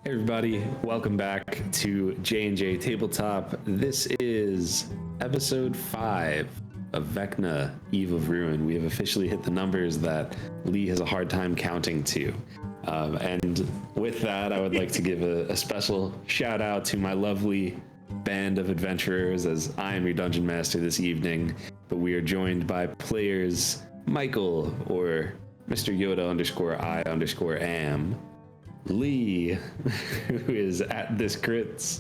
Hey everybody, welcome back to JnJake Tabletop. This is episode 5 of Vecna, Eve of Ruin. We have officially hit the numbers that Lee has a hard time counting to. And with that, I would like to give a special shout out to my lovely band of adventurers, as I am your dungeon master this evening, but we are joined by players Michael, or Mr. Yoda _I_am, Lee, who is at this crits,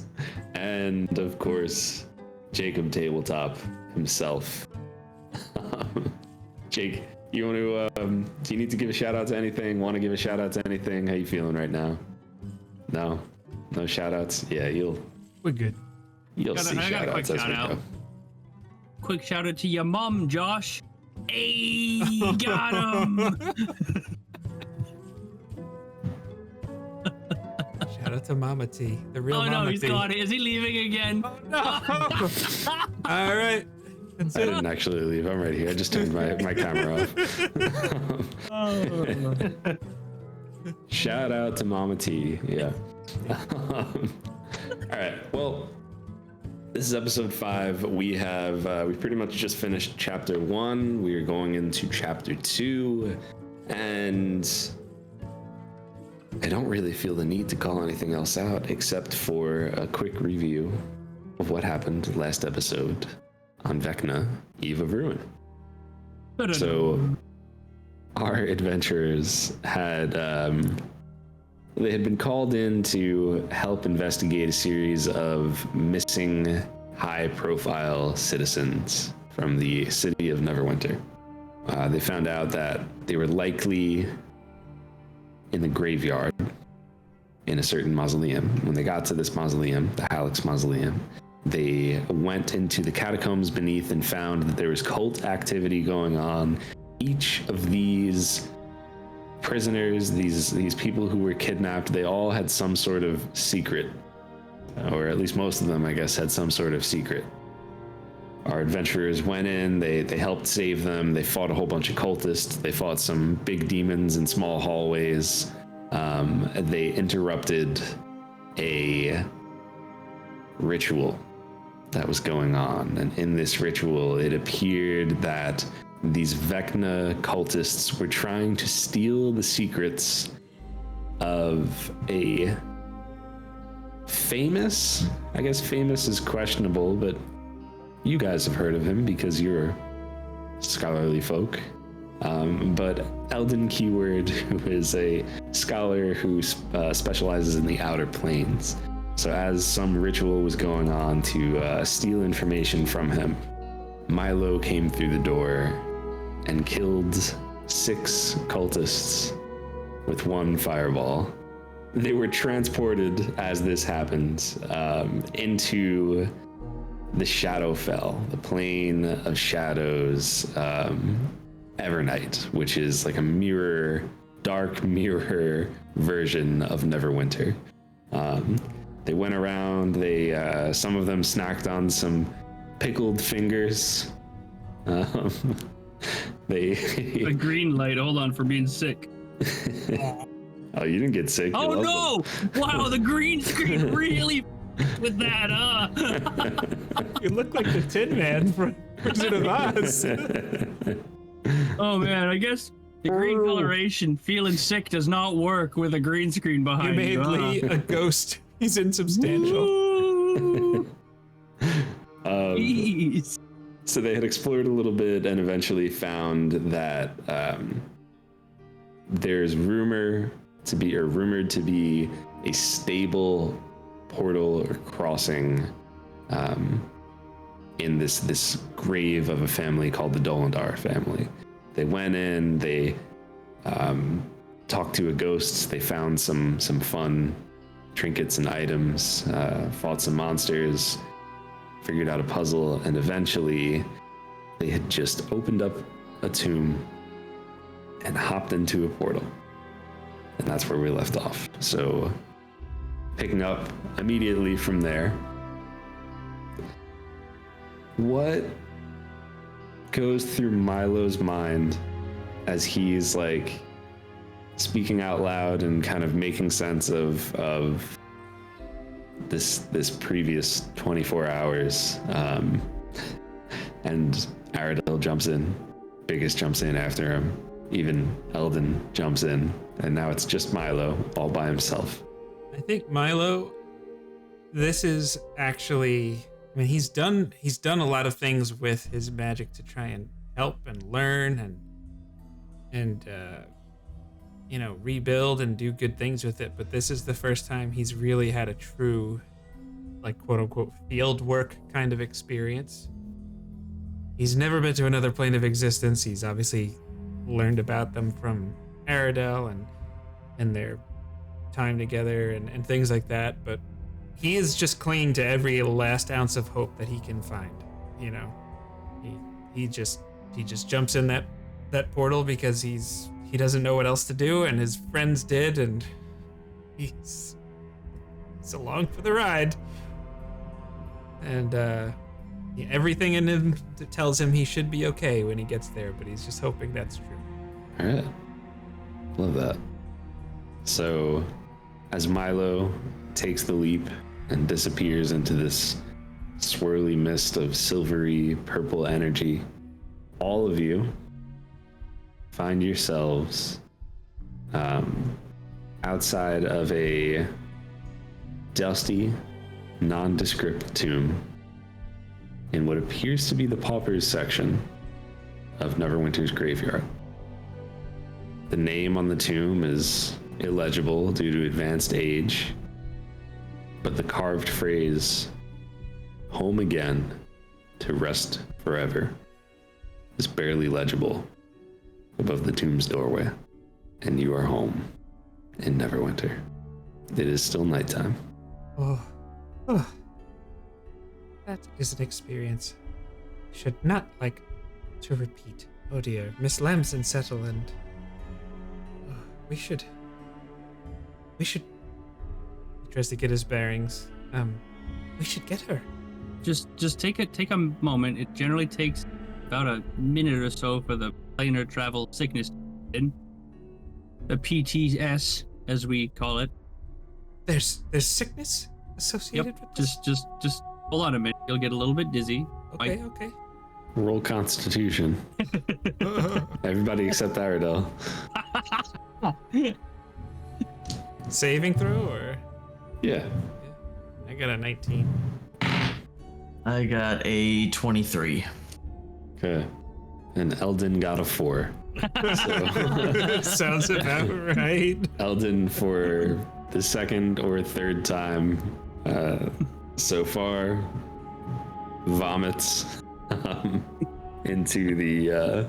and of course, Jacob Tabletop himself. Jake, you want to, do you need to give a shout out to anything? Want to give a shout out to anything? How you feeling right now? No? No shout outs? Yeah, we're good. You'll see shout outs as we go. Quick shout out to your mom, Josh. Hey, got him! Shout out to Mama T, the real Mama T. Oh no, he's got it. Is he leaving again? Oh, no. All right. I didn't actually leave. I'm right here. I just turned my camera off. Shout out to Mama T. Yeah. All right. Well, this is episode 5. We have we pretty much just finished chapter 1. We are going into chapter 2, and I don't really feel the need to call anything else out except for a quick review of what happened last episode on Vecna, Eve of Ruin. So our adventurers had they had been called in to help investigate a series of missing high-profile citizens from the city of Neverwinter. They found out that they were likely in the graveyard in a certain mausoleum. When they got to this mausoleum, the Hallex Mausoleum, they went into the catacombs beneath and found that there was cult activity going on. Each of these prisoners, these people who were kidnapped, they all had some sort of secret, or at least most of them, I guess, had some sort of secret. Our adventurers went in, they helped save them, they fought a whole bunch of cultists, they fought some big demons in small hallways, they interrupted a ritual that was going on, and in this ritual it appeared that these Vecna cultists were trying to steal the secrets of a famous, I guess famous is questionable, but you guys have heard of him because you're scholarly folk. But Eldon Keyword, who is a scholar who specializes in the Outer Planes. So as some ritual was going on to steal information from him, Milo came through the door and killed 6 cultists with 1 fireball. They were transported, as this happened, into the Shadowfell, the plane of shadows, Evernight, which is like a mirror, dark mirror version of Neverwinter. They went around, some of them snacked on some pickled fingers. A green light, hold on, for being sick. Oh, you didn't get sick. Oh no! Wow, the green screen really with that, You look like the Tin Man from Wizard of Oz. Oh man, I guess the green coloration, feeling sick, does not work with a green screen behind you. You made Lee a ghost. He's insubstantial. Jeez. So they had explored a little bit and eventually found that there's rumored to be a stable portal or crossing in this grave of a family called the Dolendar family. They went in, they talked to a ghost, they found some fun trinkets and items, fought some monsters, figured out a puzzle, and eventually they had just opened up a tomb and hopped into a portal. And that's where we left off. So picking up immediately from there, what goes through Milo's mind as he's like speaking out loud and kind of making sense of this previous 24 hours. And Aradel jumps in, Biggus jumps in after him, even Eldon jumps in, and now it's just Milo all by himself. I think Milo, this is actually, I mean, he's done a lot of things with his magic to try and help and learn and rebuild and do good things with it. But this is the first time he's really had a true, like, quote unquote, field work kind of experience. He's never been to another plane of existence. He's obviously learned about them from Aradel and their time together and things like that. But he is just clinging to every last ounce of hope that he can find. He just jumps in that portal because he doesn't know what else to do, and his friends did, and he's along for the ride. And everything in him tells him he should be okay when he gets there, but he's just hoping that's true. All right. Love that. So, as Milo takes the leap and disappears into this swirly mist of silvery purple energy, all of you find yourselves outside of a dusty, nondescript tomb in what appears to be the paupers section of Neverwinter's graveyard. The name on the tomb is illegible due to advanced age, but the carved phrase, "Home again, to rest forever," is barely legible above the tomb's doorway, and you are home in Neverwinter. It is still nighttime. Oh, that is an experience I should not like to repeat. Oh dear, Miss Lamson settle, and we should. He tries to get his bearings. We should get her. Just take a moment. It generally takes about a minute or so for the planar travel sickness in. The PTS, as we call it. There's sickness associated with this? Just hold on a minute. You'll get a little bit dizzy. Okay. Roll Constitution. Everybody except Aradel. Saving throw or? Yeah. I got a 19. I got a 23. Okay. And Eldon got a 4. So, Sounds about right. Eldon, for the second or third time so far, vomits into the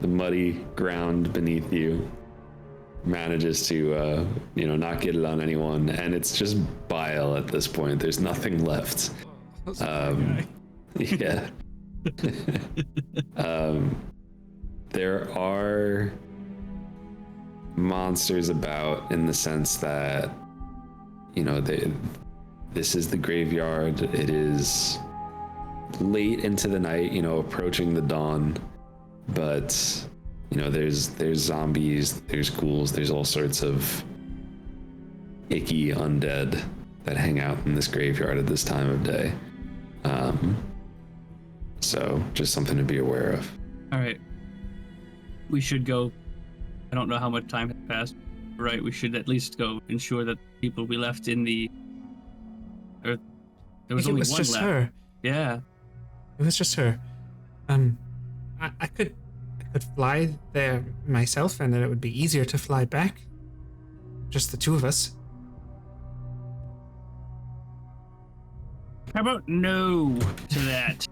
muddy ground beneath you. Manages to not get it on anyone, and it's just bile at this point. There's nothing left. Yeah. There are monsters about, in the sense that this is the graveyard. It is late into the night, approaching the dawn, but there's zombies, there's ghouls, there's all sorts of icky undead that hang out in this graveyard at this time of day. So just something to be aware of. All right. We should go. I don't know how much time has passed. Right, we should at least go ensure that people we left in the... Or there was only one one just left. Her. Yeah. It was just her. I could fly there myself, and then it would be easier to fly back. Just the two of us. How about no to that?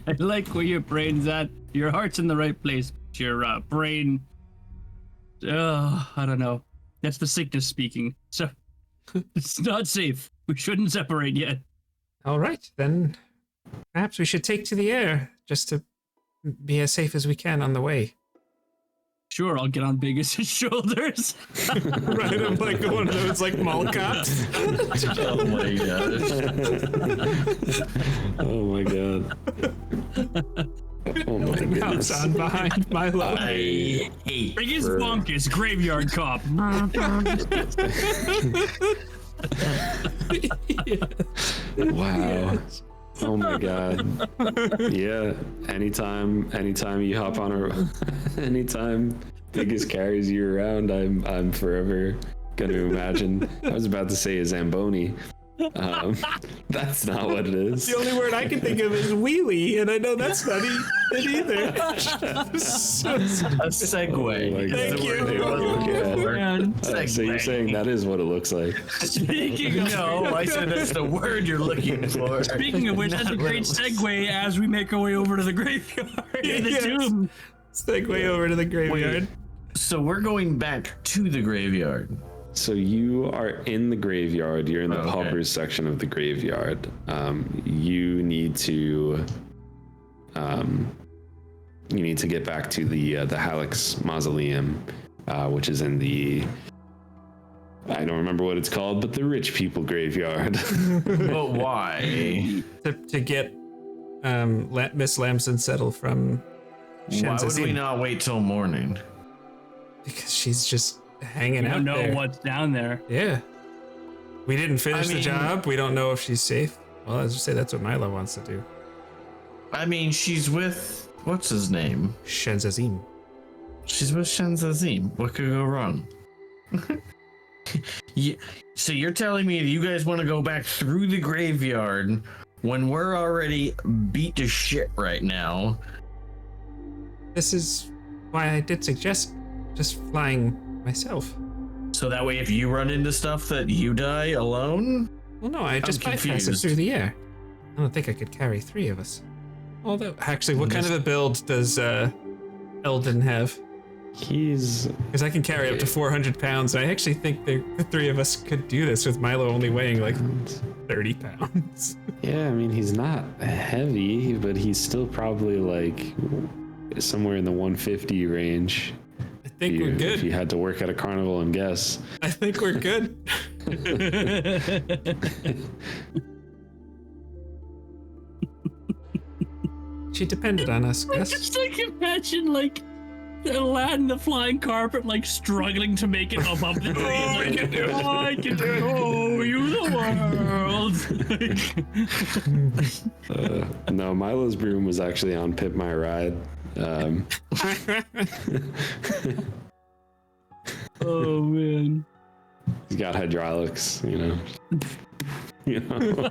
I like where your brain's at. Your heart's in the right place. But your brain... I don't know. That's the sickness speaking. So, it's not safe. We shouldn't separate yet. All right, then perhaps we should take to the air, just to be as safe as we can on the way. Sure, I'll get on Biggus' shoulders. Right, I'm like one of those mall cops. Oh my gosh. Oh my god. Oh my Mouse goodness. on behind Milo. I hate. Biggest For- bonkus, graveyard cop. Wow. Oh my god. Yeah. Anytime you hop on a anytime Biggus carries you around, I'm forever gonna imagine. I was about to say a Zamboni. That's not what it is. The only word I can think of is wheelie, and I know that's not it either. So A segue. Oh my Thank God. you. It wasn't good. Man. So you're saying that is what it looks like. Speaking of No, I said that's the word you're looking for. Speaking of which, that's a Not great really. segue as we make our way over to the graveyard and the Yes. tomb. segue over to the graveyard. So we're going back to the graveyard. So you are in the graveyard. You're in the Okay. paupers section of the graveyard. You need to get back to the Hallex Mausoleum, which is in the, I don't remember what it's called, but the rich people graveyard. But why? To get Miss Lamson settled from Why would we Shenzhen. not wait till morning? Because she's just hanging We out don't know there. what's down there. Yeah. We didn't finish the mean- job. We don't know if she's safe. Well, as you say, that's what Milo wants to do. I mean, she's with what's his name? Shenzazim. She's with Shenzazim. What could go wrong? So you're telling me you guys want to go back through the graveyard when we're already beat to shit right now? This is why I did suggest just flying myself. So that way, if you run into stuff, that you die alone? Well, no, I just bypass it confused. through the air. I don't think I could carry 3 of us. Although, actually, what kind of a build does Eldon have? He's Because I can carry up to 400 pounds. And I actually think the 3 of us could do this with Milo only weighing like 30 pounds. yeah. I mean, he's not heavy, but he's still probably like somewhere in the 150 range. I think we're If you good. had to work at a carnival and guess. I think we're good. She depended on us, Gus. Just like imagine like Aladdin the flying carpet like struggling to make it above the trees. Oh, I can do it. Oh, I can do it. Oh, you the world. No, Milo's broom was actually on Pip My Ride. Oh man. He's got hydraulics, you know. You know.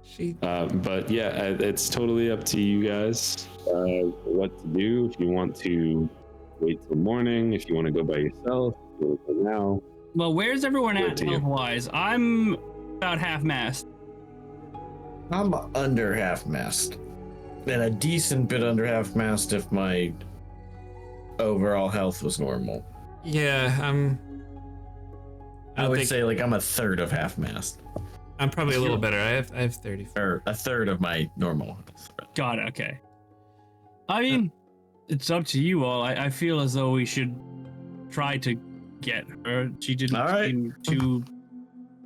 She But yeah, it's totally up to you guys what to do. If you want to wait till morning, if you want to go by yourself, if you want to go now. Well, where's everyone Good at to you. health wise? I'm about half mast. I'm under half mast. And a decent bit under half mast if my overall health was normal. yeah, I would say like I'm a third of half mast. I'm probably a little better. I have 30. Or a third of my normal. Got it, okay. I mean, it's up to you all. I feel as though we should try to get her. She didn't All right. seem too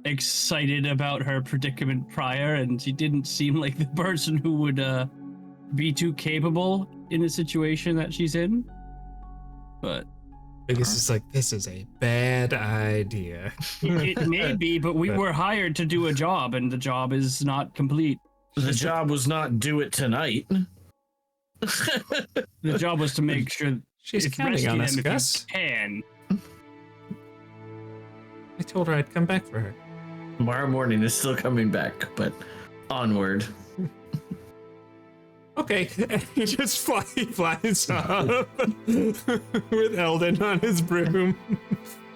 excited about her predicament prior, and she didn't seem like the person who would be too capable in the situation that she's in. But Biggus is like, this is a bad idea. it may be, but we were hired to do a job, and the job is not complete. The job was not do it tonight. The job was to make sure She's it's counting rescue on them us, if you Gus. can. I told her I'd come back for her. Tomorrow morning is still coming back, but onward. Okay, he just flies off with Eldon on his broom.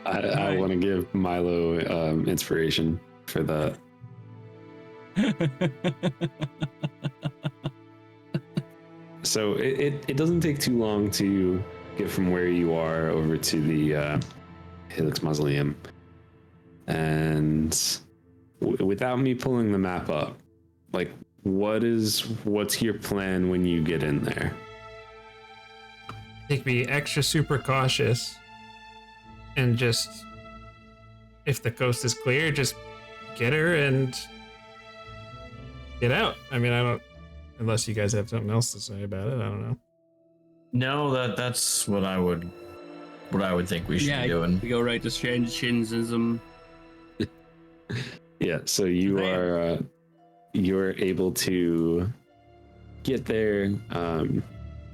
I want to give Milo inspiration for that. So it doesn't take too long to get from where you are over to the Helix Mausoleum. And without me pulling the map up, like, what's your plan when you get in there? I think be extra super cautious and just, if the coast is clear, just get her and get out. I mean, I don't, unless you guys have something else to say about it. I don't know. No, that's what I would think we should be doing. We go right to Shinsism. Yeah, so you're able to get there.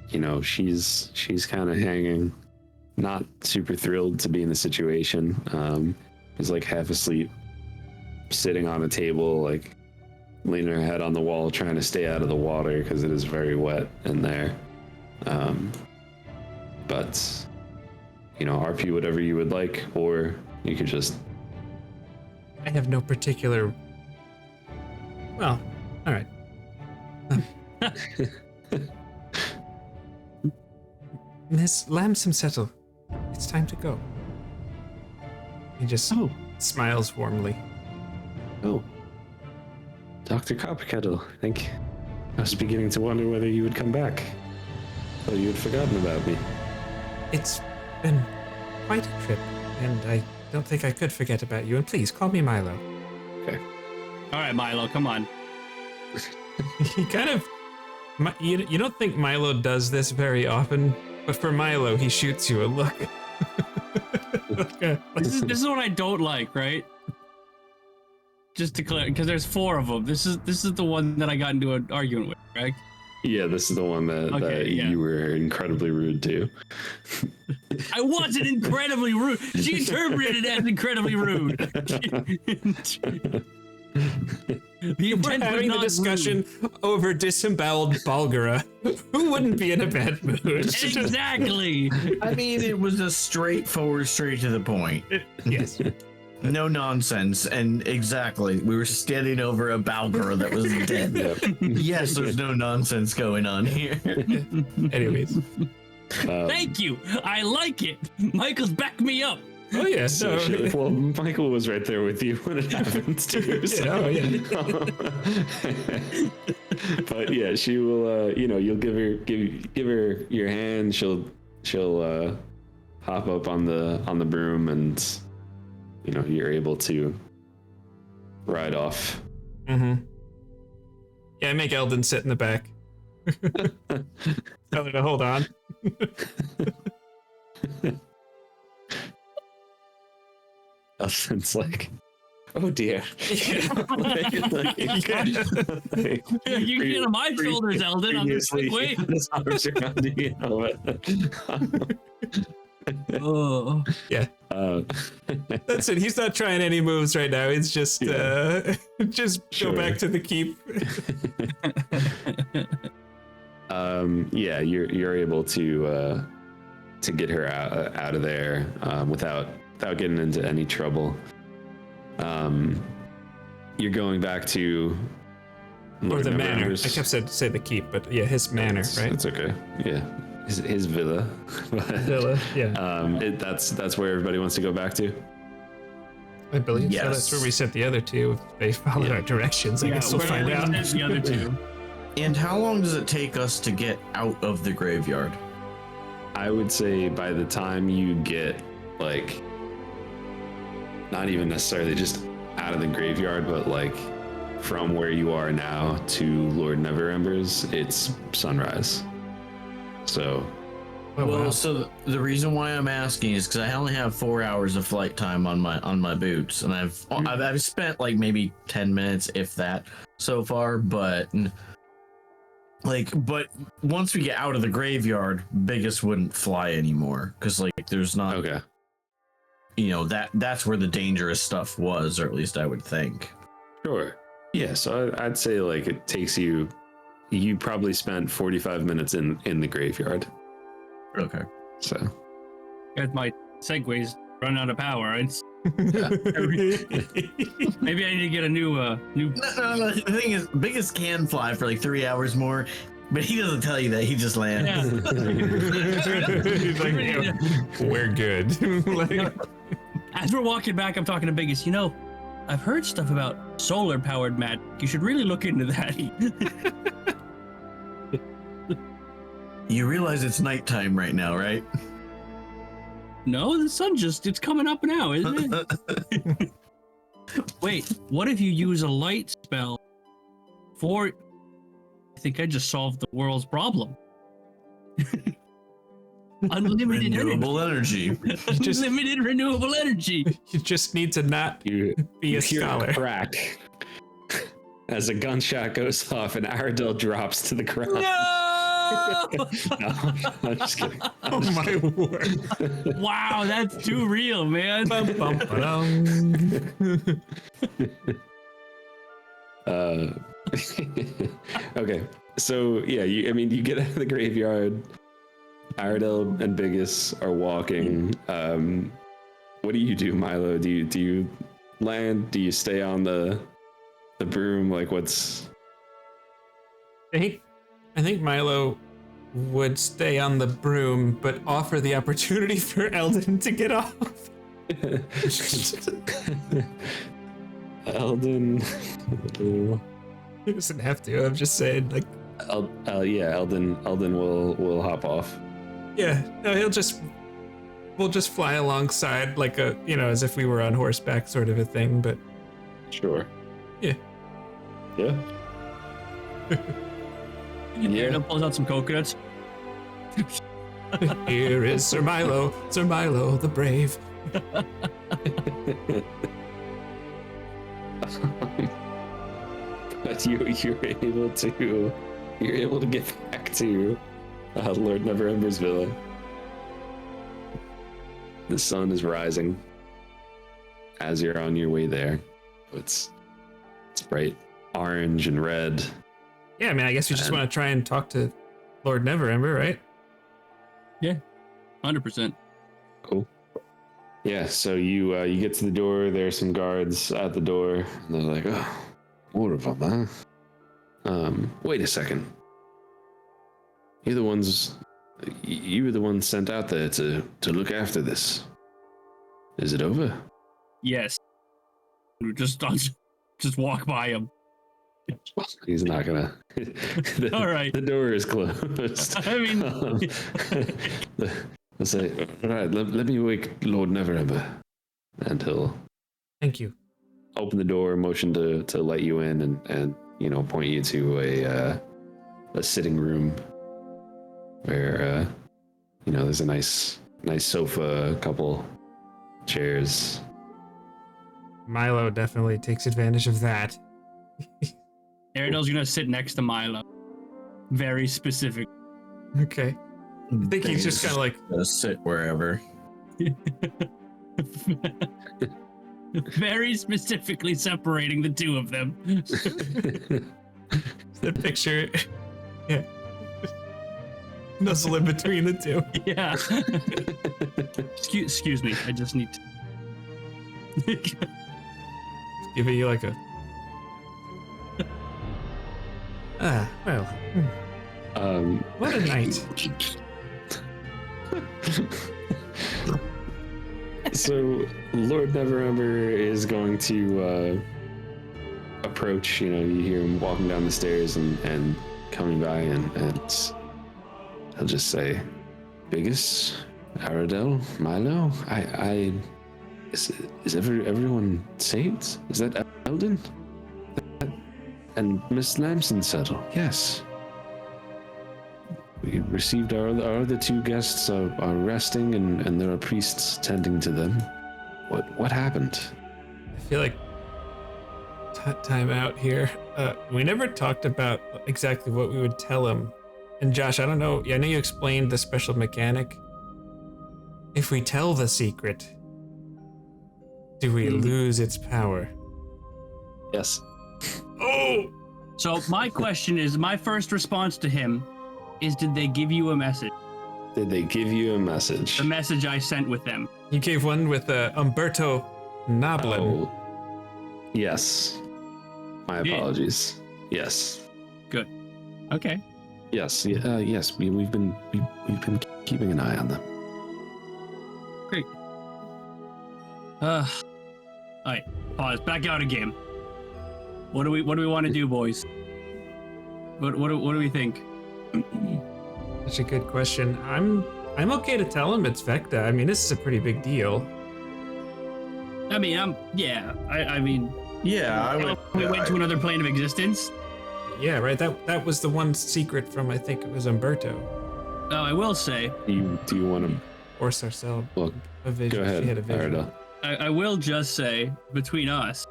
You know, she's kind of hanging, not super thrilled to be in the situation. She's like half asleep, sitting on a table, like leaning her head on the wall, trying to stay out of the water because it is very wet in there. But you know, RP whatever you would like, or you could just. I have no particular. Well, all right. Miss Lamson Settle, it's time to go. He just smiles warmly. Oh, Dr. Copperkettle, I was beginning to wonder whether you would come back. Thought you had forgotten about me. It's been quite a trip, and I don't think I could forget about you. And please, call me Milo. Okay. All right, Milo, come on. He kind of... You don't think Milo does this very often, but for Milo, he shoots you a look. This is what I don't like, right? Just to clear, because there's 4 of them. This is the one that I got into an argument with, correct? Yeah, this is the one that you were incredibly rude to. I wasn't incredibly rude. She interpreted it as incredibly rude. We're having a discussion over disemboweled Balgara. Who wouldn't be in a bad mood? Exactly. I mean, it was a straightforward, straight to the point. Yes. No nonsense, and exactly, we were standing over a Balgara that was dead. Yep. Yes, there's no nonsense going on here. Anyways. Thank you. I like it. Michael's backed me up. Oh, yeah. So well, Michael was right there with you when it happened too. So. Oh, yeah. But yeah, she will. You'll give her your hand. She'll hop up on the broom, and you're able to ride off. Mm-hmm. Yeah, I make Eldon sit in the back. Tell her to hold on. Elton's like, oh dear. You get on my shoulders, Eldon. I'm just like, wait. Oh. Yeah. That's it. He's not trying any moves right now. It's just go back to the keep. You're able to get her out of there without getting into any trouble. You're going back to or the manor. I kept saying the keep, but yeah, his manor, right? That's okay. Yeah, his villa. Villa. Yeah. That's where everybody wants to go back to. I believe yes. so. That's where we sent the other 2. If they follow our directions, I guess we'll find out. The other 2. And how long does it take us to get out of the graveyard? I would say by the time you get like, not even necessarily just out of the graveyard, but like from where you are now to Lord Neverember's, it's sunrise. So. So the reason why I'm asking is because I only have 4 hours of flight time on my boots, and I've spent like maybe 10 minutes, if that, so far. But once we get out of the graveyard, Biggus wouldn't fly anymore because like there's not. Okay. That's where the dangerous stuff was, or at least I would think. Sure. Yeah. So I'd say like it takes you probably spent 45 minutes in the graveyard. Okay. So. As my segways run out of power, it's maybe I need to get a new. No. The thing is, Biggus can fly for like 3 hours more, but he doesn't tell you that. He just lands. Yeah. He's like, we're good. As we're walking back, I'm talking to Biggus. I've heard stuff about solar-powered magic. You should really look into that. You realize it's nighttime right now, right? No, the sun it's coming up now, isn't it? Wait, what if you use a light spell I think I just solved the world's problem. Unlimited renewable energy. Unlimited renewable energy. You just need to not be a hear scholar. a crack as a gunshot goes off and Aradel drops to the ground. No! No, I'm just kidding. Oh my word. Wow, that's too real, man. Bum, bum, ba-dum. Okay, so yeah, you get out of the graveyard. Aradel and Biggus are walking. What do you do, Milo? Do you land? Do you stay on the broom? Like, what's? I think Milo would stay on the broom, but offer the opportunity for Eldon to get off. Eldon. He doesn't have to. I'm just saying, like. Yeah, Eldon will hop off. Yeah, no, we'll just fly alongside like as if we were on horseback sort of a thing, but. Sure. Yeah. Yeah. Yeah. Pulls out some coconuts. Here is Sir Milo the brave. But you're able to get back to Lord Neverember's villa. The sun is rising as you're on your way there. It's bright orange and red. Yeah, I mean, I guess we just want to try and talk to Lord Neverember, right? Yeah, 100%. Cool. Yeah, so you get to the door. There are some guards at the door, and they're like, "Oh, more of them, huh? Wait a second. You were the ones sent out there to look after this. Is it over?" Yes. We just walk by him. He's not gonna. All right. The door is closed. I mean, I'll say, all right, let me wake Lord Neverember, and he'll Thank you. open the door, motion to let you in, and point you to a sitting room where there's a nice sofa, a couple chairs. Milo definitely takes advantage of that. Aradel's gonna sit next to Milo. Very specific. Okay. I think he's just kind of like sit wherever. Very specifically separating the two of them. the picture. Yeah. Nuzzle in between the two. Yeah. Excuse me. I just need to. Giving you like a. Well. What a night. So Lord Neverember is going to approach. You hear him walking down the stairs and coming by, and he'll just say, "Biggus, Aradel, Milo, is everyone safe? Is that Eldon? And Miss Lamson settled? Yes. We received our other two guests are resting, and there are priests tending to them. What happened?" I feel like time out here. We never talked about exactly what we would tell him. And Josh, I don't know. I know you explained the special mechanic. If we tell the secret, do we lose its power? Yes. Oh! So my question is, my first response to him is, did they give you a message? Did they give you a message? The message I sent with them. You gave one with Umberto Noblin. Oh, yes. My apologies. Yes. Good. Okay. Yes. Yes. We've been keeping an eye on them. Great. All right. Pause. Back out again. What do we want to do, boys? What do we think? That's a good question. I'm okay to tell him it's Vecna. I mean, this is a pretty big deal. I mean, I mean, Yeah, I would. we went to another plane of existence. Yeah, right. That was the one secret from, I think it was Umberto Now, I will say, Do you want to? or Sarcelle. Well, A vision. go ahead, She had a vision. Aradel. I will just say, between us,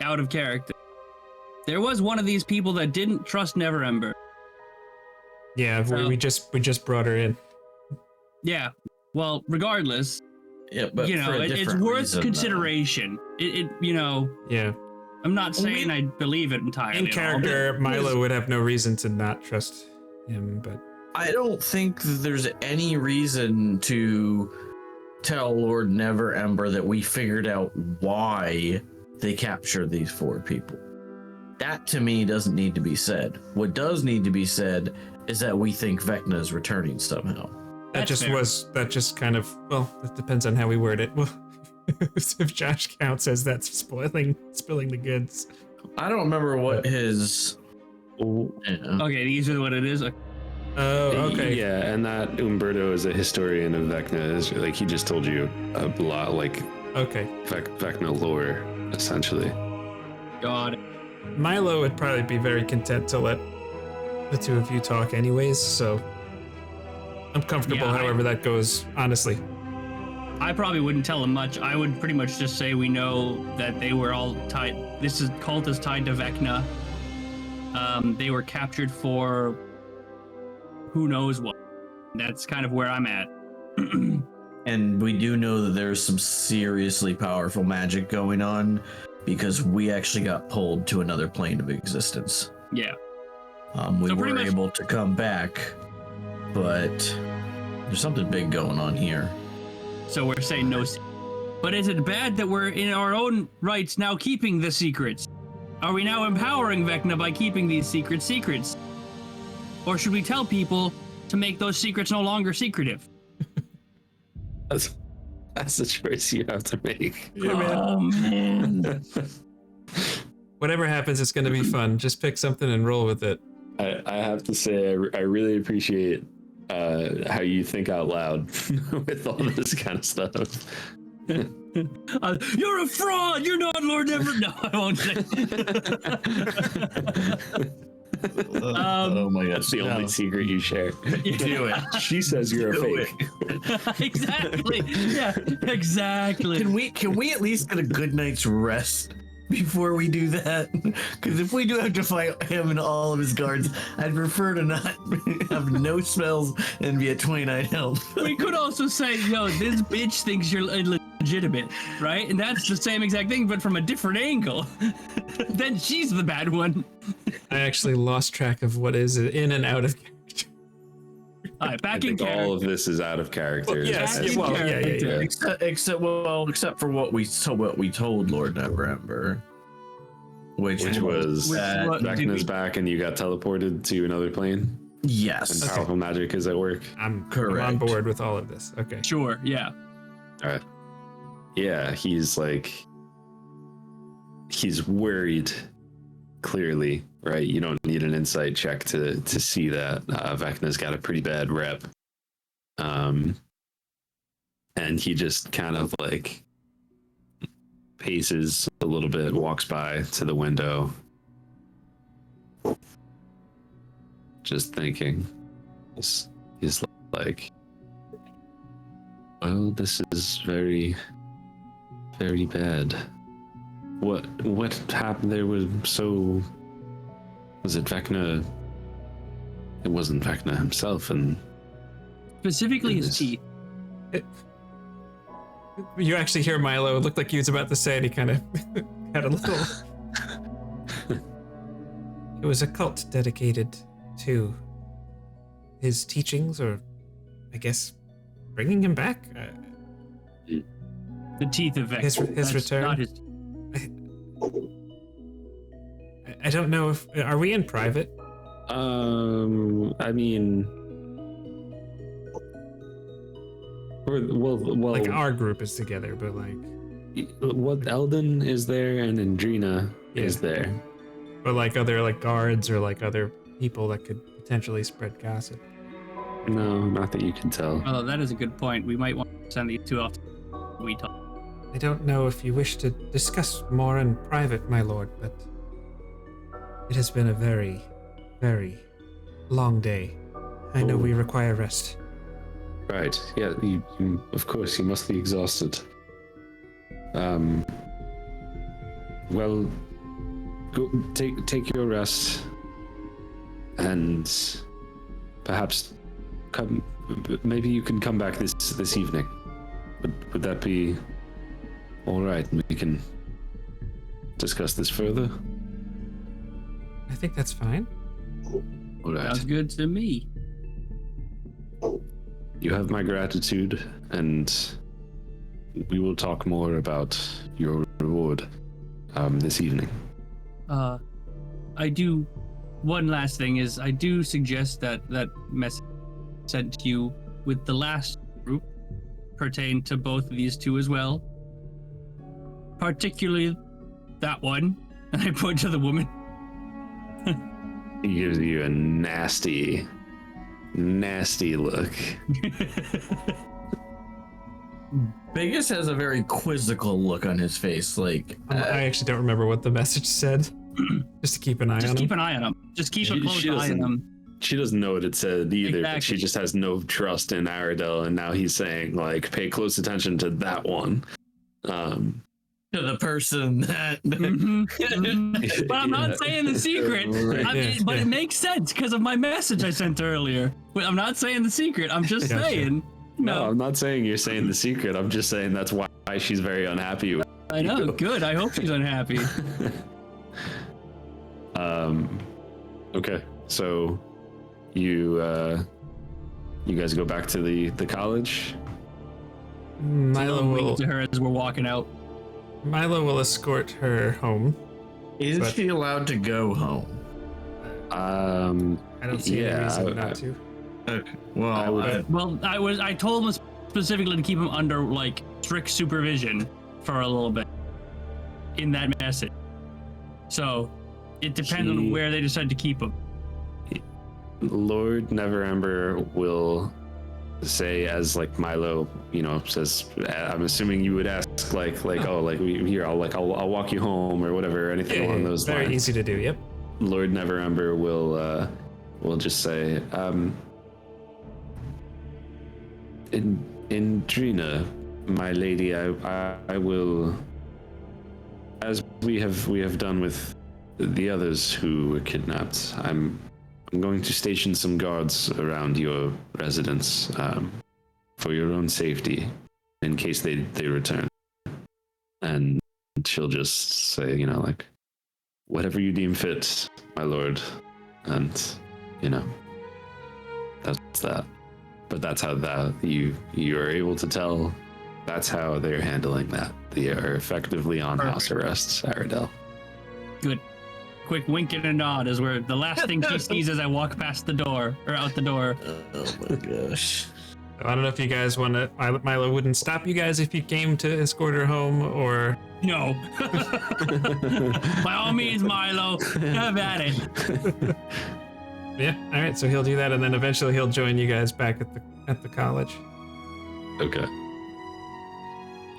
out of character, there was one of these people that didn't trust Neverember. Yeah, we just brought her in. Yeah. Well, regardless, Yeah, but you know, for a it's different worth reason, though. consideration. You know, Yeah. I'm not saying I believe it entirely. In at all, character, but Milo would have no reason to not trust him, but I don't think there's any reason to tell Lord Neverember that we figured out why they captured these 4 people. That to me doesn't need to be said. What does need to be said is that we think Vecna is returning somehow. that That's just kind of, well, it depends on how we word it. Well, if Josh counts as that's spilling the goods. I don't remember what his. Yeah. Okay, these are what it is. Oh, okay. Yeah, and that Umberto is a historian of Vecna. Is like he just told you a lot, like Okay. Vecna lore, essentially. God. Milo would probably be very content to let the 2 of you talk anyways, so I'm comfortable Yeah, however that goes, honestly. I probably wouldn't tell him much. I would pretty much just say we know that they were all tied. This cult is tied to Vecna. They were captured for who knows what. That's kind of where I'm at. And we do know that there's some seriously powerful magic going on because we actually got pulled to another plane of existence. Yeah. We So were pretty much- able to come back, but there's something big going on here. So we're saying no. But is it bad that we're in our own rights now keeping the secrets? Are we now empowering Vecna by keeping these secrets? Or should we tell people to make those secrets no longer secretive? That's the choice you have to make. Yeah, man. Oh, man. Whatever happens, it's going to be fun. Just pick something and roll with it. I have to say, I really appreciate how you think out loud with all this kind of stuff. You're a fraud! You're not Lord Never... No, I won't say. Oh my god, That's the only secret you share. Do it. She says you're a Do fake. Exactly. Yeah, exactly. Can we at least get a good night's rest before we do that? Because if we do have to fight him and all of his guards, I'd prefer to not have no spells and be at 29 health. We could also say, yo, this bitch thinks you're legitimate, right? And that's the same exact thing, but from a different angle. Then she's the bad one. I actually lost track of what is in and out of character. All right, I back in think all character. of this is out of character. Well, yes, Back in well, character. Except for what we told Lord Neverember, which was Which- what- did Vecna's we- back and you got teleported to another plane and yes. Okay. powerful magic is at work. I'm on Correct. board with all of this. Okay. Sure, yeah. All right. Yeah, he's worried. Clearly, right? You don't need an insight check to see that Vecna's got a pretty bad rep. And he just kind of like paces a little bit, walks by to the window, just thinking. He's like, well, this is very, very bad. What happened there was it Vecna? It wasn't Vecna himself, and Specifically his Goodness. teeth. You actually hear Milo. It looked like he was about to say it. He kind of had a little. It was a cult dedicated to his teachings, or I guess bringing him back. The teeth of Vecna. His That's return? Not his... I don't know if are we in private. I mean, well, Like our group is together, but like, what Eldon is there and Andrina is Yeah. there. but like other like guards or like other people that could potentially spread gossip. No, not that you can tell. Although that is a good point. We might want to send these two off. We talk. I don't know if you wish to discuss more in private, my lord, but It has been a very, very long day. I know we require rest. Right. Yeah. You, of course, you must be exhausted. Well, go take your rest, and perhaps come. Maybe you can come back this evening. Would that be all right? We can discuss this further. I think that's fine. All right. Sounds good to me. You have my gratitude, and we will talk more about your reward this evening. I do. One last thing is, I do suggest that message sent to you with the last group pertain to both of these two as well. Particularly that one. And I point to the woman. He gives you a nasty look. Biggus has a very quizzical look on his face. Like I actually don't remember what the message said. Just to keep an eye on him. Just keep an eye on him. Just keep a close eye on him. She doesn't know what it said either, but she Exactly. just has no trust in Aradel, and now he's saying, like, pay close attention to that one. to the person that. But I'm not saying the secret. But it makes sense because of my message I sent earlier. But I'm not saying the secret. I'm just Gotcha. saying. No, I'm not saying you're saying the secret. I'm just saying that's why she's very unhappy with I know. Good. I hope she's unhappy. Okay, so you guys go back to the college. Milo Wink will to her as we're walking out. escort her home. Is But- she allowed to go home? I don't see any reason not to. Okay. Well, I told him specifically to keep him under like strict supervision for a little bit in that message. So it depends on where they decide to keep him. Lord Neverember will say, as like Milo, says, I'm assuming you would ask like here, I'll walk you home or whatever, anything along those very lines. easy to do. Yep. Lord Neverember will just say, Indrina, my lady, I will, as we have done with the others who were kidnapped, I'm going to station some guards around your residence for your own safety in case they return. And she'll just say, whatever you deem fit, my lord. And, that's that. But that's how you are able to tell. That's how they're handling that. They are effectively on house arrest, Aradel. Good. Quick wink and a nod as we're the last thing she sees as I walk past the door or out the door. oh my gosh. I don't know if you guys want to. Milo wouldn't stop you guys if you came to escort her home, or No. By all means, Milo, have at it. yeah. All right, so he'll do that, and then eventually he'll join you guys back at the college. Okay.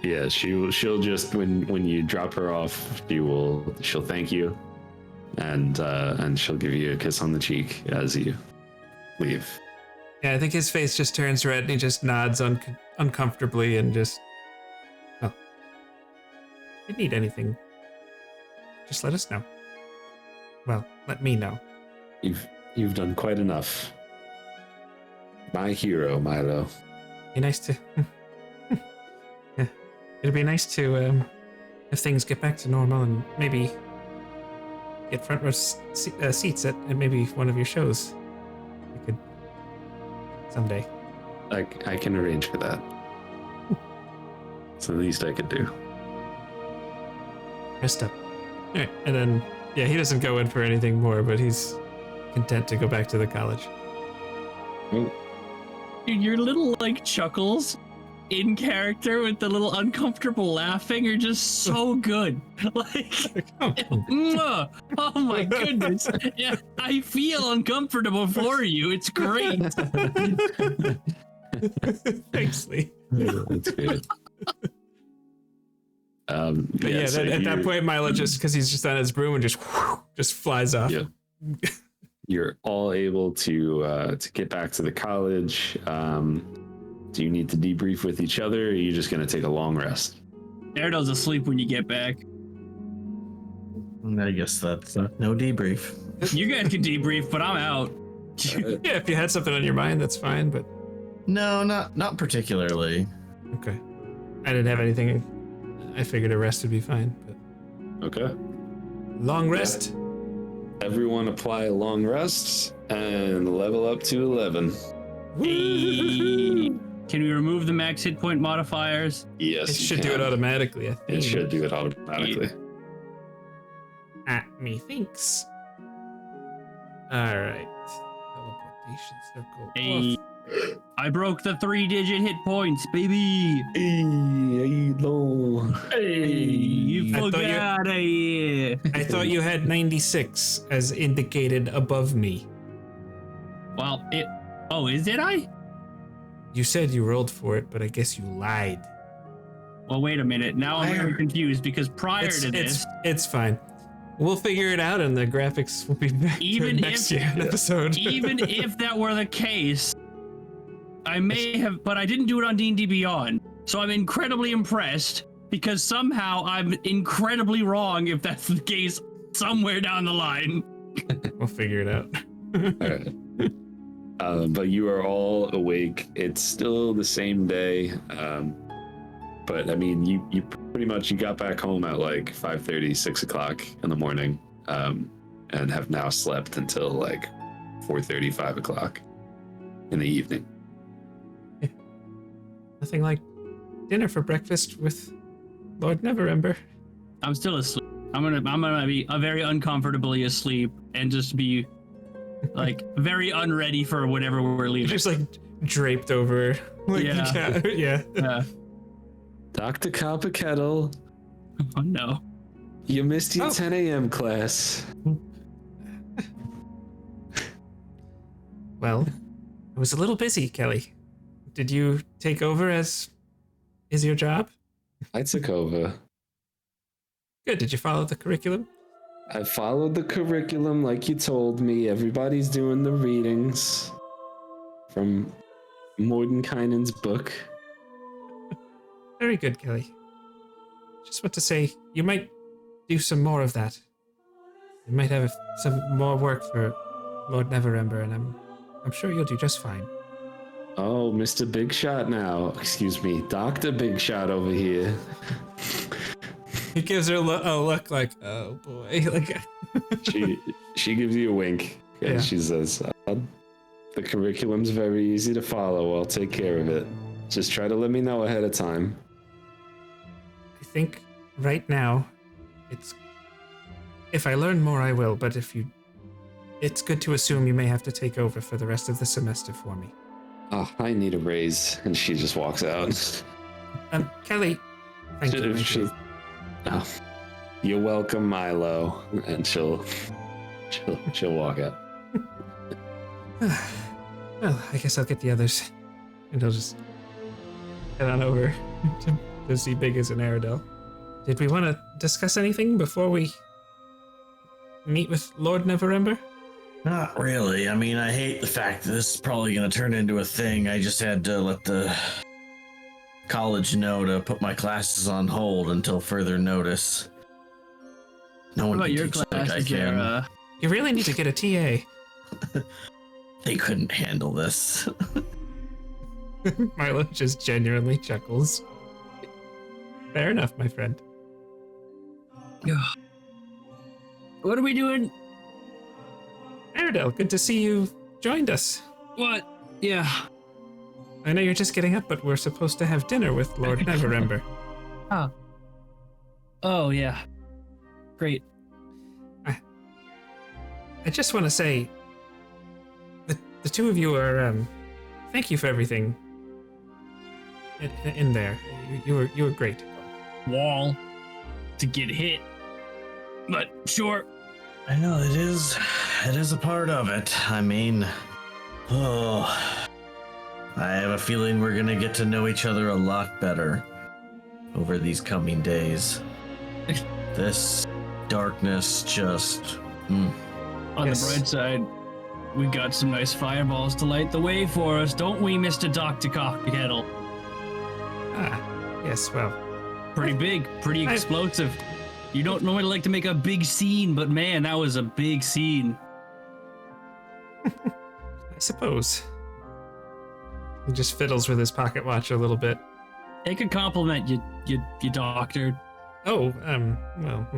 Yeah, she'll just when you drop her off, she'll thank you, and she'll give you a kiss on the cheek as you leave. Yeah, I think his face just turns red and he just nods uncomfortably and just. Oh. If you need anything, just let us know. Well, let me know. You've done quite enough. My hero, Milo. Be nice to. Yeah, it'd be nice to if things get back to normal and maybe get front row seats at maybe one of your shows. We could someday. I can arrange for that. It's the least I could do. Rest up. All right, and then yeah, he doesn't go in for anything more, but he's content to go back to the college. Dude, your little like chuckles in character with the little uncomfortable laughing are just so good. Like, mwah. Oh my goodness. Yeah, I feel uncomfortable for you. It's great. Thanks, Lee. That's good. But yeah, so at that point, Milo just, because he's just on his broom and just flies off. Yeah. You're all able to get back to the college. Do you need to debrief with each other, or are you just going to take a long rest? Airdel's asleep when you get back. I guess that's no debrief. You guys can debrief, but I'm out. Yeah, if you had something on your mind, that's fine, but... No, not particularly. Okay. I didn't have anything. I figured a rest would be fine, but... Okay. Long rest? Everyone apply long rests and level up to 11. Hey. Can we remove the max hit point modifiers? Yes, It you should do can. it automatically, I think. It should do it automatically. Methinks. Alright. Teleportation circle. Hey. I broke the 3-digit hit points, baby. Hey, You I thought forgot I thought you had 96 as indicated above me. Well, did I? You said you rolled for it, but I guess you lied. Well, wait a minute. Now I'm very confused because prior to this, It's fine. We'll figure it out, and the graphics will be back Even to next if- year episode. even if that were the case, I may have, but I didn't do it on D&D Beyond. So I'm incredibly impressed because somehow I'm incredibly wrong if that's the case somewhere down the line. We'll figure it out. All right. But you are all awake. It's still the same day. But I mean, you pretty much, you got back home at like 5:30, 6 o'clock in the morning, and have now slept until like 4:30, 5 o'clock in the evening. Nothing like dinner for breakfast with Lord Neverember. I'm still asleep. I'm gonna be very uncomfortably asleep and just be like very unready for whatever we're leaving. Just like draped over. Like Yeah. yeah. Dr. Copperkettle, Oh no. you missed your Oh. 10 a.m. class. Well, I was a little busy, Kelly. Did you take over as is your job? I took over. Good. Did you follow the curriculum? I followed the curriculum like you told me. Everybody's doing the readings from Mordenkainen's book. Very good, Kelly. Just want to say, you might do some more of that. You might have some more work for Lord Neverember, and I'm sure you'll do just fine. Oh, Mr. Big Shot now. Excuse me, Dr. Big Shot over here. He gives her a look like, oh boy. Like, She gives you a wink and Yeah. she says, the curriculum's very easy to follow. I'll take care of it. Just try to let me know ahead of time. I think right now, if I learn more, I will, but it's good to assume you may have to take over for the rest of the semester for me. Oh, I need a raise. And she just walks out. Kelly, thank you. Oh, you're welcome, Milo. And she'll walk out. Well, I guess I'll get the others. And I'll just head on over to see Biggus and Aradel. Did we want to discuss anything before we meet with Lord Neverember? Not really. I mean, I hate the fact that this is probably going to turn into a thing. I just had to let the college know to put my classes on hold until further notice. No What one about can your teach like I classes can. there? You really need to get a TA. They couldn't handle this. Milo just genuinely chuckles. Fair enough, my friend. What are we doing? Aradel, good to see you joined us. What? Yeah. I know you're just getting up, but we're supposed to have dinner with Lord Neverember. Oh yeah. Great. I just want to say, the two of you are, thank you for everything in there. You were great. Wall to get hit. But sure. I know it is a part of it. I mean, I have a feeling we're gonna get to know each other a lot better. over these coming days. This darkness just... On Yes. the bright side, we got some nice fireballs to light the way for us, don't we, Mr. Dr. Copperkettle? Yes, well, Pretty big, pretty I- explosive. You don't normally like to make a big scene, but man, that was a big scene. I suppose. He just fiddles with his pocket watch a little bit. Take a compliment, you doctor. Oh, well,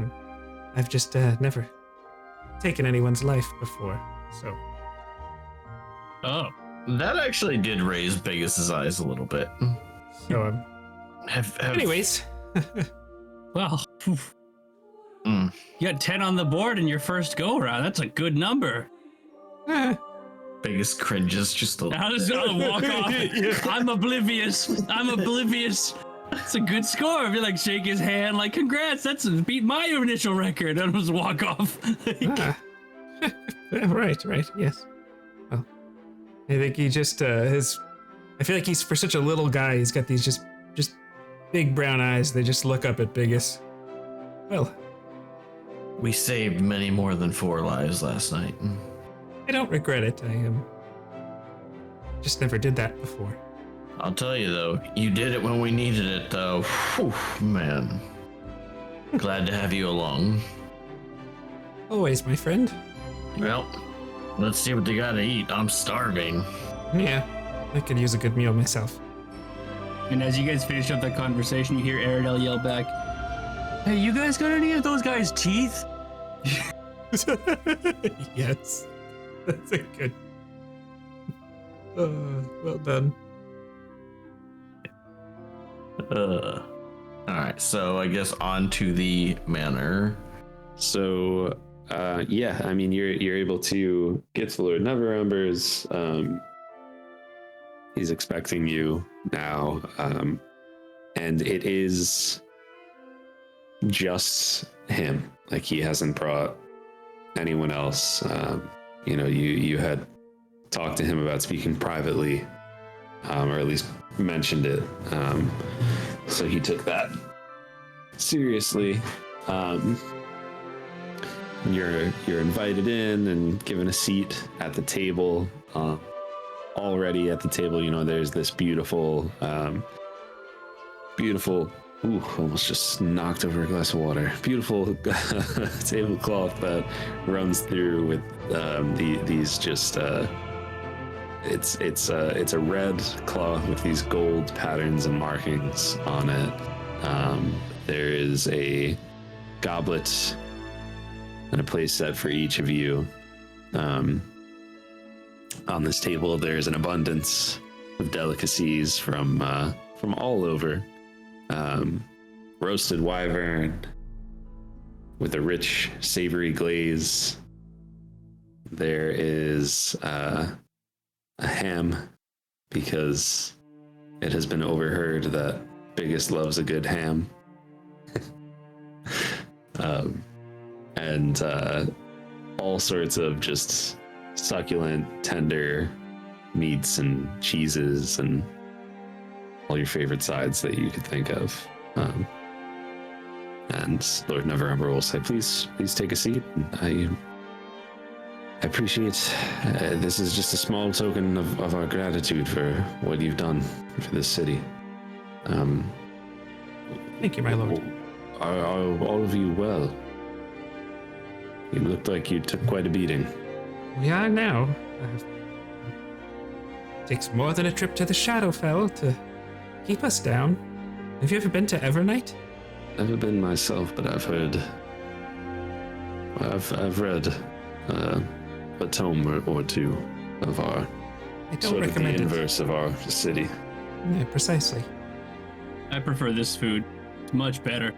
I've just never taken anyone's life before, so. Oh, That actually did raise Bigus's eyes a little bit. So, anyways. well, phew. Mm. You got 10 on the board in your first go around. That's a good number. Biggest cringes just a little I'll just gotta walk off. I'm oblivious. It's a good score. I'd be like, shake his hand, like, congrats, that's beat my initial record. And just walk off. Right, yes. Well, I think he just, I feel like he's, for such a little guy, he's got these just big brown eyes. They just look up at Biggus. Well, We saved many more than 4 lives last night. I don't regret it. I just never did that before. I'll tell you though, you did it when we needed it though. Whew, man. Glad to have you along. Always, my friend. Well, let's see what they gotta eat. I'm starving. Yeah, I could use a good meal myself. And as you guys finish up that conversation, you hear Aradel yell back, hey, you guys got any of those guys' teeth? Yes, that's a good. Well done. Alright, so I guess on to the manor. So, yeah, I mean, you're able to get to Lord Neverember's. He's expecting you now, and it is just him. Like, he hasn't brought anyone else. You had talked to him about speaking privately, or at least mentioned it. So he took that seriously. You're invited in and given a seat at the table. Already at the table, there's this beautiful, ooh, almost just knocked over a glass of water. Beautiful tablecloth that runs through with these just. It's a red cloth with these gold patterns and markings on it. There is a goblet and a place set for each of you. On this table, there's an abundance of delicacies from all over. Roasted wyvern with a rich, savory glaze. There is a ham, because it has been overheard that Biggus loves a good ham. And all sorts of just succulent, tender meats and cheeses and all your favorite sides that you could think of. And Lord Neverember will say, please take a seat. I appreciate this is just a small token of our gratitude for what you've done for this city. Thank you, my lord. Are all of you well? You looked like you took quite a beating. We are now. Takes more than a trip to the Shadowfell to keep us down. Have you ever been to Evernight? Never been myself, but I've heard. I've read a tome or two of our I don't sort of the recommend it. inverse of our city. Yeah, precisely. I prefer this food. It's much better.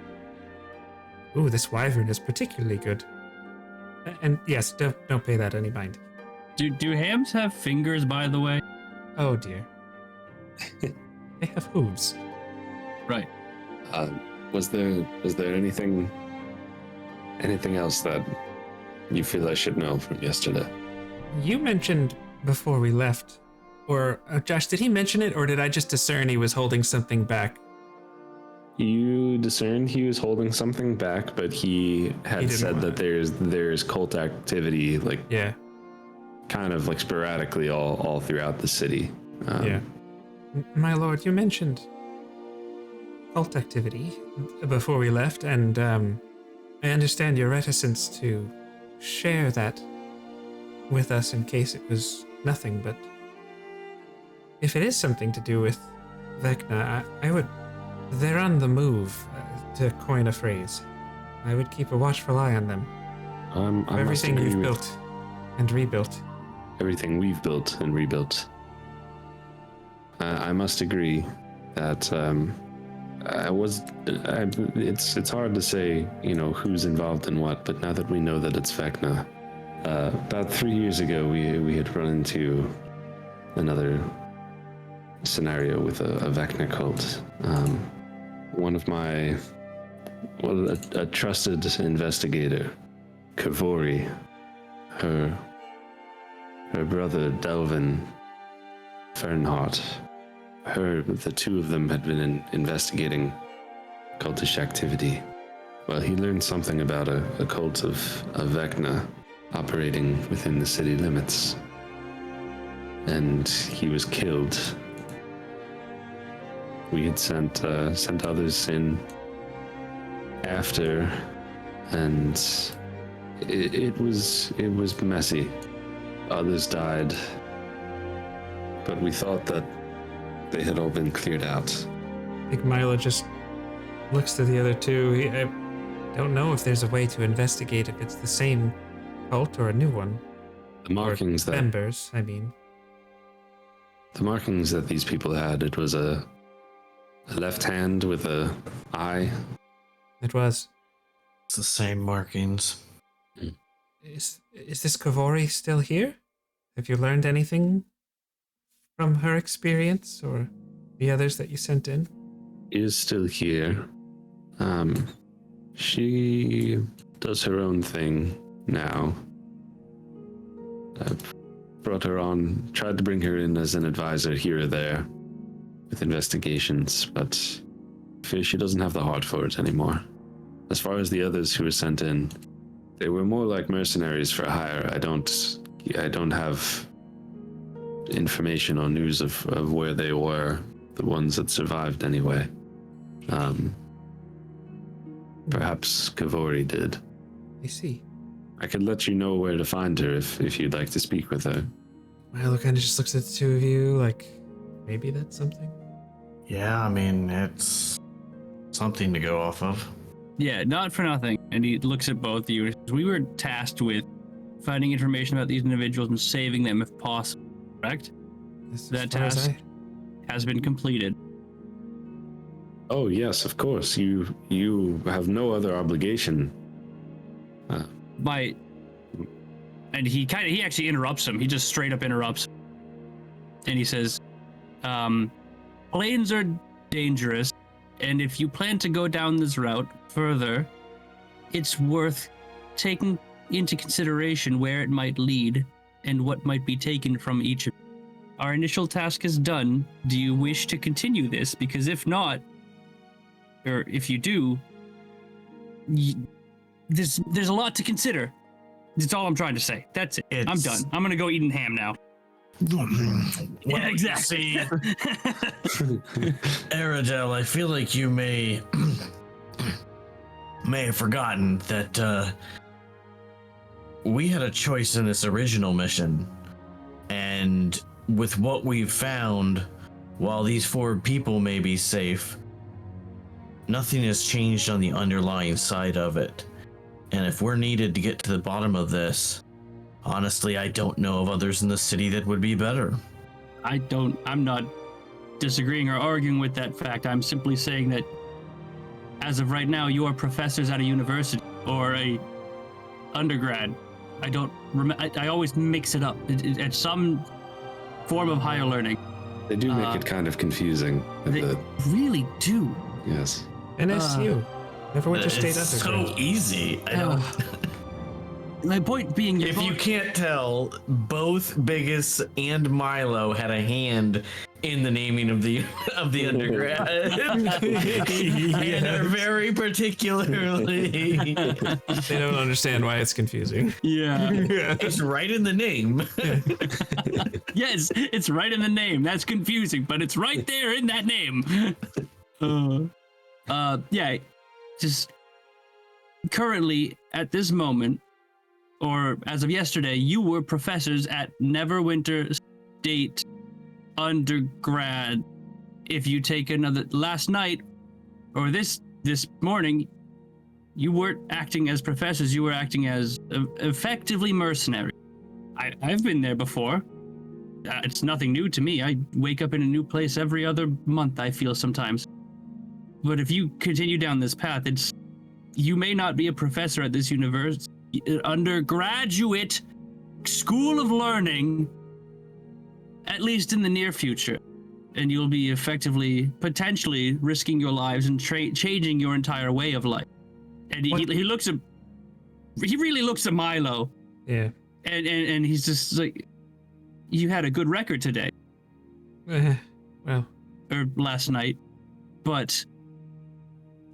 Ooh, this wyvern is particularly good. And yes, don't pay that any mind. Do hams have fingers, by the way? Oh dear. They have hooves. Right. Was there anything else that you feel I should know from yesterday? You mentioned before we left, or Josh, did he mention it, or did I just discern he was holding something back? You discerned he was holding something back, but he had didn't said wanna- that there's cult activity, like Yeah. kind of like sporadically all throughout the city. Yeah. My lord, you mentioned cult activity before we left, and I understand your reticence to share that with us in case it was nothing, but if it is something to do with Vecna, I would... They're on the move, to coin a phrase. I would keep a watchful eye on them. I must Everything agree you've with built and rebuilt. everything we've built and rebuilt. I must agree that it's hard to say, who's involved in what, but now that we know that it's Vecna, about 3 years ago we had run into another scenario with a Vecna cult. A trusted investigator, Kavori, her brother Delvin Fernhardt, the two of them had been investigating cultish activity. Well, he learned something about a cult of Vecna operating within the city limits, and he was killed. We had sent others in after, and it was messy. Others died, but we thought that they had all been cleared out. I think Milo just looks to the other two. I don't know if there's a way to investigate if it's the same cult or a new one. The markings Members, I mean. The markings that these people had, it was a left hand with a eye. It was. It's the same markings. Is this Kavori still here? Have you learned anything from her experience or the others that you sent in? Is still here. She does her own thing now. I've brought her on, tried to bring her in as an advisor here or there with investigations, but I fear she doesn't have the heart for it anymore. As far as the others who were sent in, they were more like mercenaries for hire. I don't have information or news of where they were, the ones that survived anyway. Perhaps Kavori did. I see. I could let you know where to find her if you'd like to speak with her. Milo kind of just looks at the two of you like, maybe that's something? Yeah, I mean, it's something to go off of. Yeah, not for nothing. And he looks at both of you. We were tasked with finding information about these individuals and saving them if possible, correct? That task has been completed. Oh yes, of course. You have no other obligation. And he actually interrupts him. He just straight up interrupts. And he says, planes are dangerous, and if you plan to go down this route further, it's worth taking into consideration where it might lead and what might be taken from each of you. Our initial task is done. Do you wish to continue this? Because if not, or if you do, there's a lot to consider. That's all I'm trying to say. That's it. I'm done. I'm gonna go eating ham now. Yeah, exactly. Aradel, I feel like you may have forgotten that we had a choice in this original mission, and with what we've found, while these 4 people may be safe, nothing has changed on the underlying side of it. And if we're needed to get to the bottom of this, honestly, I don't know of others in the city that would be better. I'm not disagreeing or arguing with that fact. I'm simply saying that as of right now, you are professors at a university or a undergrad. I always mix it up. It's some form of higher learning. They do make it kind of confusing. They really do. Yes. NSU. Never went to state It's undergrad. so easy. I don't. My point being, If you can't tell, both Biggus and Milo had a hand in the naming of the undergrad. And are very particularly. They don't understand why it's confusing. yeah. It's right in the name. Yes, it's right in the name. That's confusing, but it's right there in that name. Yeah, just currently at this moment, or as of yesterday, you were professors at Neverwinter State undergrad. If you take another, last night or this morning, you weren't acting as professors, you were acting as effectively mercenary. I've been there before. It's nothing new to me. I wake up in a new place every other month, I feel sometimes. But if you continue down this path, you may not be a professor at this undergraduate school of learning, at least in the near future. And you'll be effectively, potentially risking your lives and changing your entire way of life. And he really looks at Milo. Yeah. And he's just like, you had a good record today. Well. Or last night. But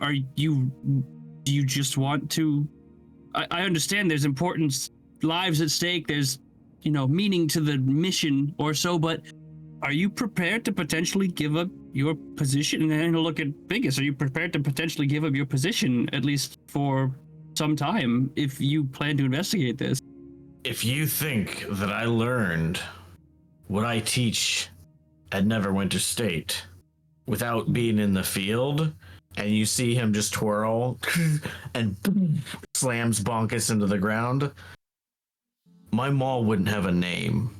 do you just want to, I understand there's important lives at stake, there's, meaning to the mission or so, but are you prepared to potentially give up your position? And then look at Biggus, are you prepared to potentially give up your position, at least for some time, if you plan to investigate this? If you think that I learned what I teach at Neverwinter State without being in the field, and you see him just twirl and slams Bonkus into the ground, my mall wouldn't have a name.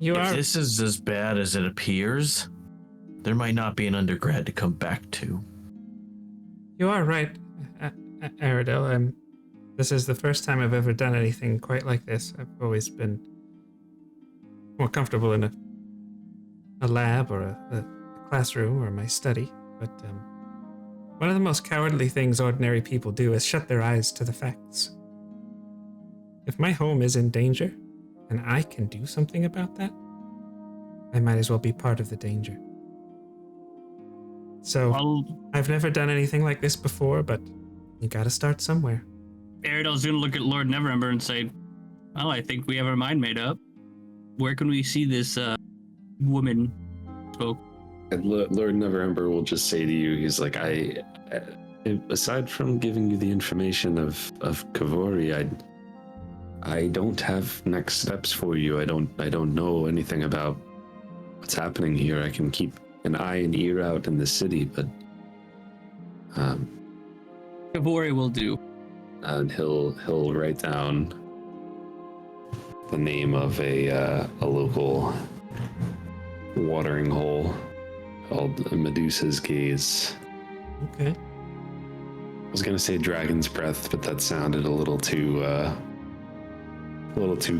If this is as bad as it appears, there might not be an undergrad to come back to. You are right, Aradel. This is the first time I've ever done anything quite like this. I've always been more comfortable in a lab or a classroom or my study, but one of the most cowardly things ordinary people do is shut their eyes to the facts. If my home is in danger, and I can do something about that, I might as well be part of the danger. So, I've never done anything like this before, but you gotta start somewhere. Aradel's gonna look at Lord Neverember and say, well, I think we have our mind made up. Where can we see this woman spoke? And Lord Neverember will just say to you, he's like, aside from giving you the information of Kavori, I don't have next steps for you. I don't know anything about what's happening here. I can keep an eye and ear out in the city, but Kavori will do. And he'll write down the name of a local watering hole called Medusa's Gaze. Okay. I was gonna say Dragon's Breath, but that sounded a little too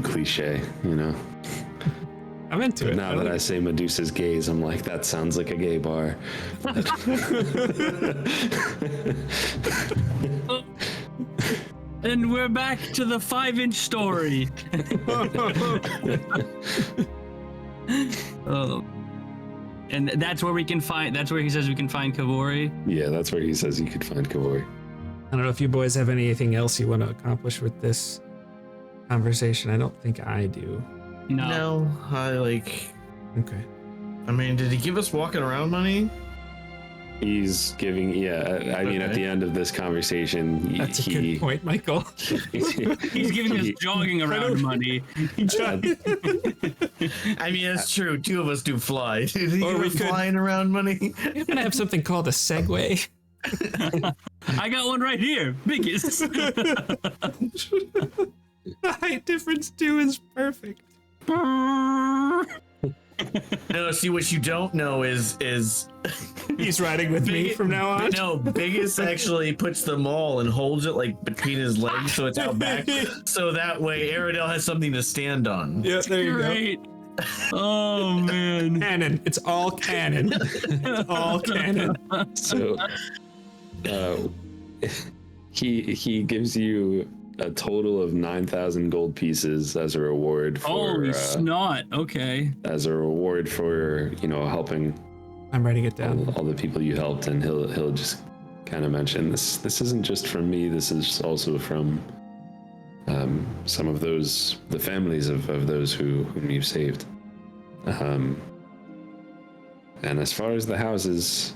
cliche, I'm into it. Now that I say Medusa's Gaze, I'm like, that sounds like a gay bar. And we're back to the 5-inch story. Oh. And that's where he says we can find Kavori. Yeah, that's where he says you could find Kavori. I don't know if you boys have anything else you want to accomplish with this conversation. I don't think I do. No, Okay. I mean, did he give us walking around money? He's giving, at the end of this conversation, That's a good point, Michael. He's giving us jogging around money. I mean, that's true. Two of us do fly. Did he give us flying around money? You're gonna have something called a Segway. I got one right here. Biggest. The height difference too is perfect. No, see, what you don't know is he's riding with me from now on. No, Biggus actually puts the maul and holds it like between his legs so it's out back. So that way Aradel has something to stand on. Yeah, there you Great. Oh man. Canon. It's all canon. It's all canon. So he gives you a total of 9,000 gold pieces as a reward for Holy snot. Okay. as a reward for helping I'm writing it down. all the people you helped, and he'll just kind of mention this isn't just from me, this is also from some of the families of those whom you've saved. And as far as the houses,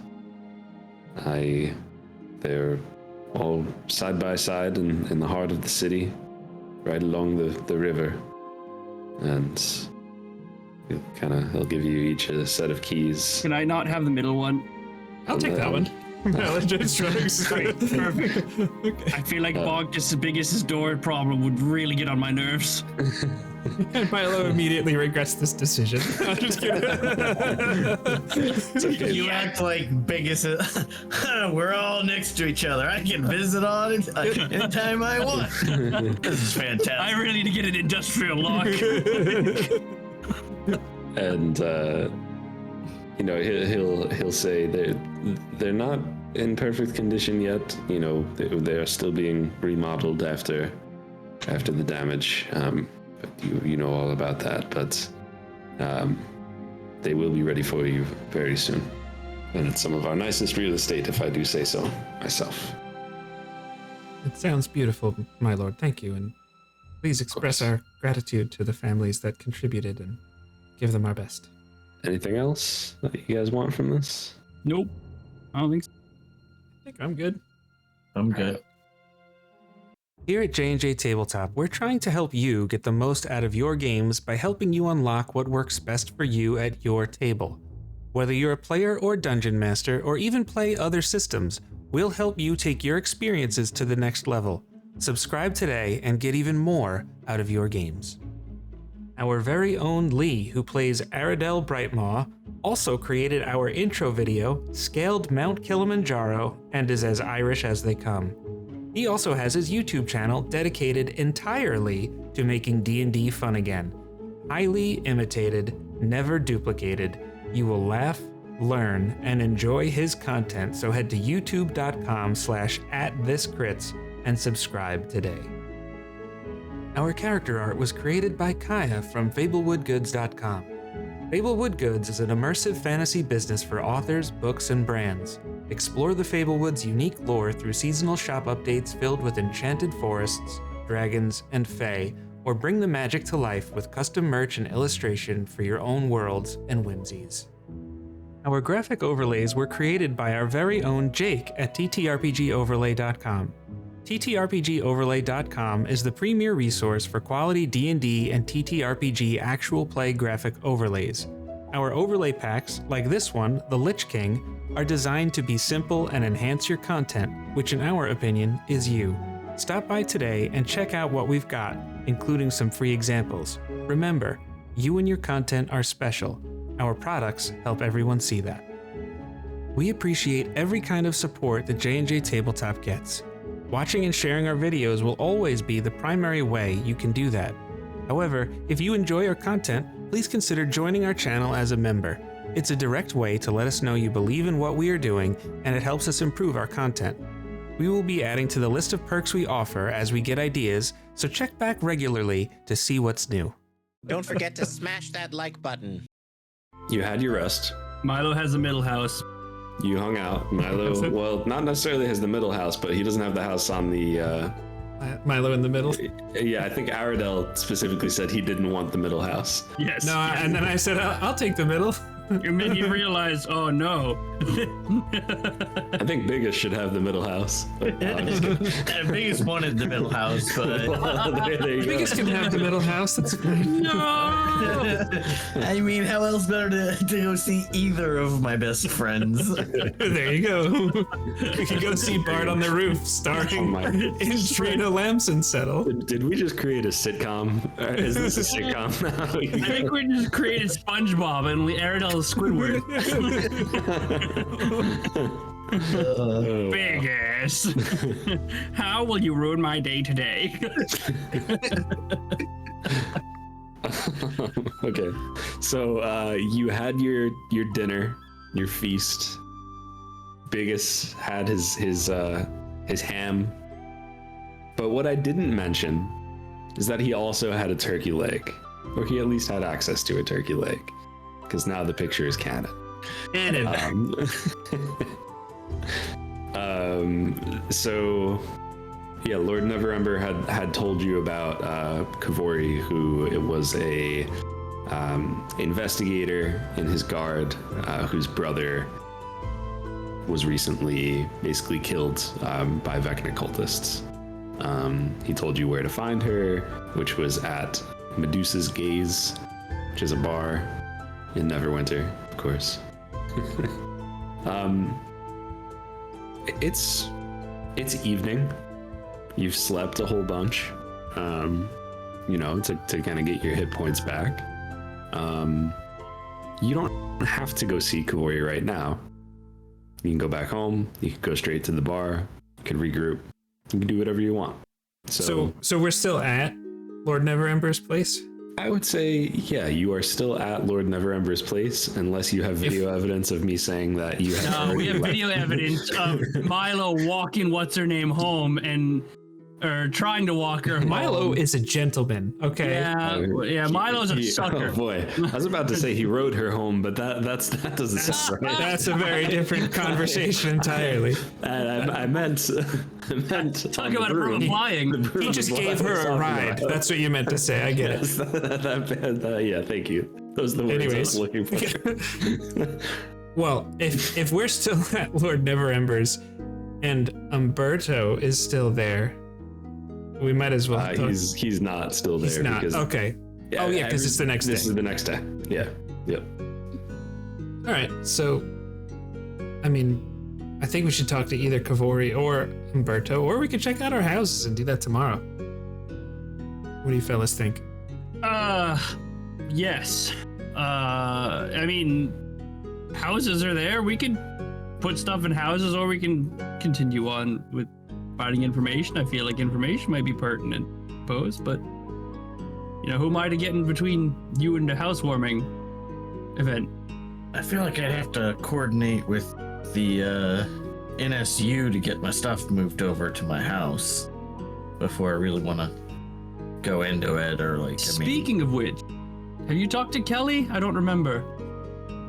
they're all side by side in the heart of the city, right along the river, and he'll give you each a set of keys. Can I not have the middle one? I'll take that one. Just drugs. Great, perfect. Okay. I feel like Bog just the biggest door problem would really get on my nerves. And Milo immediately regrets this decision. I'm just kidding. You act like Biggus. We're all next to each other. I can visit on it anytime I want. This is fantastic. I really need to get an industrial lock. And he'll say they're not in perfect condition yet. They are still being remodeled after the damage. But you know all about that. But they will be ready for you very soon. And it's some of our nicest real estate, if I do say so myself. It sounds beautiful, my lord. Thank you, and please express our gratitude to the families that contributed and give them our best. Anything else that you guys want from this? Nope. I don't think so. I think I'm good. I'm good. Here at J&J Tabletop, we're trying to help you get the most out of your games by helping you unlock what works best for you at your table. Whether you're a player or dungeon master, or even play other systems, we'll help you take your experiences to the next level. Subscribe today and get even more out of your games. Our very own Lee, who plays Aradel Brightmaw, also created our intro video, scaled Mount Kilimanjaro, and is as Irish as they come. He also has his YouTube channel dedicated entirely to making D&D fun again. Highly imitated, never duplicated. You will laugh, learn, and enjoy his content, so head to youtube.com/@thiscrits and subscribe today. Our character art was created by Kaya from FablewoodGoods.com. Fablewood Goods is an immersive fantasy business for authors, books, and brands. Explore the Fablewoods' unique lore through seasonal shop updates filled with enchanted forests, dragons, and fae, or bring the magic to life with custom merch and illustration for your own worlds and whimsies. Our graphic overlays were created by our very own Jake at TTRPGoverlay.com. TTRPGoverlay.com is the premier resource for quality D&D and TTRPG actual play graphic overlays. Our overlay packs, like this one, the Lich King, are designed to be simple and enhance your content, which in our opinion is you. Stop by today and check out what we've got, including some free examples. Remember, you and your content are special. Our products help everyone see that. We appreciate every kind of support that J&J Tabletop gets. Watching and sharing our videos will always be the primary way you can do that. However, if you enjoy our content, please consider joining our channel as a member. It's a direct way to let us know you believe in what we are doing, and it helps us improve our content. We will be adding to the list of perks we offer as we get ideas, so check back regularly to see what's new. Don't forget to smash that like button. You had your rest. Milo has the middle house. You hung out. Milo, well, not necessarily has the middle house, but he doesn't have the house on the... Milo in the middle? Yeah, I think Aradel specifically said he didn't want the middle house. Yes. No, yes. and then I said, I'll take the middle. And then you realize, oh no. I think Biggus should have the middle house. But, I'm just kidding. Biggest wanted the middle house, but Well, there you go. Biggest can have the middle house, that's fine. No. I mean, how else better to go see either of my best friends? There you go. You can go see Bart on the Roof, Oh starring my- Trina Lamson settle. Did we just create a sitcom? Is this a sitcom now? I think we just created SpongeBob and Aradel is Squidward. Big ass. How will you ruin my day today? Okay, so you had your dinner, your feast. Biggus had his ham, But what I didn't mention is that he also had a turkey leg, or he at least had access to a turkey leg, because now the picture is canon. So yeah, Lord Neverember had told you about Kavori, who it was a investigator in his guard, whose brother was recently basically killed by Vecna cultists. He told you where to find her, which was at Medusa's Gaze, which is a bar in Neverwinter, of course. It's evening. You've slept a whole bunch, to kind of get your hit points back. You don't have to go see Kavori right now. You can go back home. You can go straight to the bar. You can regroup. You can do whatever you want. So we're still at Lord Neverember's place? I would say, yeah, you are still at Lord Neverember's place, unless you have video evidence of me saying that you have. No, we have video evidence of Milo walking what's-her-name home or trying to walk her home. Milo is a gentleman, okay? Yeah, Milo's a sucker. Oh boy, I was about to say he rode her home, but that doesn't sound right. That's a very different conversation entirely. I meant Talk about a broom flying. He just gave her a ride. That's what you meant to say. I get it. Yeah, thank you. Those are the words I was looking for. Well, if we're still at Lord Neverember's and Umberto is still there, we might as well. He's not still there. He's not. Because, okay. Yeah, because it's the next day. This is the next day. Yeah. Yep. All right. So, I mean, I think we should talk to either Kavori or Umberto, or we could check out our houses and do that tomorrow. What do you fellas think? Yes. I mean, houses are there. We could put stuff in houses, or we can continue on with finding information. I feel like information might be pertinent, I suppose, but who am I to get in between you and the housewarming event? I feel like I'd have to coordinate with the NSU to get my stuff moved over to my house before I really want to go into it, or Speaking of which, have you talked to Kelly? I don't remember.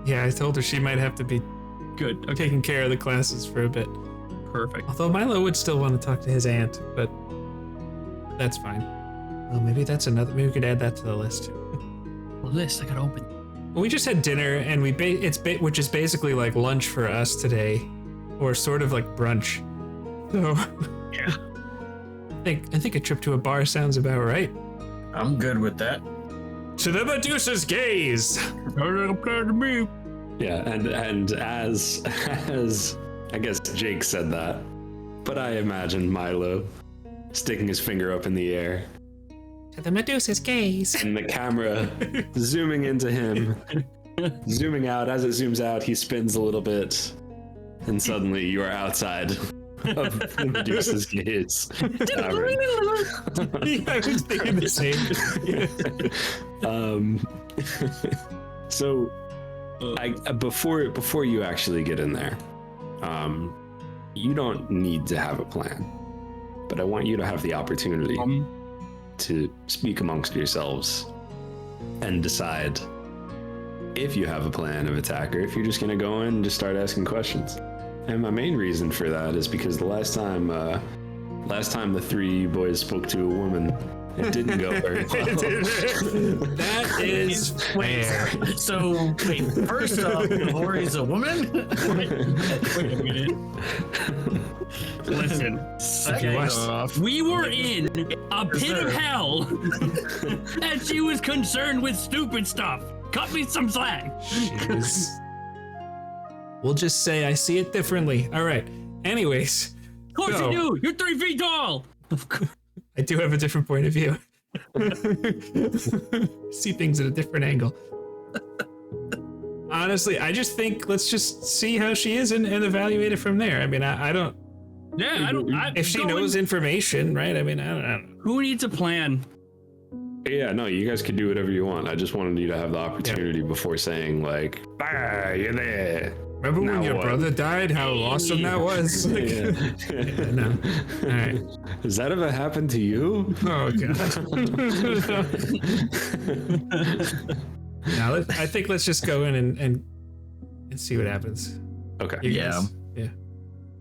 Yeah, I told her she might have to be Good. Okay. taking care of the classes for a bit. Perfect. Although Milo would still want to talk to his aunt, but that's fine. Well, maybe that's another. Maybe we could add that to the list. The list I got open. Well, we just had dinner, and which is basically like lunch for us today, or sort of like brunch. So Yeah. I think a trip to a bar sounds about right. I'm good with that. To the Medusa's Gaze. Yeah, and as I guess Jake said that, but I imagine Milo sticking his finger up in the air. To the Medusa's Gaze. And the camera zooming into him, zooming out. As it zooms out, he spins a little bit, and suddenly you are outside of the Medusa's Gaze tavern. I was thinking the same. So, before you actually get in there, you don't need to have a plan, but I want you to have the opportunity to speak amongst yourselves and decide if you have a plan of attack, or if you're just going to go in and just start asking questions. And my main reason for that is because the last time the three boys spoke to a woman, it didn't go very well. That is fair. So, wait, first off, Lori's a woman? Wait a minute. Listen. Second off, We were in a pit of hell, and she was concerned with stupid stuff. Cut me some slack. Jeez. We'll just say I see it differently. All right. Anyways. Of course you do. You're 3 feet tall. Of course. I do have a different point of view. See things at a different angle. Honestly, I just think let's just see how she is and evaluate it from there. I mean, I don't. Yeah, I don't. If she knows information, right? I mean, I don't know. Who needs a plan? Yeah, no, you guys could do whatever you want. I just wanted you to have the opportunity before saying like, "Ah, you're there." Remember when Now your what? brother died? How awesome that was. Like, no. All right. Does that ever happen to you? Oh god. Now I think let's just go in and see what happens. Okay. You guys- yeah.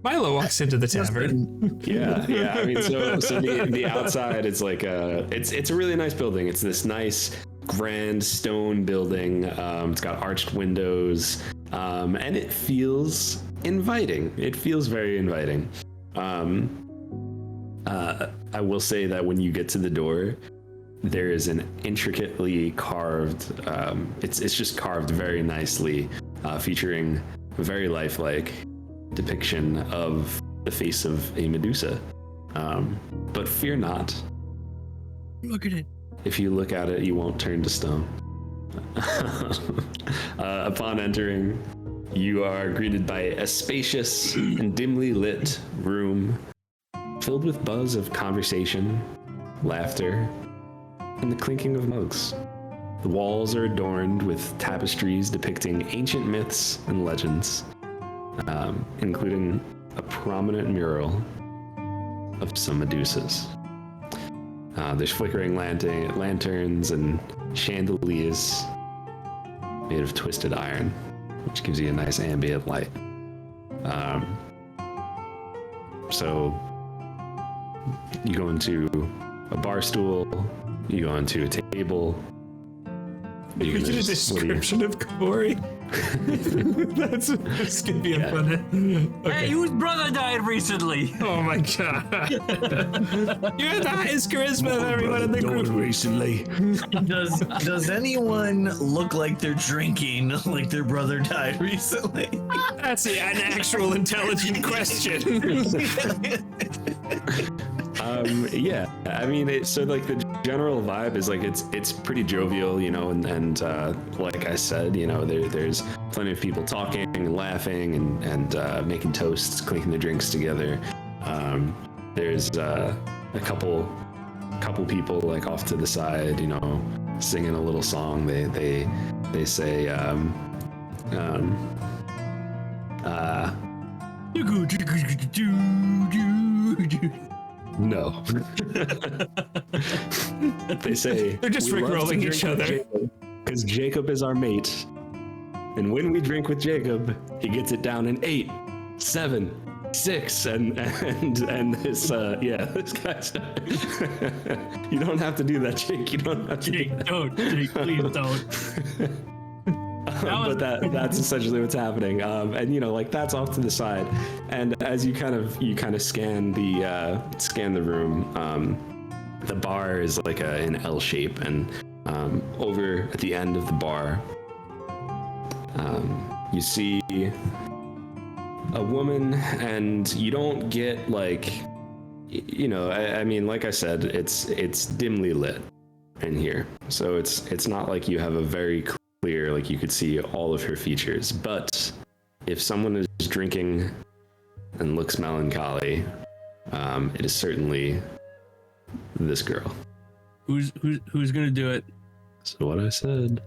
Milo walks into the tavern. Yeah. I mean, so the outside is like it's a really nice building. It's this nice grand stone building. It's got arched windows, and it feels inviting. It feels very inviting. I will say that when you get to the door, there is an intricately carved. It's just carved very nicely, featuring a very lifelike depiction of the face of a Medusa. But fear not. Look at it. If you look at it, you won't turn to stone. Upon entering, you are greeted by a spacious and dimly lit room filled with buzz of conversation, laughter, and the clinking of mugs. The walls are adorned with tapestries depicting ancient myths and legends, including a prominent mural of some Medusas. There's flickering lanterns and chandeliers made of twisted iron, which gives you a nice ambient light. So you go into a bar stool, you go into a table. We get a description of Corey. That's gonna be a fun. Okay. Hey, whose brother died recently? Oh my god. You have the highest charisma of everyone in the group. Recently. Does anyone look like they're drinking like their brother died recently? That's an actual intelligent question. Yeah, I mean, so like the general vibe is like it's pretty jovial, you know, and like I said, you know, there's plenty of people talking and laughing and making toasts, clinking the drinks together. There's a couple people like off to the side, you know, singing a little song. They say no. They say They're just rickrolling each other. Because Jacob is our mate, and when we drink with Jacob, he gets it down in 8, 7, 6, and this this guy's. You don't have to do that, Jake. You don't have to. Jake, don't. Jake, please don't. But that's essentially what's happening, and you know, like that's off to the side, and as you kind of scan the room, the bar is like an L shape, and over at the end of the bar, you see a woman, and you don't get like, you know, I mean, like I said, it's dimly lit in here, so it's not like you have a very clear, like you could see all of her features. But if someone is drinking and looks melancholy, it is certainly this girl. Who's gonna do it? So what I said.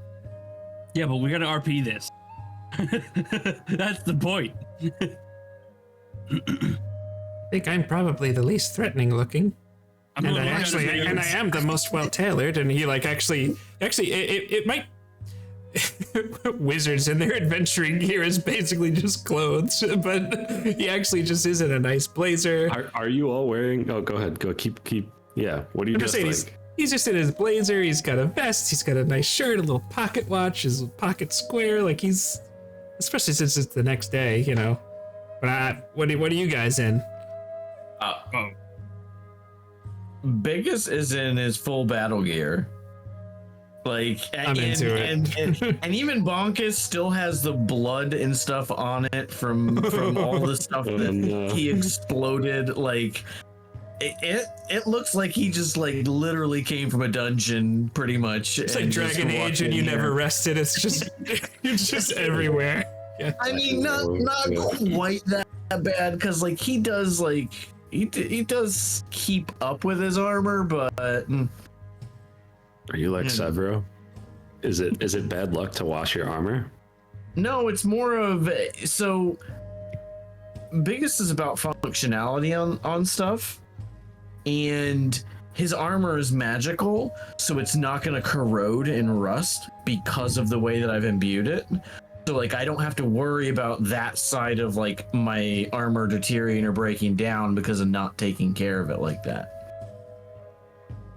Yeah, but we gotta RP this. That's the point. I think I'm probably the least threatening looking. I am the most well tailored, and he like actually it might. Wizards in their adventuring gear is basically just clothes, but he actually just is in a nice blazer. Are you all wearing? Oh, go ahead. Go keep. Yeah. What are you just like? He's just in his blazer. He's got a vest. He's got a nice shirt, a little pocket watch, his pocket square. Like he's, especially since it's the next day, you know. But what are you guys in? Biggus is in his full battle gear. Like, I'm into it. And even Bonkus still has the blood and stuff on it from all the stuff that he exploded. Like, it looks like he just like literally came from a dungeon, pretty much. It's like Dragon Age, and you never rested. It's just it's just everywhere. Yeah. I mean, not quite that bad, because like he does keep up with his armor, but. Are you like Severo? Is it bad luck to wash your armor? No, it's more of so. Biggus is about functionality on stuff, and his armor is magical, so it's not going to corrode and rust because of the way that I've imbued it. So like I don't have to worry about that side of like my armor deteriorating or breaking down because of not taking care of it like that.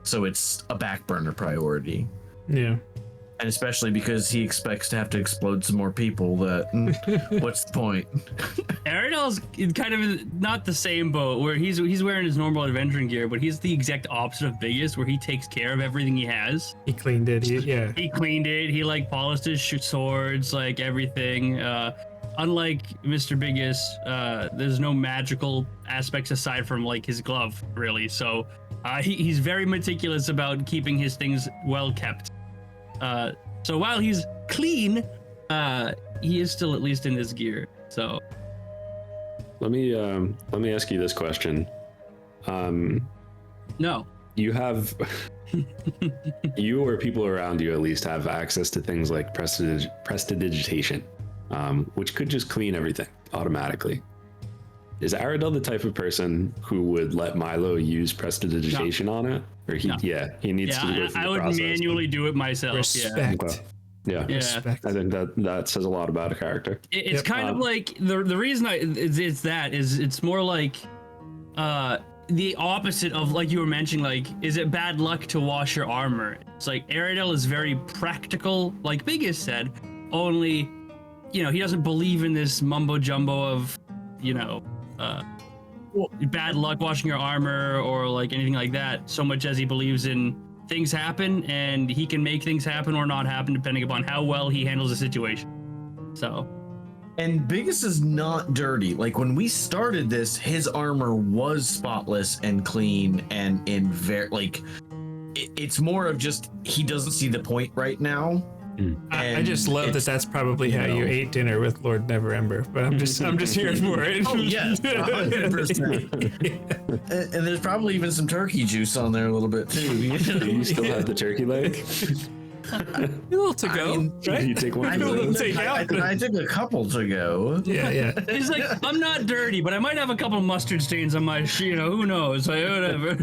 So it's a back burner priority. Yeah. And especially because he expects to have to explode some more people, what's the point? Aradel's kind of not the same boat where he's wearing his normal adventuring gear, but he's the exact opposite of Biggus, where he takes care of everything he has. He cleaned it. He cleaned it. He like polished his swords, like everything. Unlike Mr. Biggus, there's no magical aspects aside from like his glove, really. So he's very meticulous about keeping his things well kept. So while he's clean, he is still at least in his gear. So let me ask you this question. No. You have you or people around you at least have access to things like prestidigitation, which could just clean everything automatically. Is Aradel the type of person who would let Milo use prestidigitation on it? Or he needs to go through the I would process. manually do it myself. Respect. Okay. Yeah. Respect. I think that says a lot about a character. It's kind of like the reason it's more like the opposite of like you were mentioning, like, is it bad luck to wash your armor? It's like Aradel is very practical, like Biggus said, only, you know, he doesn't believe in this mumbo jumbo of, you know, bad luck washing your armor or like anything like that, so much as he believes in things happen and he can make things happen or not happen depending upon how well he handles the situation. So, and Biggus is not dirty. Like when we started this, his armor was spotless and clean and in very like it's more of just he doesn't see the point right now. I just love that that's probably how you ate dinner with Lord Neverember, but I'm just here for it. Oh yes, 100%. And there's probably even some turkey juice on there a little bit too. Do you still have the turkey leg? A little to go, right? You take one. I took a couple to go. Yeah. he's like, I'm not dirty, but I might have a couple mustard stains on my you know, who knows? Like, whatever.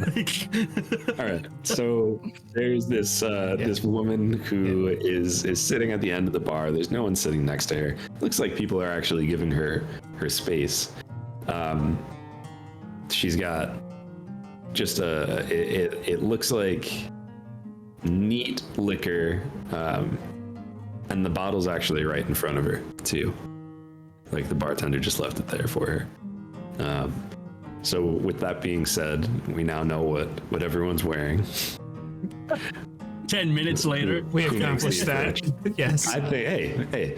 All right. So there's this this woman who is sitting at the end of the bar. There's no one sitting next to her. Looks like people are actually giving her space. She's got just it looks like neat liquor, and the bottle's actually right in front of her too. Like the bartender just left it there for her. So with that being said, we now know what everyone's wearing. 10 minutes later, We accomplished that. Yes. I think, hey,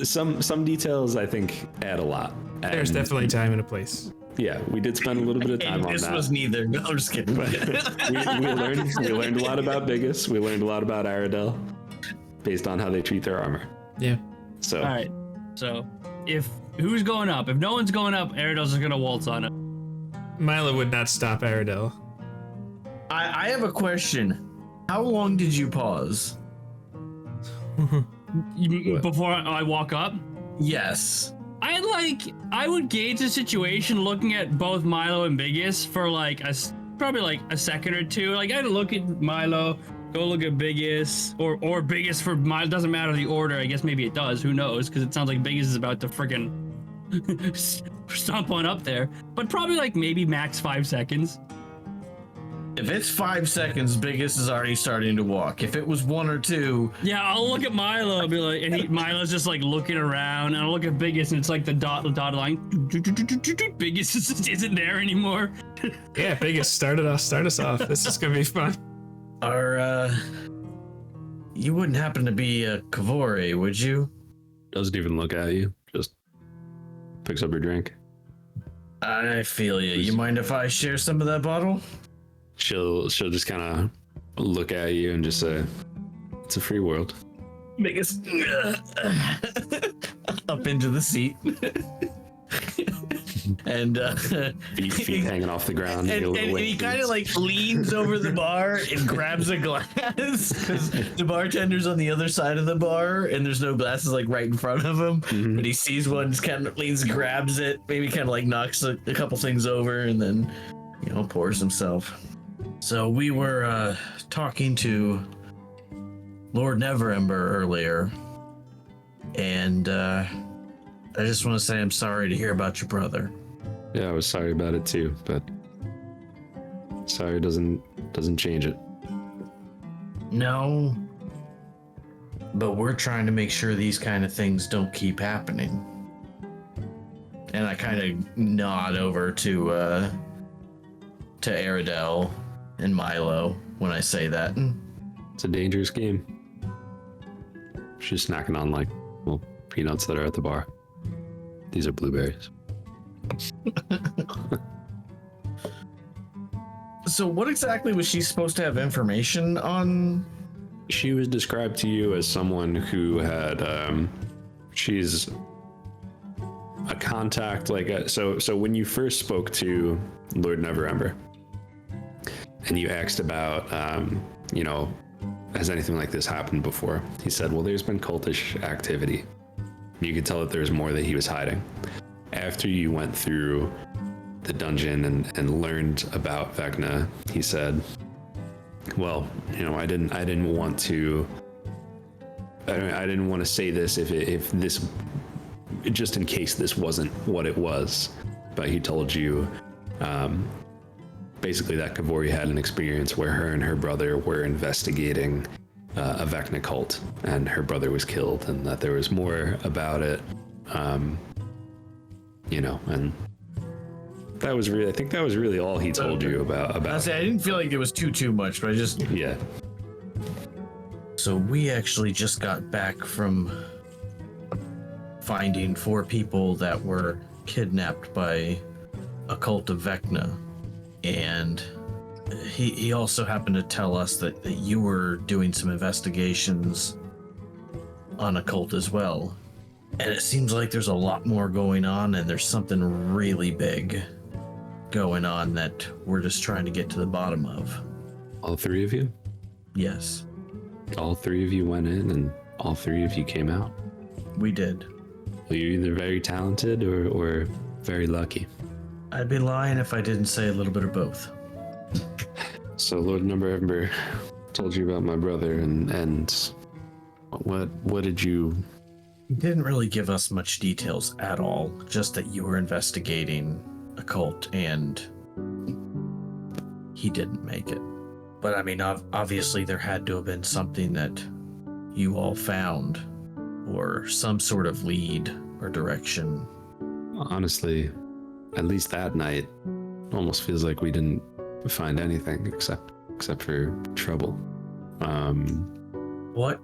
some details I think add a lot. There's And, definitely time and a place. yeah, we did spend a little bit of time And on this that. was neither. No, I'm just kidding. we learned a lot about Biggus. We learned a lot about Aradel based on how they treat their armor. Yeah. So all right. So who's going up? If no one's going up, Aradel's just gonna waltz on it. Milo would not stop Aradel. I have a question. How long did you pause? Before I walk up, Yes. I would gauge the situation looking at both Milo and Biggus for like probably like a second or two. Like I'd look at Milo, go look at Biggus, or Biggus for Milo. Doesn't matter the order. I guess maybe it does. Who knows? Because it sounds like Biggus is about to friggin' stomp on up there. But probably like maybe max 5 seconds. If it's 5 seconds, Biggus is already starting to walk. If it was 1 or 2, Yeah, I'll look at Milo and be like, and Milo's just like looking around, and I'll look at Biggus, and it's like the dotted line. Biggus isn't there anymore. Yeah, Biggus, start us off. This is gonna be fun. you wouldn't happen to be a Kavori, would you? doesn't even look at you. Just picks up your drink. I feel you. You mind if I share some of that bottle? She'll just kind of look at you and just say, "It's a free world." Biggus up into the seat. and feet hanging off the ground. and he kind of like leans over the bar and grabs a glass because the bartender's on the other side of the bar and there's no glasses like right in front of him. Mm-hmm. But he sees one, just kind of leans, grabs it, maybe kind of like knocks a couple things over, and then pours himself. So we were talking to Lord Neverember earlier, and I just want to say I'm sorry to hear about your brother. Yeah, I was sorry about it too, but sorry doesn't change it. No, but we're trying to make sure these kind of things don't keep happening. And I kind of nod over to Aradel and Milo when I say that. It's a dangerous game. She's snacking on like peanuts that are at the bar. These are blueberries. So what exactly was she supposed to have information on? She was described to you as someone who had she's a contact so when you first spoke to Lord Neverember and you asked about has anything like this happened before, he said, well, there's been cultish activity. You could tell that there's more that he was hiding. After you went through the dungeon and learned about Vecna, he said, well, I didn't want to say this if this, just in case this wasn't what it was, but he told you basically that Kavori had an experience where her and her brother were investigating a Vecna cult, and her brother was killed, and that there was more about it, and that was really, I think that was really all he told you about. Honestly, I didn't feel like it was too much, but I just... Yeah. So we actually just got back from finding 4 people that were kidnapped by a cult of Vecna. And he also happened to tell us that you were doing some investigations on a cult as well. And it seems like there's a lot more going on, and there's something really big going on that we're just trying to get to the bottom of. All 3 of you? Yes. All 3 of you went in and all 3 of you came out? We did. Well, you're either very talented or very lucky. I'd be lying if I didn't say a little bit of both. So Lord Neverember told you about my brother, and what did you... He didn't really give us much details at all, just that you were investigating a cult and he didn't make it. But I mean, obviously there had to have been something that you all found, or some sort of lead or direction. Honestly, at least that night, almost feels like we didn't find anything except for trouble. What?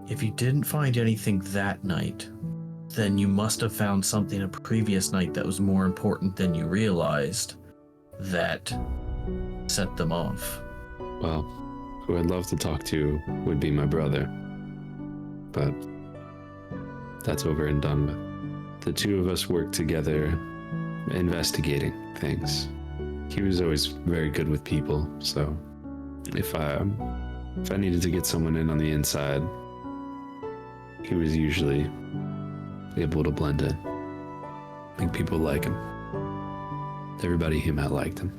If you didn't find anything that night, then you must have found something a previous night that was more important than you realized that set them off. Well, who I'd love to talk to would be my brother, but that's over and done with. The 2 of us worked together investigating things. He was always very good with people, so if I needed to get someone in on the inside, he was usually able to blend in. I think people like him. Everybody he met liked him.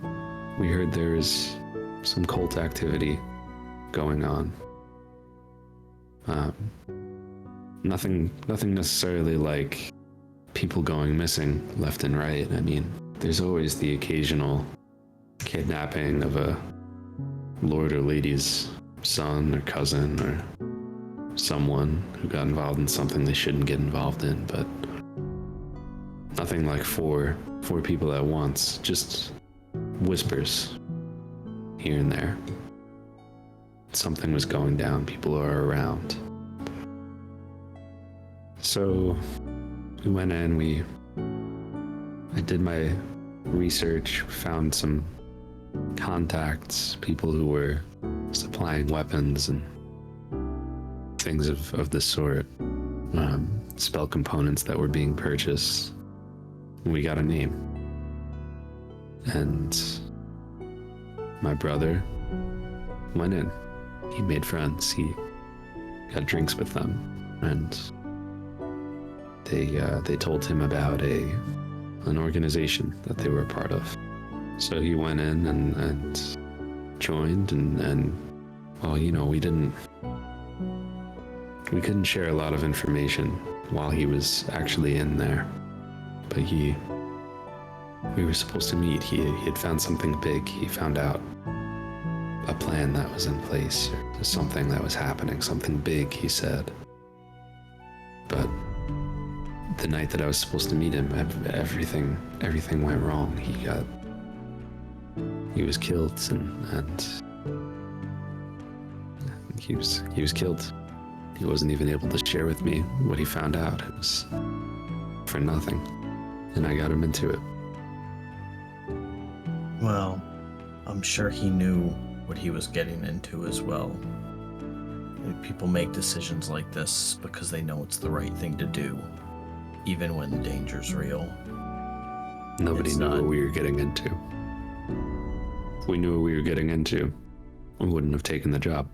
We heard there was some cult activity going on. Nothing necessarily like people going missing left and right. I mean, there's always the occasional kidnapping of a lord or lady's son or cousin or someone who got involved in something they shouldn't get involved in, but nothing like four people at once. Just whispers here and there. Something was going down. People are around. So we went in, I did my research, found some contacts, people who were supplying weapons and things of this sort, spell components that were being purchased, we got a name. And my brother went in. He made friends. He got drinks with them, and they told him about an organization that they were a part of. So he went in and joined, and well, you know, we couldn't share a lot of information while he was actually in there. But we were supposed to meet. He had found something big. He found out a plan that was in place, or something that was happening, something big, he said. But the night that I was supposed to meet him, everything went wrong. He was killed, and he was killed. He wasn't even able to share with me what he found out. It was for nothing, and I got him into it. Well, I'm sure he knew what he was getting into as well. People make decisions like this because they know it's the right thing to do, even when the danger's real. Nobody knew what we were getting into. If we knew what we were getting into, we wouldn't have taken the job.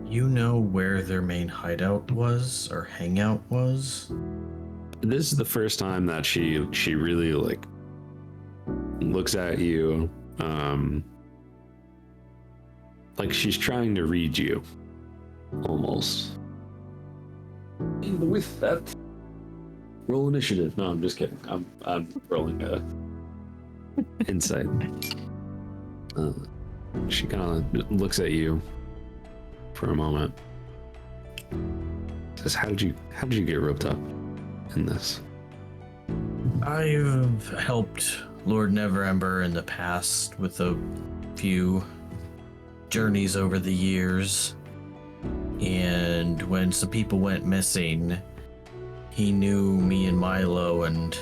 You know where their main hideout was, or hangout was? This is the first time that she really like looks at you, like she's trying to read you, almost. And with that, roll initiative. No, I'm just kidding. I'm rolling insight. She kind of looks at you for a moment. Says, "How did you get roped up in this?" I've helped Lord Neverember in the past with a few journeys over the years, and when some people went missing, he knew me and Milo and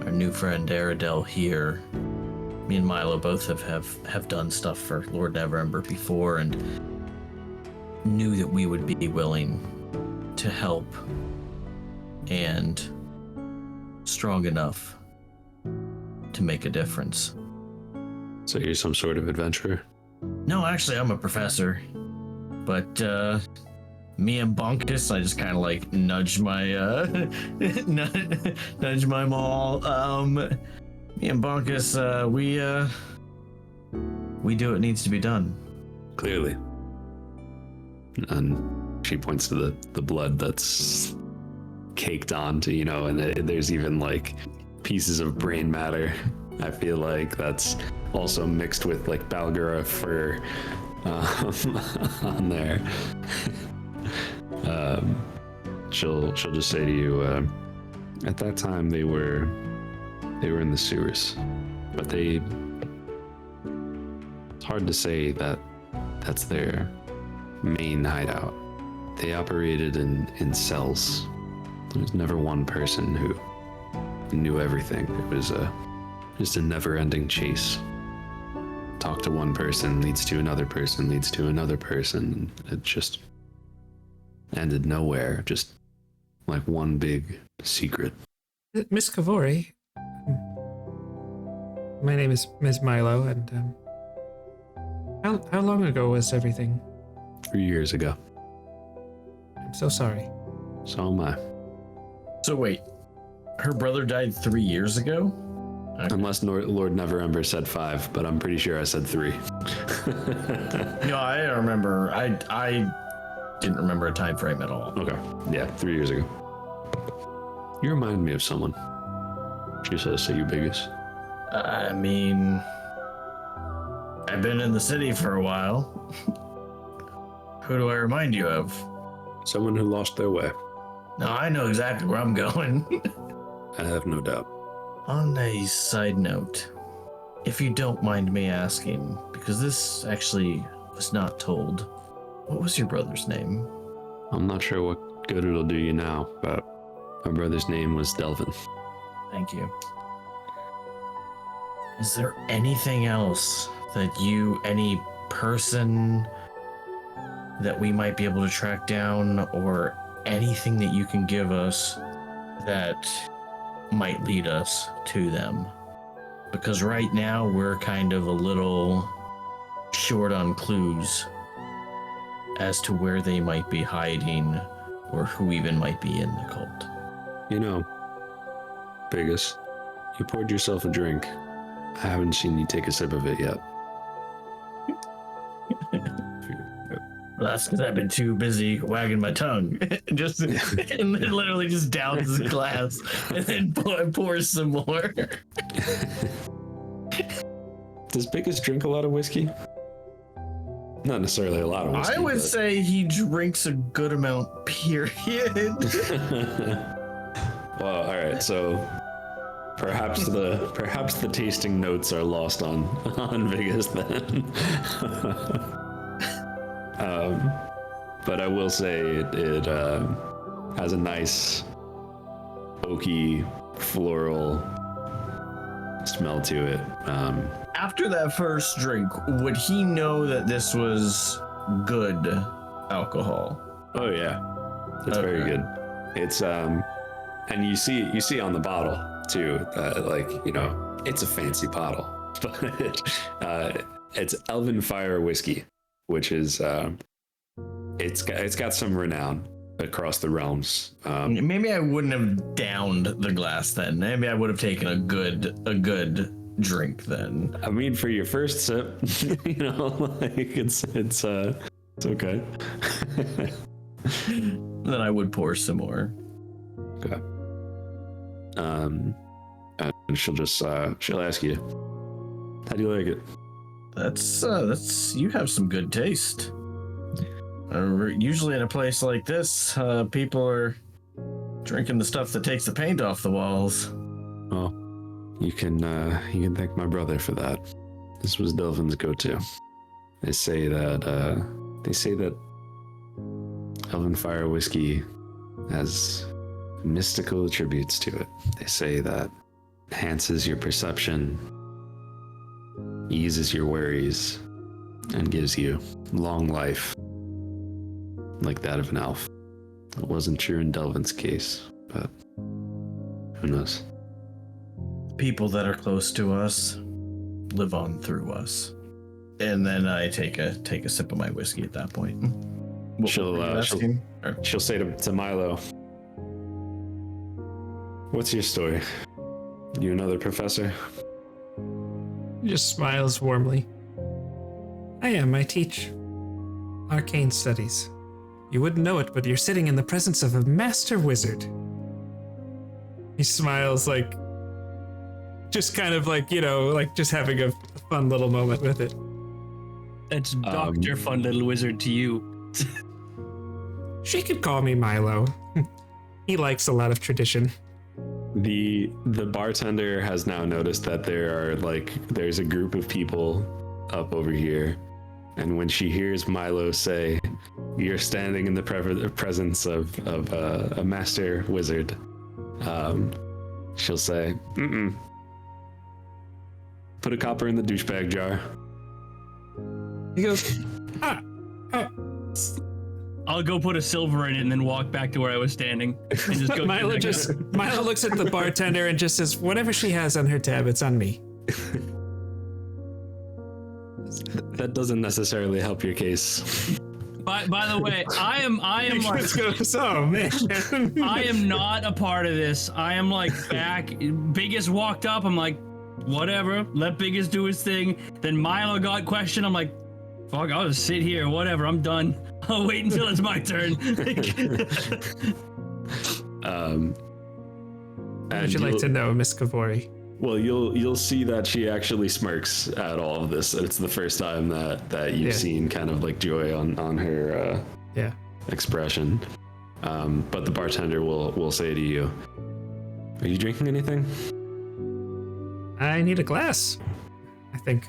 our new friend Aradel here. Me and Milo both have done stuff for Lord Neverember before, and knew that we would be willing to help and strong enough to make a difference. So you're some sort of adventurer? No, actually, I'm a professor. But me and Bunkus, I just kind of like nudge my nudge my maul. Me and Bunkus, we do what needs to be done. Clearly. And she points to the blood that's caked onto, you know, and there's even like pieces of brain matter. I feel like that's also mixed with like Balgura fur on there. She'll just say to you, at that time they were in the sewers, but it's hard to say that that's their main hideout. They operated in cells. There was never one person who knew everything. It was just a never-ending chase. Talk to one person leads to another person, leads to another person. It just ended nowhere, just like one big secret. Miss Kavori, my name is Ms. Milo, and how long ago was everything? 3 years ago. I'm so sorry. So am I. So wait, her brother died 3 years ago? Okay. Unless Lord Neverember said 5, but I'm pretty sure I said 3. No, I don't remember. I didn't remember a time frame at all. Okay. Yeah, 3 years ago. You remind me of someone. She says to you, Biggus. I mean, I've been in the city for a while. Who do I remind you of? Someone who lost their way. No, I know exactly where I'm going. I have no doubt. On a side note, if you don't mind me asking, because this actually was not told, what was your brother's name? I'm not sure what good it'll do you now, but my brother's name was Delvin. Thank you. Is there anything else that any person that we might be able to track down, or anything that you can give us that might lead us to them? Because right now we're kind of a little short on clues as to where they might be hiding or who even might be in the cult. You know, Biggus, you poured yourself a drink. I haven't seen you take a sip of it yet. That's because I've been too busy wagging my tongue. And then literally just downs the glass and then pours some more. Does Biggus drink a lot of whiskey? Not necessarily a lot of whiskey. I would say he drinks a good amount, period. Well, all right. So perhaps the tasting notes are lost on Biggus then. But I will say it has a nice oaky floral smell to it. After that first drink, would he know that this was good alcohol? Oh yeah, it's very good. It's and you see on the bottle too, like, you know, it's a fancy bottle, but it's Elven Fire whiskey, which is it's got some renown across the realms. Maybe I wouldn't have downed the glass then. Maybe I would have taken a good drink then. I mean, for your first sip, you know, like it's okay. Then I would pour some more. Okay. And she'll just she'll ask you, how do you like it? That's you have some good taste. Usually in a place like this, people are drinking the stuff that takes the paint off the walls. Well, you can thank my brother for that. This was Delvin's go-to. They say that Elven Fire whiskey has mystical attributes to it. They say that enhances your perception, eases your worries, and gives you long life, like that of an elf. It wasn't true in Delvin's case, but who knows? People that are close to us live on through us. And then I take a sip of my whiskey at that point. She'll say to Milo, "What's your story? You another professor?" He just smiles warmly. I teach arcane studies. You wouldn't know it, but you're sitting in the presence of a master wizard. He smiles like, just kind of like, you know, like just having a fun little moment with it. That's Dr. Fun Little Wizard to you. She could call me Milo. He likes a lot of tradition. The bartender has now noticed that there's a group of people up over here, and when she hears Milo say, "You're standing in the presence of a master wizard," she'll say, "Mm-mm. Put a copper in the douchebag jar." He goes, I'll go put a silver in it and then walk back to where I was standing. And just go Milo looks at the bartender and just says, "Whatever she has on her tab, it's on me." That doesn't necessarily help your case. By the way, I am like, Oh man. I am not a part of this. I am like back. Biggus walked up. I'm like, whatever. Let Biggus do his thing. Then Milo got questioned. I'm like, fuck, I'll just sit here. Whatever. I'm done. I'll wait until it's my turn. What would you like to know, Miss Kavori? Well, you'll see that she actually smirks at all of this. It's the first time that you've seen kind of like joy on her expression. But the bartender will say to you, "Are you drinking anything?" I need a glass, I think.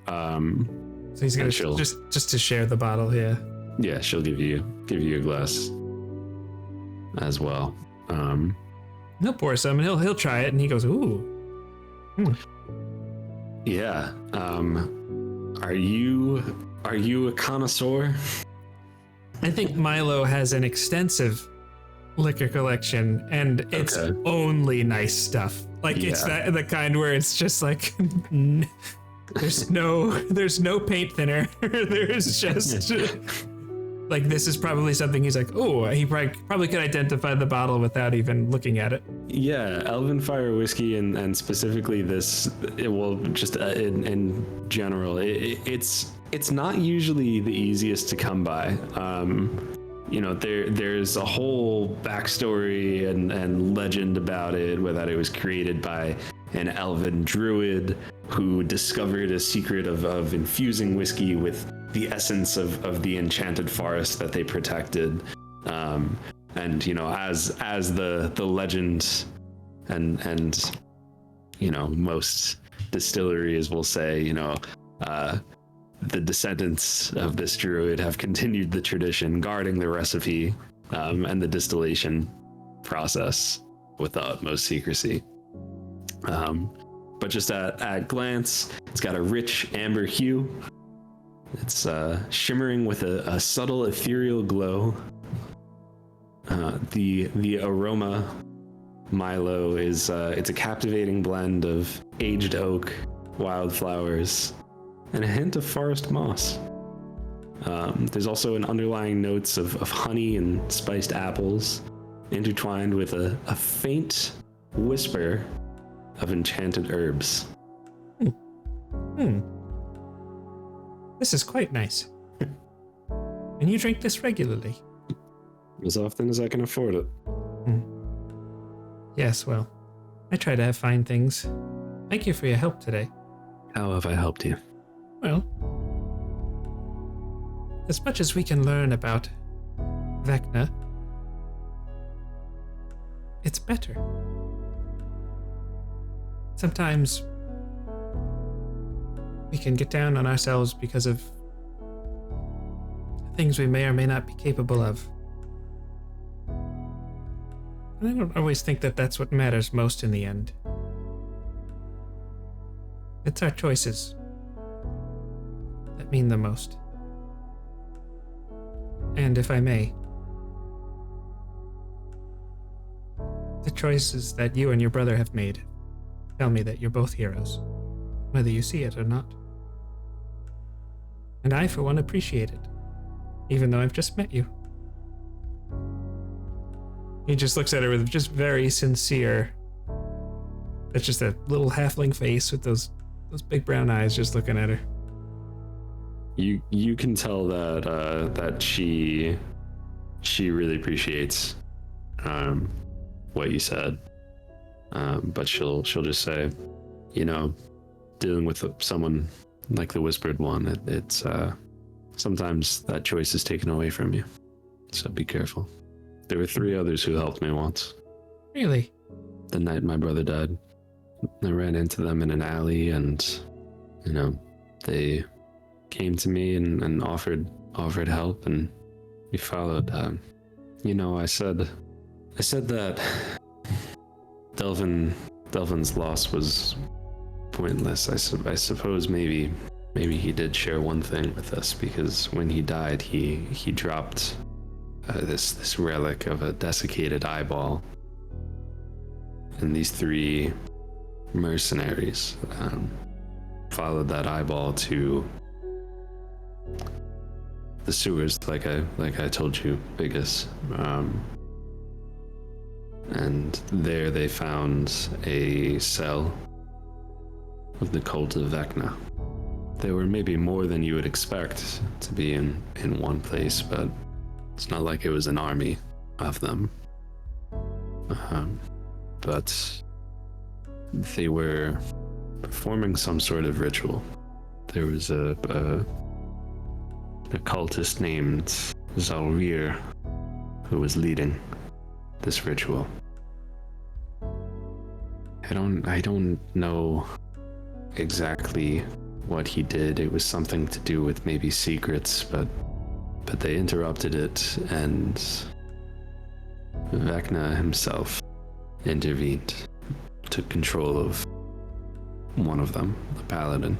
So he's gonna just to share the bottle, yeah. Yeah, she'll give you a glass as well. He'll pour some and he'll try it and he goes, "Ooh." Yeah. Are you a connoisseur? I think Milo has an extensive liquor collection, and it's Okay. only nice stuff. Like it's Yeah. the kind where it's just like there's no paint thinner. There's just like this is probably something he's like, oh, he probably could identify the bottle without even looking at it. Yeah, Elven Fire whiskey, and specifically this, in general, it's not usually the easiest to come by. There's a whole backstory and legend about it, where that it was created by an elven druid who discovered a secret of infusing whiskey with the essence of the enchanted forest that they protected. And as the legend and most distilleries will say, the descendants of this druid have continued the tradition, guarding the recipe and the distillation process with the utmost secrecy. But just at glance, it's got a rich amber hue. It's shimmering with a subtle ethereal glow. The aroma, Milo, is it's a captivating blend of aged oak, wildflowers, and a hint of forest moss. There's also an underlying notes of honey and spiced apples, intertwined with a faint whisper of enchanted herbs. This is quite nice. And you drink this regularly? As often as I can afford it. Yes, well, I try to have fine things. Thank you for your help today. How have I helped you? Well, as much as we can learn about Vecna, it's better. Sometimes we can get down on ourselves because of things we may or may not be capable of. And I don't always think that that's what matters most in the end. It's our choices that mean the most. And if I may, the choices that you and your brother have made tell me that you're both heroes, whether you see it or not. And I, for one, appreciate it, even though I've just met you. He just looks at her with just very sincere. It's just a little halfling face with those big brown eyes just looking at her. You can tell that she really appreciates what you said, but she'll just say, dealing with someone like the Whispered One, it's sometimes that choice is taken away from you, so be careful. There were 3 others who helped me once. Really? The night my brother died, I ran into them in an alley, and they came to me and offered help, and we followed. I said that Delvin's loss was pointless. I suppose maybe he did share one thing with us, because when he died, he dropped this relic of a desiccated eyeball, and these 3 mercenaries followed that eyeball to the sewers, like I told you, Biggus. And there they found a cell of the cult of Vecna. There were maybe more than you would expect to be in one place, but it's not like it was an army of them. But they were performing some sort of ritual. There was a cultist named Zalrir who was leading this ritual. I don't know exactly what he did. It was something to do with maybe secrets, but they interrupted it, and Vecna himself intervened, took control of one of them, the paladin.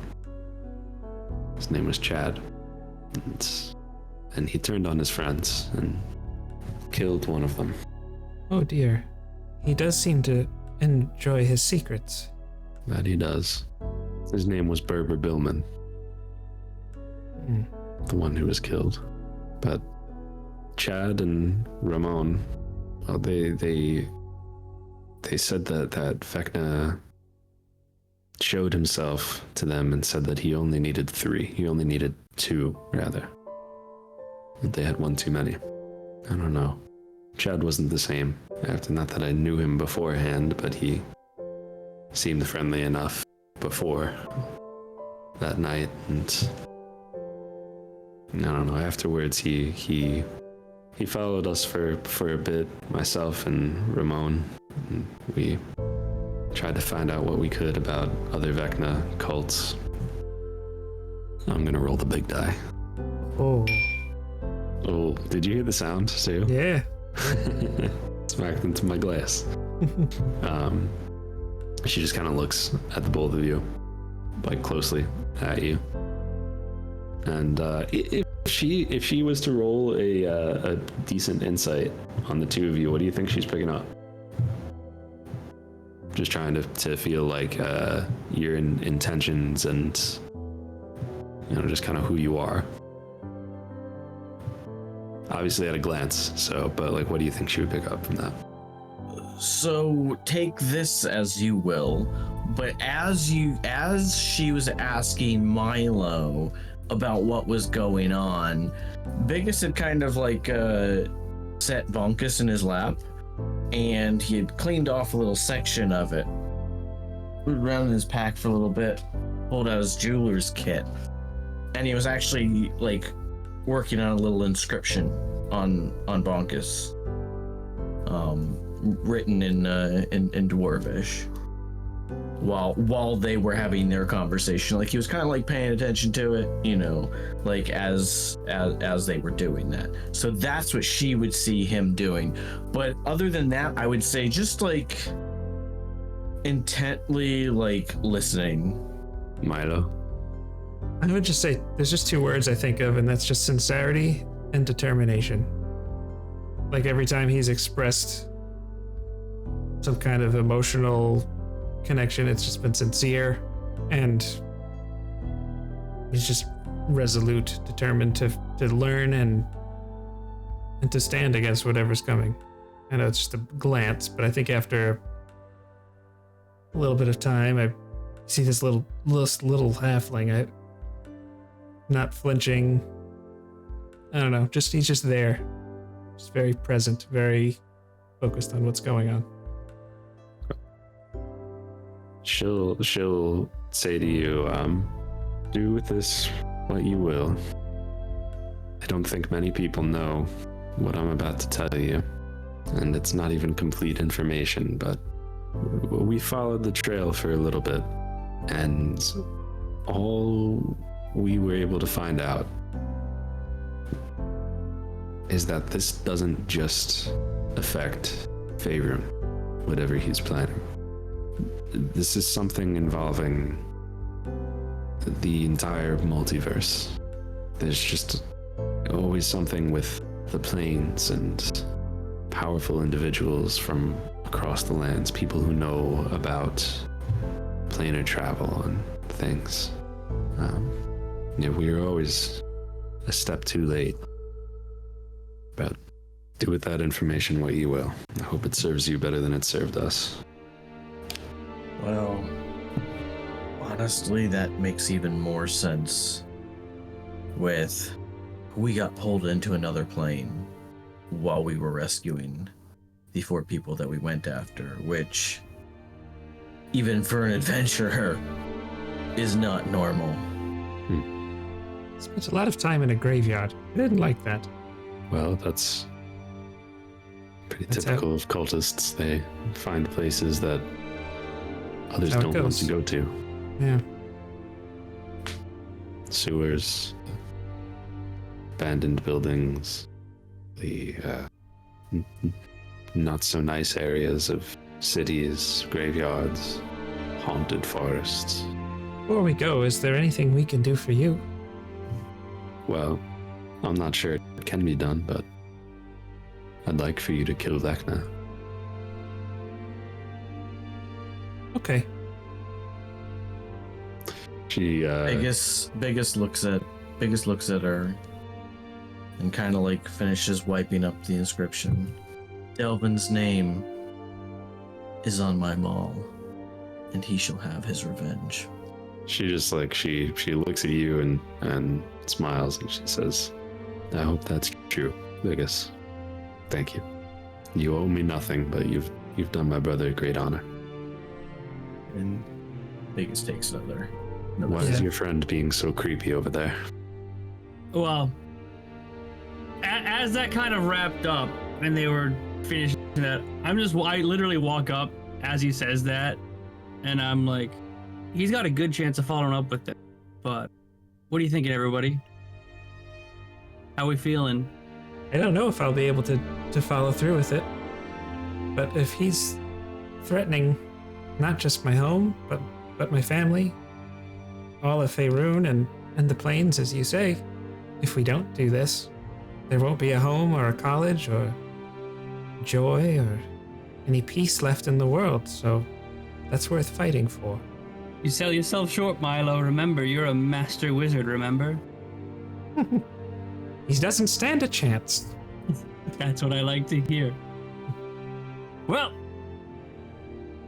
His name was Chad. and he turned on his friends and killed one of them. Oh dear. He does seem to enjoy his secrets. That he does. His name was Berber Billman, the one who was killed. But Chad and Ramon, well, they said that Vecna showed himself to them and said that he only needed 3. He only needed 2, rather. That they had one too many. I don't know. Chad wasn't the same. Not that I knew him beforehand, but he seemed friendly enough before that night, and I don't know, afterwards he followed us for a bit, myself and Ramon, and we tried to find out what we could about other Vecna cults. I'm gonna roll the big die. Oh. Oh, did you hear the sound too? Yeah. Smacked into my glass. She just kind of looks at the both of you, like closely at you. And if she was to roll a decent insight on the two of you, what do you think she's picking up? Just trying to feel like your intentions and just kind of who you are. Obviously at a glance, but like, what do you think she would pick up from that? So take this as you will, but as she was asking Milo about what was going on, Biggus had kind of like set Bonkus in his lap, and he had cleaned off a little section of it, put it around in his pack for a little bit, pulled out his jeweler's kit, and he was actually like working on a little inscription on Bonkus, written in Dwarvish, while they were having their conversation. Like he was kind of like paying attention to it, like as they were doing that. So that's what she would see him doing. But other than that, I would say just like intently like listening. Milo? I would just say there's just 2 words I think of, and that's just sincerity and determination. Like every time he's expressed some kind of emotional connection, it's just been sincere, and he's just resolute, determined to learn and to stand against whatever's coming. I know it's just a glance, but I think after a little bit of time, I see this little halfling. Not flinching. I don't know. He's just there. Just very present, very focused on what's going on. She'll say to you, do with this what you will. I don't think many people know what I'm about to tell you, and it's not even complete information, but we followed the trail for a little bit, and all we were able to find out is that this doesn't just affect Faerun, whatever he's planning. This is something involving the entire multiverse. There's just always something with the planes and powerful individuals from across the lands, people who know about planar travel and things. We were always a step too late. But do with that information what you will. I hope it serves you better than it served us. Well, honestly, that makes even more sense with we got pulled into another plane while we were rescuing the 4 people that we went after, which, even for an adventurer, is not normal. Spent a lot of time in a graveyard. I didn't like that. Well, that's pretty typical of cultists. They find places that others don't want to go to. Yeah. Sewers, abandoned buildings, the not so nice areas of cities, graveyards, haunted forests. Before we go, is there anything we can do for you? Well, I'm not sure it can be done, but I'd like for you to kill Vecna. Okay. She, Biggus looks at her and kind of like finishes wiping up the inscription. Delvin's name is on my maul, and he shall have his revenge. she just like, she looks at you and smiles and she says, I hope that's true, Biggus. Thank you. You owe me nothing, but you've done my brother a great honor. And Biggus takes another Why is your friend being so creepy over there? Well, as that kind of wrapped up and they were finishing that, I literally walk up as he says that, and I'm like, he's got a good chance of following up with it. But what are you thinking, everybody? How we feeling? I don't know if I'll be able to follow through with it. But if he's threatening not just my home, but my family, all of Faerun and the plains, as you say, if we don't do this, there won't be a home or a college or joy or any peace left in the world, so that's worth fighting for. You sell yourself short, Milo. Remember, you're a master wizard, remember? He doesn't stand a chance. That's what I like to hear. Well,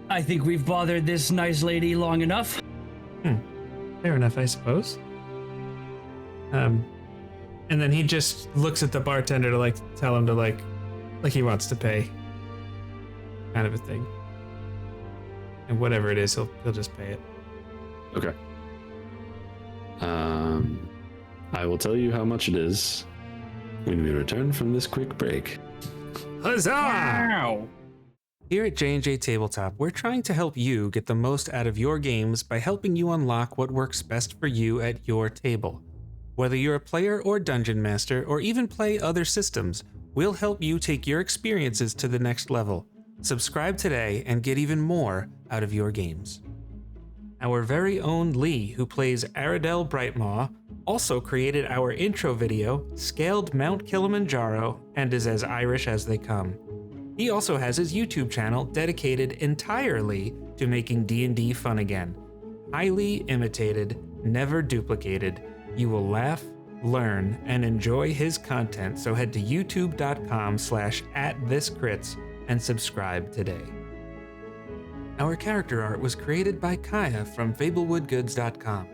I think we've bothered this nice lady long enough. Fair enough, I suppose. And then he just looks at the bartender to like tell him to like he wants to pay, kind of a thing. And whatever it is, he'll just pay it. Okay. I will tell you how much it is when we return from this quick break. Huzzah! Wow. Here at J&J Tabletop, we're trying to help you get the most out of your games by helping you unlock what works best for you at your table. Whether you're a player or dungeon master, or even play other systems, we'll help you take your experiences to the next level. Subscribe today and get even more out of your games. Our very own Lee, who plays Aradel Brightmaw, also created our intro video, scaled Mount Kilimanjaro, and is as Irish as they come. He also has his YouTube channel dedicated entirely to making D&D fun again. Highly imitated, never duplicated. You will laugh, learn, and enjoy his content, so head to youtube.com/@thiscrits and subscribe today. Our character art was created by Kaya from FablewoodGoods.com.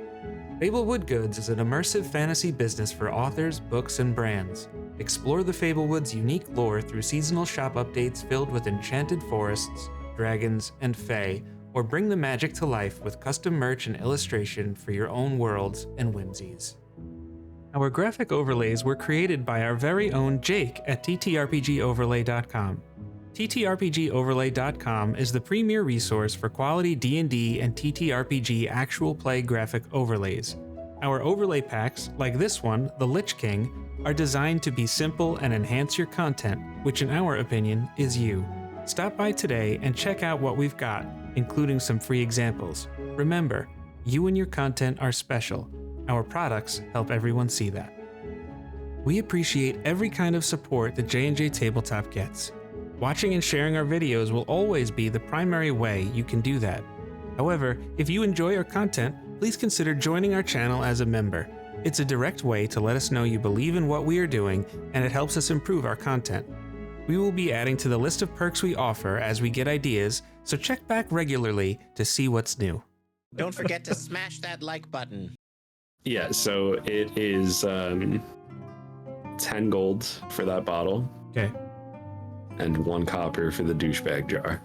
Fablewood Goods is an immersive fantasy business for authors, books, and brands. Explore the Fablewoods' unique lore through seasonal shop updates filled with enchanted forests, dragons, and fae, or bring the magic to life with custom merch and illustration for your own worlds and whimsies. Our graphic overlays were created by our very own Jake at TTRPGoverlay.com. TTRPGoverlay.com is the premier resource for quality D&D and TTRPG actual play graphic overlays. Our overlay packs, like this one, the Lich King, are designed to be simple and enhance your content, which in our opinion is you. Stop by today and check out what we've got, including some free examples. Remember, you and your content are special. Our products help everyone see that. We appreciate every kind of support that J&J Tabletop gets. Watching and sharing our videos will always be the primary way you can do that. However, if you enjoy our content, please consider joining our channel as a member. It's a direct way to let us know you believe in what we are doing, and it helps us improve our content. We will be adding to the list of perks we offer as we get ideas, so check back regularly to see what's new. Don't forget to smash that like button. Yeah, so it is 10 gold for that bottle Okay. and 1 copper for the douchebag jar.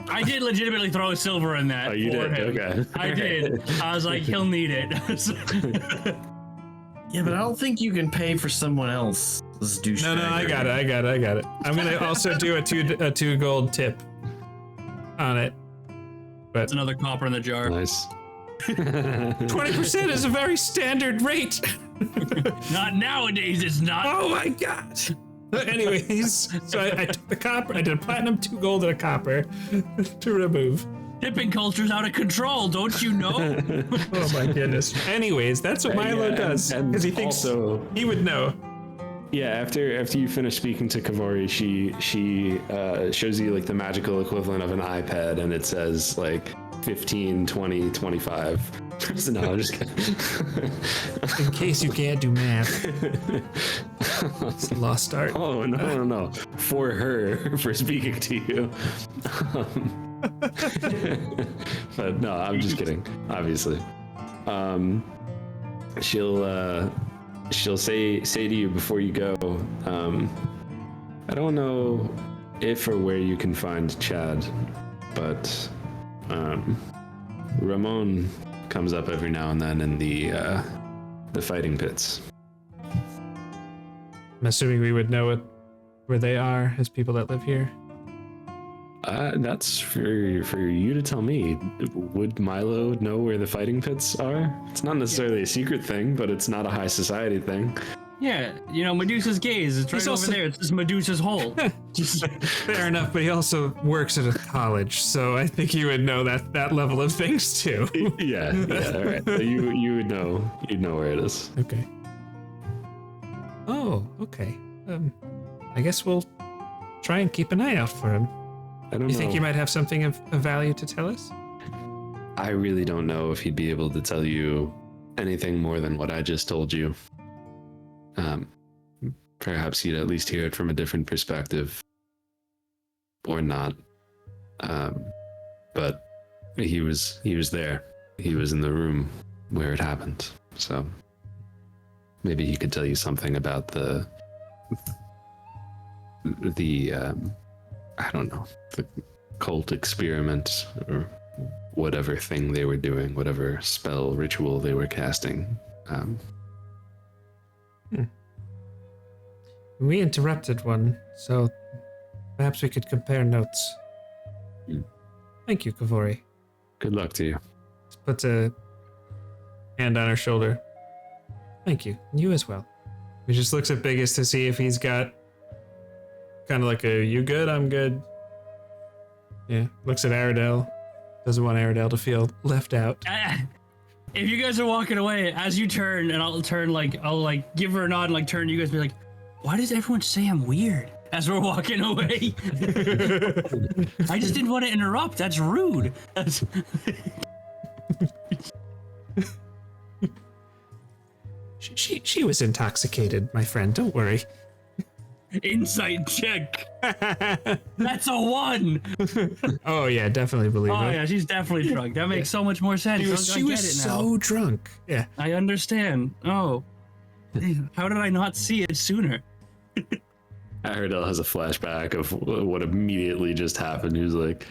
I did legitimately throw silver in that. Oh, you for did? him. Okay. I did. I was like, he'll need it. Yeah, but I don't think you can pay for someone else's douchebag. No, I got it. I'm gonna also do a 2 gold tip on it. That's another copper in the jar. Nice. 20% is a very standard rate. Not nowadays, it's not. Oh my god. Anyways, so I took the copper, I did a platinum, 2 gold, and a copper to remove. Tipping culture's out of control, don't you know? Oh my goodness. Anyways, that's what Milo does because he thinks he would know. Yeah, after you finish speaking to Kavori, she shows you like the magical equivalent of an iPad, and it says like 15, 20, 25. No, I'm just kidding. In case you can't do math. It's a lost art. Oh, no. For her, for speaking to you. But no, I'm just kidding, obviously. She'll say to you before you go, I don't know if or where you can find Chad, but Ramon comes up every now and then in the fighting pits. I'm assuming we would know where they are as people that live here. That's for you to tell me. Would Milo know where the fighting pits are? It's not necessarily a secret thing, but it's not a high society thing. Yeah, Medusa's gaze. It's right over there. It's just Medusa's hole. Fair enough, but he also works at a college, so I think he would know that level of things too. Yeah, all right. So you would know. You'd know where it is. Okay. Oh, okay. I guess we'll try and keep an eye out for him. I don't know. You think you might have something of value to tell us? I really don't know if he'd be able to tell you anything more than what I just told you. Perhaps you'd at least hear it from a different perspective, or not. But he was there. He was in the room where it happened. So maybe he could tell you something about the I don't know, the cult experiment or whatever thing they were doing, whatever spell ritual they were casting. We interrupted one, so perhaps we could compare notes. Thank you, Kavori. Good luck to you. Let's put a hand on her shoulder. Thank you. You as well. He just looks at Biggus to see if he's got kind of like a, you good? I'm good. Yeah. Looks at Aradel. Doesn't want Aradel to feel left out. If you guys are walking away, as you turn, and I'll give her a nod and like turn, you guys be like, why does everyone say I'm weird as we're walking away? I just didn't want to interrupt. That's rude. She was intoxicated, my friend. Don't worry. Insight check. That's a 1. Oh yeah, definitely believe Oh it. yeah, she's definitely drunk. That makes so much more sense. She was so drunk. Yeah. I understand. Oh, how did I not see it sooner? Aradel has a flashback of what immediately just happened. He was like,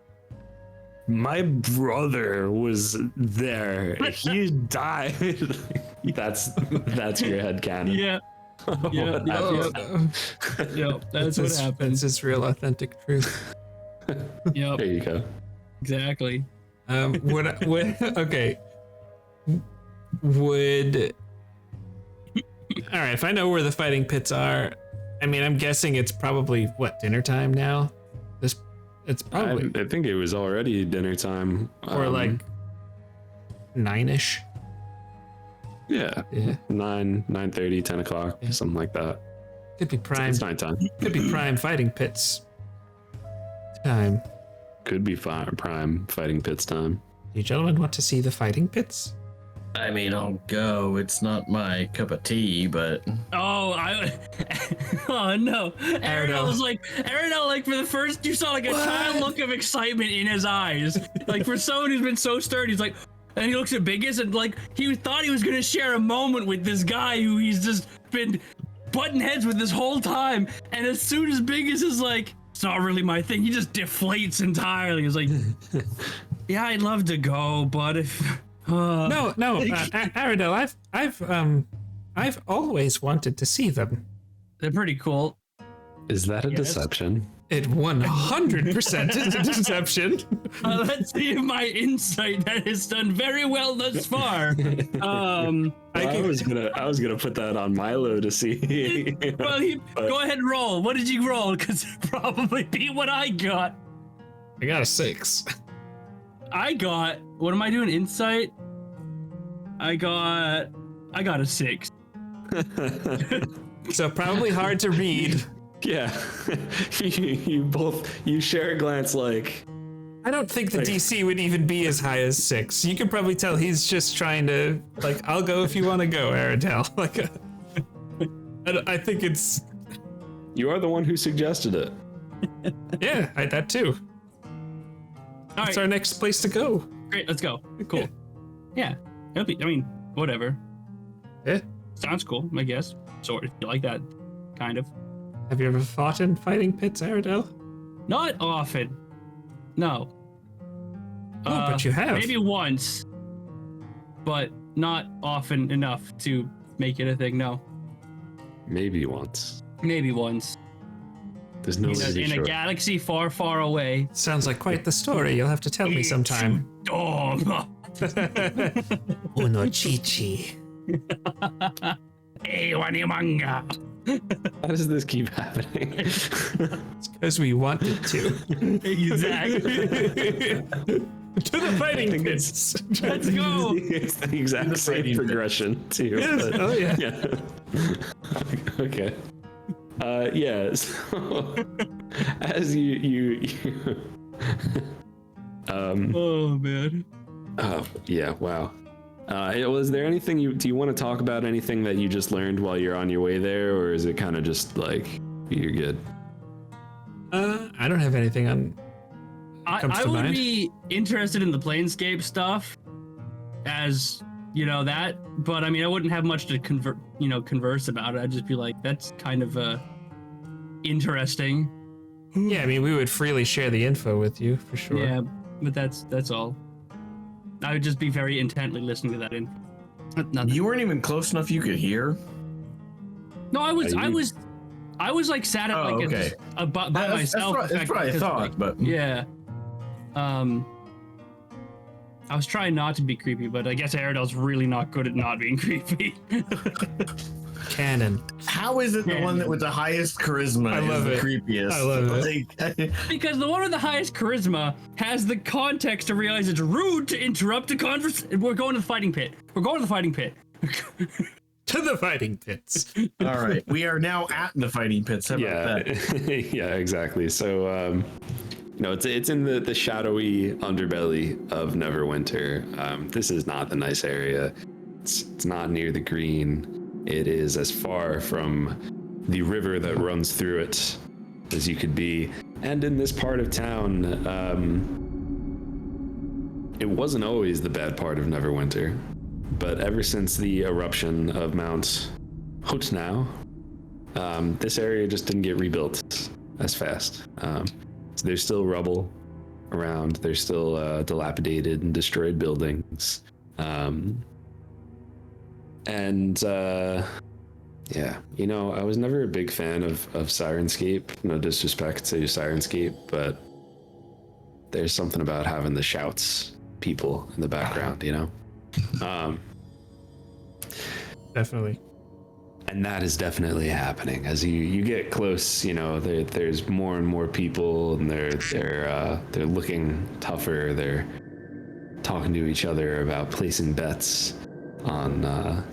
my brother was there. He died. That's your headcanon. Yeah. Yeah. That's what happened. That's his real authentic truth. Yep. There you go. Exactly. Okay. Would all right, if I know where the fighting pits are, I mean, I'm guessing it's probably dinner time now. It's probably. I think it was already dinner time, or like 9ish. Yeah. 9:30, 10 o'clock, something like that. Could be prime. It's nighttime. Could be prime fighting pits time. Could be prime fighting pits time. You gentlemen want to see the fighting pits? I mean, I'll go. It's not my cup of tea, but Oh, oh no. Aradel was like, for the first, you saw like a child look of excitement in his eyes. Like for someone who's been so stirred, he's like, and he looks at Biggus and like, he thought he was going to share a moment with this guy who he's just been butting heads with this whole time. And as soon as Biggus is like, it's not really my thing, he just deflates entirely. He's like, yeah, I'd love to go, but if... No, Aradel, I've always wanted to see them. They're pretty cool. Is that a deception? It 100% is a deception. Let's see if my insight that has done very well thus far. I was gonna put that on Milo to see. Well, go ahead and roll. What did you roll? Because it probably beat what I got. I got a 6. I got. What am I doing? Insight. I got a 6. So probably hard to read. Yeah. you share a glance like, I don't think the DC would even be as high as 6. You can probably tell he's just trying to, like, I'll go if you want to go, Aradel. Like, I think it's... you are the one who suggested it. Yeah, that too. All It's right, our next place to go. great. Let's go. Cool. Yeah. It'll be. I mean, whatever. Yeah. Sounds cool. I guess. Sort of. You like that? Kind of. Have you ever fought in fighting pits, Aradel? Not often. No. Oh, but you have. Maybe once, but not often enough to make it a thing. No. Maybe once. Maybe once. There's no way to be In sure. a galaxy far, far away. Sounds like quite the story. You'll have to tell me sometime. Uno chichi. Manga. How does this keep happening? It's because we want it to. Exactly. To the fighting pits. Let's go. It's the exact same progression too. Yes. but- Oh yeah. Yeah. Okay. Yeah. So as you Oh man. oh yeah, wow. Was there anything do you want to talk about anything that you just learned while you're on your way there, or is it kind of just like you're good? I don't have anything on. I would be interested in the Planescape stuff, as you know that, but I mean I wouldn't have much to converse about it. I'd just be like, that's kind of interesting. Yeah, I mean, we would freely share the info with you for sure. Yeah, but that's all. I would just be very intently listening to that info. Nothing. You weren't even close enough you could hear. No, I was like sat at Oh, like okay. by That's myself. what I thought, but Yeah. I was trying not to be creepy, but I guess Aradel's really not good at not being creepy. Canon. how is it the one that with the highest charisma I love is it. the creepiest? I love it. Like, Because the one with the highest charisma has the context to realize it's rude to interrupt a conversation. We're going to the fighting pit. We're going to the fighting pit. To the fighting pits. all right, we are now at the fighting pits. How about Yeah. that? Yeah, exactly. So it's in the shadowy underbelly of Neverwinter. This is not the nice area. It's not near the green. It is as far from the river that runs through it as you could be. And in this part of town, it wasn't always the bad part of Neverwinter, but ever since the eruption of Mount Hotnau, this area just didn't get rebuilt as fast. So there's still rubble around. There's still dilapidated and destroyed buildings. Yeah, you know, I was never a big fan of Sirenscape. No disrespect to Sirenscape, but there's something about having the shouts people in the background, you know? Definitely. And that is definitely happening as you get close. You know, there's more and more people, and they're looking tougher. They're talking to each other about placing bets on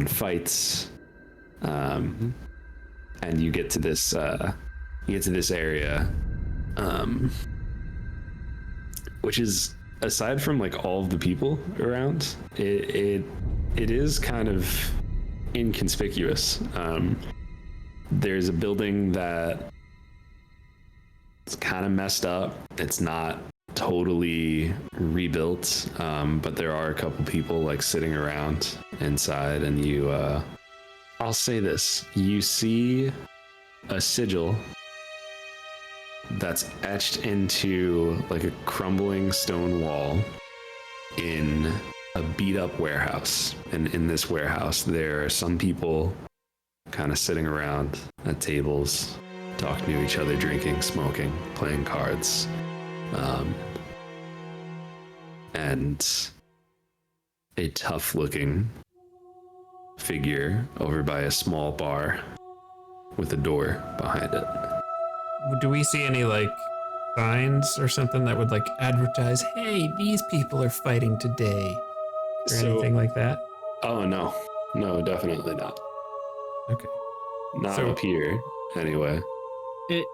fights, and you get to this area, which is, aside from like all of the people around, it is kind of inconspicuous. There's a building that it's kind of messed up. It's not totally rebuilt, but there are a couple people like sitting around inside, and you I'll say this, you see a sigil that's etched into like a crumbling stone wall in a beat up warehouse. And in this warehouse there are some people kind of sitting around at tables, talking to each other, drinking, smoking, playing cards, and a tough looking figure over by a small bar with a door behind it. Do we see any like signs or something that would like advertise, hey, these people are fighting today, or anything like that? Oh no, definitely not. Okay. Not So- up here, anyway.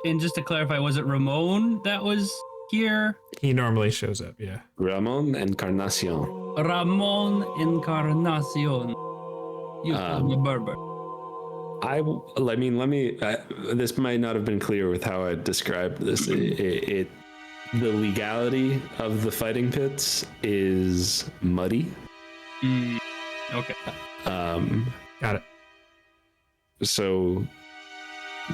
And just to clarify, was it Ramon that was here? He normally shows up, yeah. Ramon Encarnacion. Ramon Encarnacion. You call me Berber. This might not have been clear with how I described this. The legality of the fighting pits is muddy. Okay. Got it. So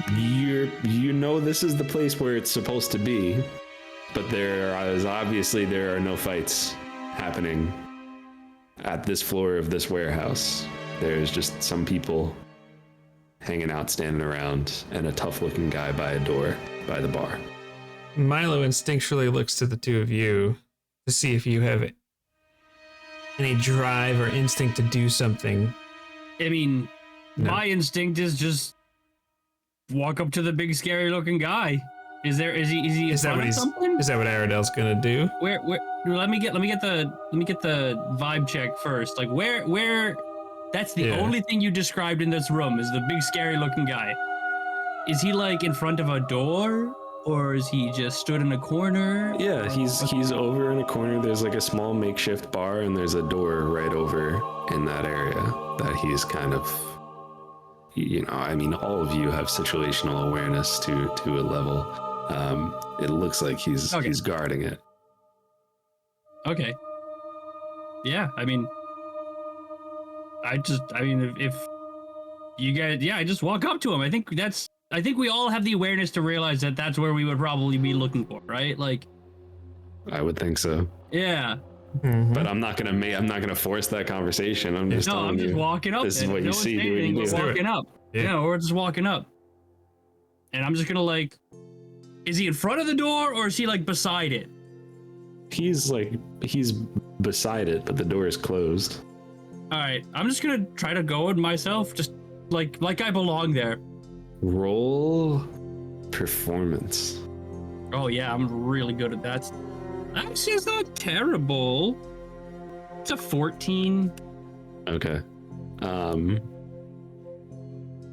this is the place where it's supposed to be, but there are no fights happening at this floor of this warehouse. There's just some people hanging out, standing around, and a tough-looking guy by a door by the bar. Milo instinctually looks to the two of you to see if you have any drive or instinct to do something. I mean, No. my instinct is just walk up to the big scary looking guy. Is he Is that what something? Is that what Aradel's gonna do? Where let me get the vibe check first. Like where that's the Yeah. only thing you described in this room is the big scary looking guy. Is he like in front of a door? Or is he just stood in a corner? Yeah, he's over in a corner. There's like a small makeshift bar, and there's a door right over in that area that he's kind of, all of you have situational awareness to a level. It looks like he's guarding it. Okay. Yeah, if you guys, I just walk up to him. I think we all have the awareness to realize that that's where we would probably be looking for, right? Like, I would think so, yeah. Mhm. but I'm not gonna force that conversation. I'm just telling I'm just you, walking up. this is and what no you one's see. saying Do what you anything, do. we're walking up. Yeah. Yeah, we're just walking up. And I'm just gonna is he in front of the door or is he like beside it? He's beside it, but the door is closed. All right, I'm just gonna try to go in myself, just like I belong there. Roll performance. Oh yeah, I'm really good at that. Actually, it's not terrible. It's a 14. Okay.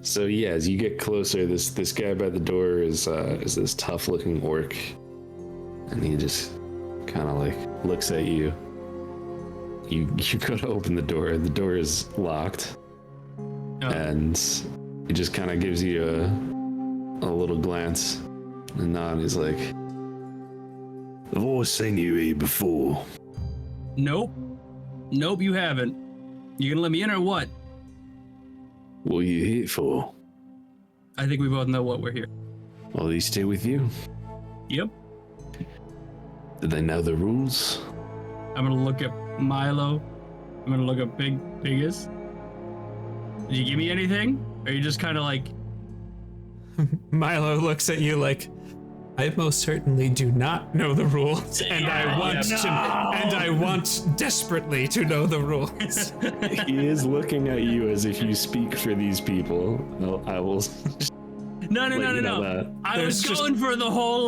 So yeah, as you get closer, this guy by the door is this tough looking orc, and he just kind of looks at you. You go to open the door. The door is locked, and he just kind of gives you a little glance and nod. He's like, "I've always seen you here before." Nope, you haven't. You gonna let me in or what? What are you here for? I think we both know what we're here. Are they still with you? Yep. Do they know the rules? I'm gonna look at Milo. I'm gonna look at Biggus. Did you give me anything? Or are you just kind of like, Milo looks at you like, I most certainly do not know the rules, and I want desperately to know the rules. He is looking at you as if you speak for these people. I will. no. That. I was going for the whole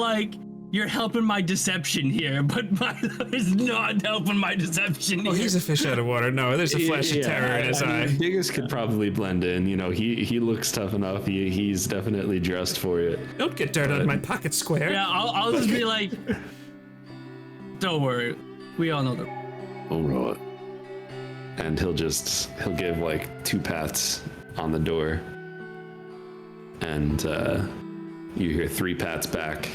you're helping my deception here, but Milo is not helping my deception Oh, here. he's a fish out of water. No, there's a flash of terror in his eye. Biggus could probably blend in. He looks tough enough. He's definitely dressed for it. Don't get dirt on my pocket square. Yeah, I'll just be like, don't worry, we all know the. All right. And he'll give 2 pats on the door, and you hear 3 pats back.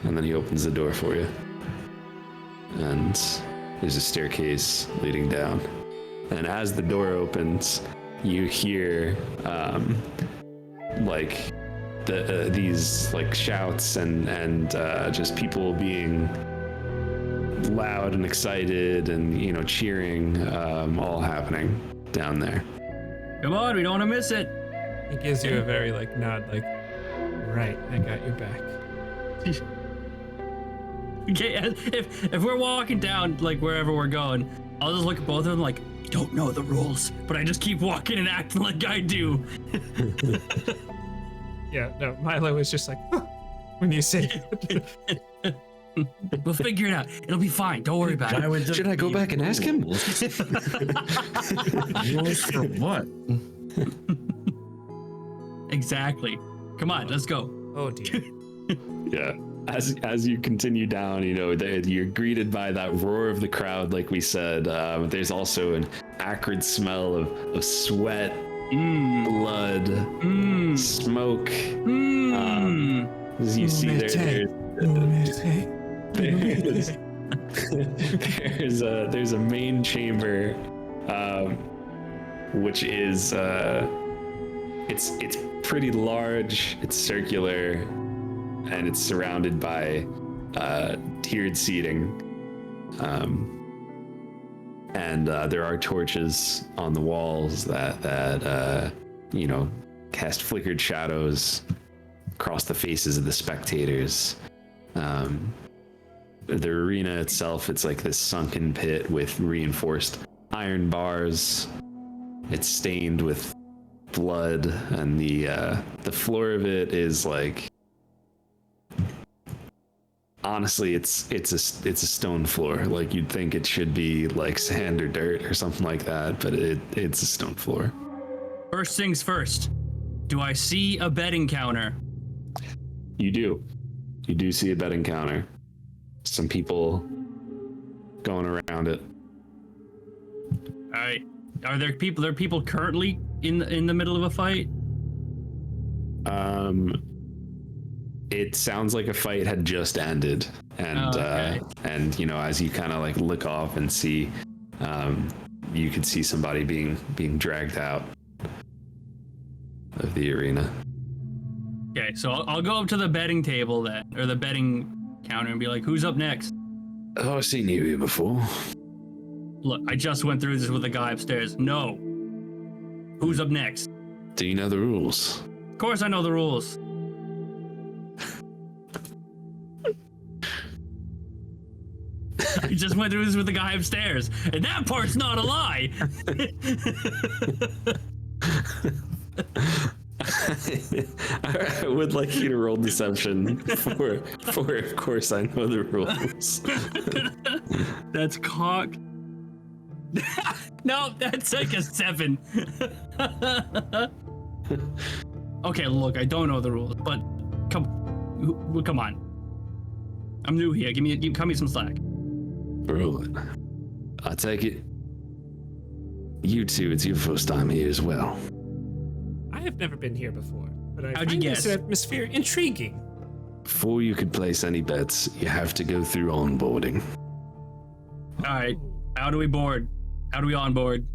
And then he opens the door for you. And there's a staircase leading down. And as the door opens, you hear these shouts and just people being loud and excited and cheering, all happening down there. Come on, we don't want to miss it. He gives you a very nod, right, I got your back. Okay, if we're walking down wherever we're going, I'll just look at both of them I don't know the rules, but I just keep walking and acting like I do. Yeah, no, Milo is just huh, when you say We'll figure it out. It'll be fine. Don't worry about it. Should I go back and ask him? Rules for what? Exactly. Come on, let's go. Oh dear. Yeah. As you continue down, you're greeted by that roar of the crowd, like we said. There's also an acrid smell of sweat, blood, smoke. As you see there's a main chamber, which is it's pretty large. It's circular. And it's surrounded by tiered seating, and there are torches on the walls that cast flickered shadows across the faces of the spectators. The arena itself, it's like this sunken pit with reinforced iron bars. It's stained with blood, and the floor of it is like. Honestly, it's a stone floor. Like you'd think it should be like sand or dirt or something like that, but it's a stone floor. First things first. Do I see a betting counter? You do. You do see a betting counter. Some people going around it. All right. Are there people currently in the middle of a fight? It sounds like a fight had just ended, and as you kind of like look off and see, you could see somebody being dragged out of the arena. Okay, so I'll go up to the betting table then, or the betting counter, and be like, "Who's up next?" Oh, I've seen you here before. Look, I just went through this with the guy upstairs. No. Who's up next? Do you know the rules? Of course I know the rules. I just went through this with the guy upstairs, and that part's not a lie. I would like you to roll deception for of course I know the rules. That's cocked. No, that's like a 7. Okay, look, I don't know the rules, but come on. I'm new here. Cut me some slack. Roll it. I take it. You two, it's your first time here as well. I have never been here before, but I How'd you find guess? this atmosphere intriguing. Before you could place any bets, you have to go through onboarding. All right. How do we board? How do we onboard?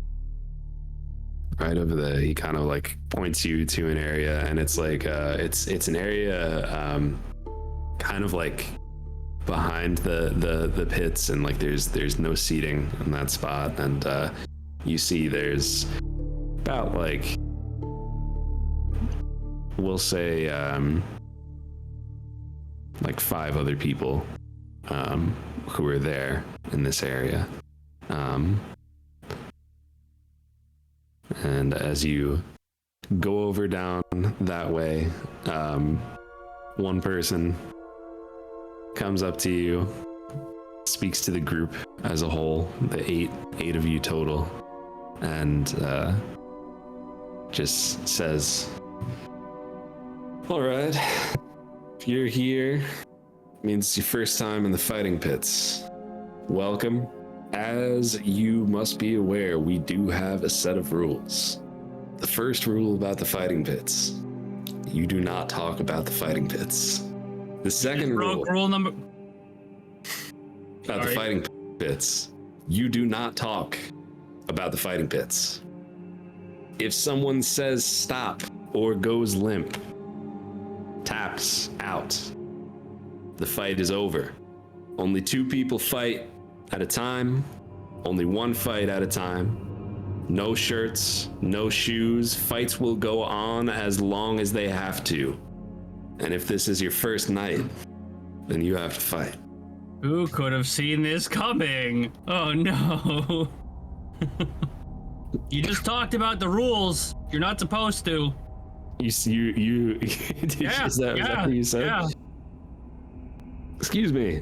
Right over there, he kind of like points you to an area, and it's like it's an area kind of like behind the pits, and like there's no seating in that spot, and you see there's about like, we'll say like 5 other people who are there in this area. And as you go over down that way, one person comes up to you, speaks to the group as a whole, the eight of you total, and just says, "All right, if you're here, it means it's your first time in the fighting pits. Welcome. As you must be aware, we do have a set of rules. The first rule about the fighting pits: you do not talk about the fighting pits. The second Rule number about the fighting pits: you do not talk about the fighting pits. If someone says stop or goes limp, taps out, the fight is over. Only 2 people fight at a time, only 1 fight at a time. No shirts, no shoes. Fights will go on as long as they have to. And if this is your first night, then you have to fight." Who could have seen this coming? Oh no. You just talked about the rules. You're not supposed to. You is that what you said? Yeah. Excuse me.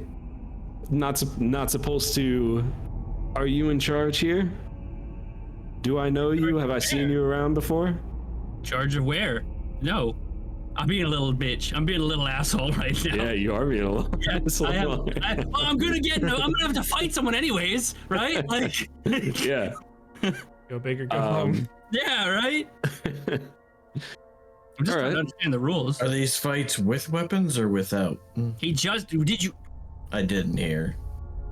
not supposed to. Are you in charge here? Do I know you? Have I seen you around before? Charge of where? No. I'm being a little bitch. I'm being a little asshole right now. Yeah, you are being a little. Yeah, asshole. I'm gonna have to fight someone anyways, right? Like, Yeah. Go big or go home. yeah, right. I'm just trying to understand the rules. Are these fights with weapons or without? Did you? I didn't hear.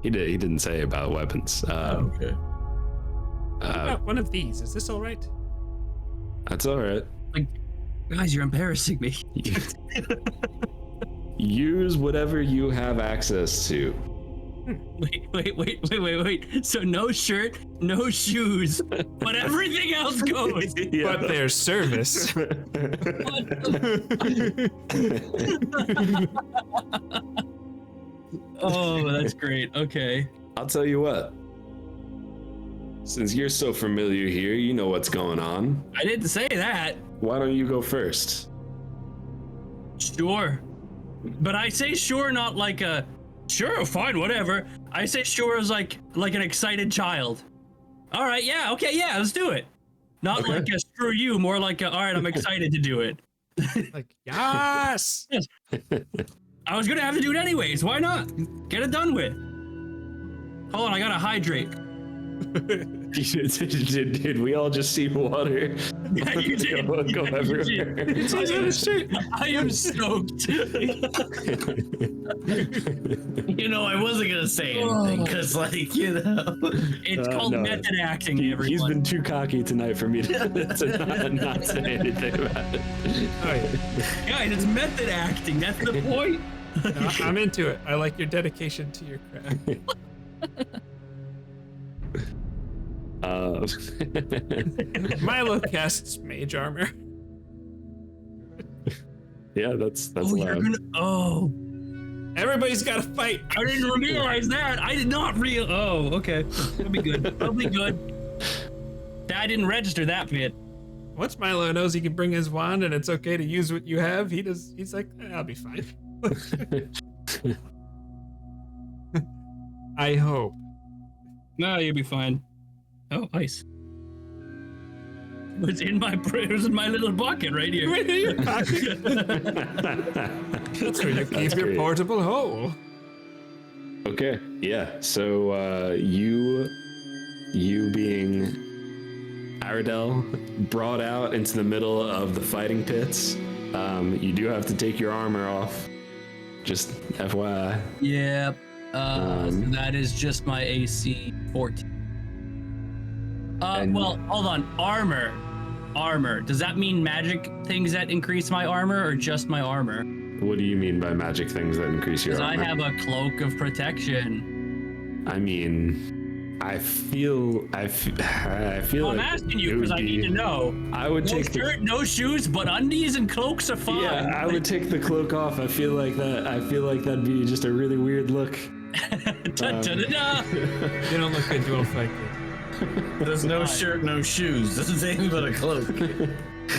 He didn't say about weapons. Okay. One of these. Is this all right? That's all right. Like, guys, you're embarrassing me. Use whatever you have access to. Wait. So no shirt, no shoes, but everything else goes. Yeah. But there's service. Oh, that's great. Okay. I'll tell you what. Since you're so familiar here, you know what's going on. I didn't say that. Why don't you go first? Sure. But I say sure not like a sure, fine, whatever. I say sure as like an excited child. All right, yeah, okay, yeah, let's do it. Not Okay. like a screw you, more like a all right, I'm excited to do it. Like, yes! I was gonna have to do it anyways. Why not? Get it done with. Hold on, I gotta hydrate. Did we all just see water? Yeah, you did. Go everywhere. I am stoked. You know, I wasn't gonna say anything because, like, you know, It's called no. method acting, He's everyone. been too cocky tonight for me to not say anything about it. Oh, yeah. Guys, it's method acting. That's the point. No, I'm into it. I like your dedication to your craft. Milo casts mage armor. Yeah, that's Oh, you're allowed. gonna. Oh, Everybody's got to fight. I didn't realize that. I did not real. Oh, okay. That'll be good. That'll be good. I didn't register that bit. Once Milo knows he can bring his wand and it's okay to use what you have, he's like, I'll be fine. I hope. No, you'll be fine. Oh, ice. It was in my little bucket right here. Right in your pocket. That's where you keep your great. portable hole. Okay, yeah. So you being Aradel brought out into the middle of the fighting pits. You do have to take your armor off. Just FYI. Yep. So that is just my AC 14. And- Well, hold on. Armor. Does that mean magic things that increase my armor or just my armor? What do you mean by magic things that increase your Because I armor? have a cloak of protection. I mean, I feel I'm like asking it you because would I need be- to know. I would No take shirt, no shoes, but undies and cloaks are fine. Yeah, I would take the cloak off. I feel like that'd be just a really weird look. Da-da-da-da. You don't look good, you won't fight good. there's no shirt, no shoes. This is anything but a cloak.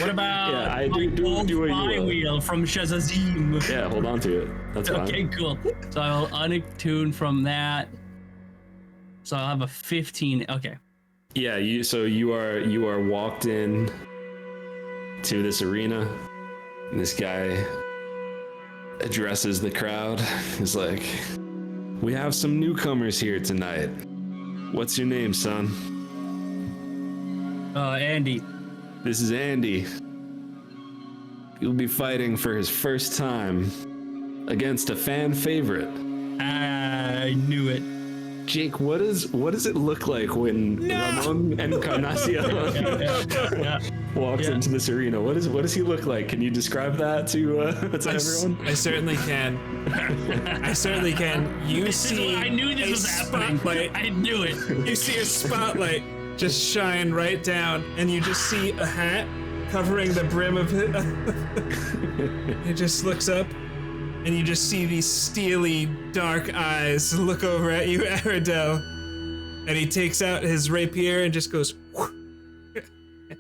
What about Yeah, I my do gold what you fly will. wheel from Shazazim? Yeah, hold on to it. That's fine. Okay, cool. So I'll unattune from that. So I'll have a 15. Okay. Yeah, you are walked in to this arena. And this guy addresses the crowd. He's like, "We have some newcomers here tonight. What's your name, son?" Andy. "This is Andy. He'll be fighting for his first time against a fan favorite. I knew it. Jake, what does it look like when Ramon Encarnacion Yeah. walks into this arena? What does he look like? Can you describe that to everyone? I certainly can. I certainly can. You see I knew this a was happening. spotlight. I knew it. You see a spotlight just shine right down, and you just see a hat covering the brim of it. He just looks up, and you just see these steely, dark eyes look over at you, Aradel. And he takes out his rapier and just goes,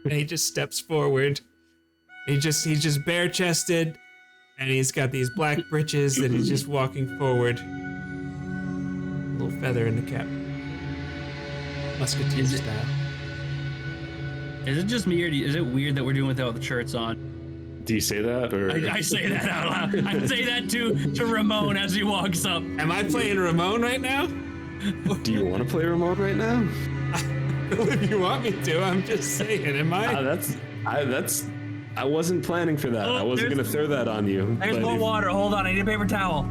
and he just steps forward. He's just bare-chested, and he's got these black breeches, and he's just walking forward. little feather in the cap. Musketeer Is it- style. Is it just me, or is it weird that we're doing without the shirts on? Do you say that, or I say that out loud. I say that to Ramon as he walks up. Am I playing Ramon right now? do you want to play remote right now? If you want me to, I'm just saying. Am I? I wasn't planning for that. Oh, I wasn't there's- gonna throw that on you. There's but more water. Hold on, I need a paper towel.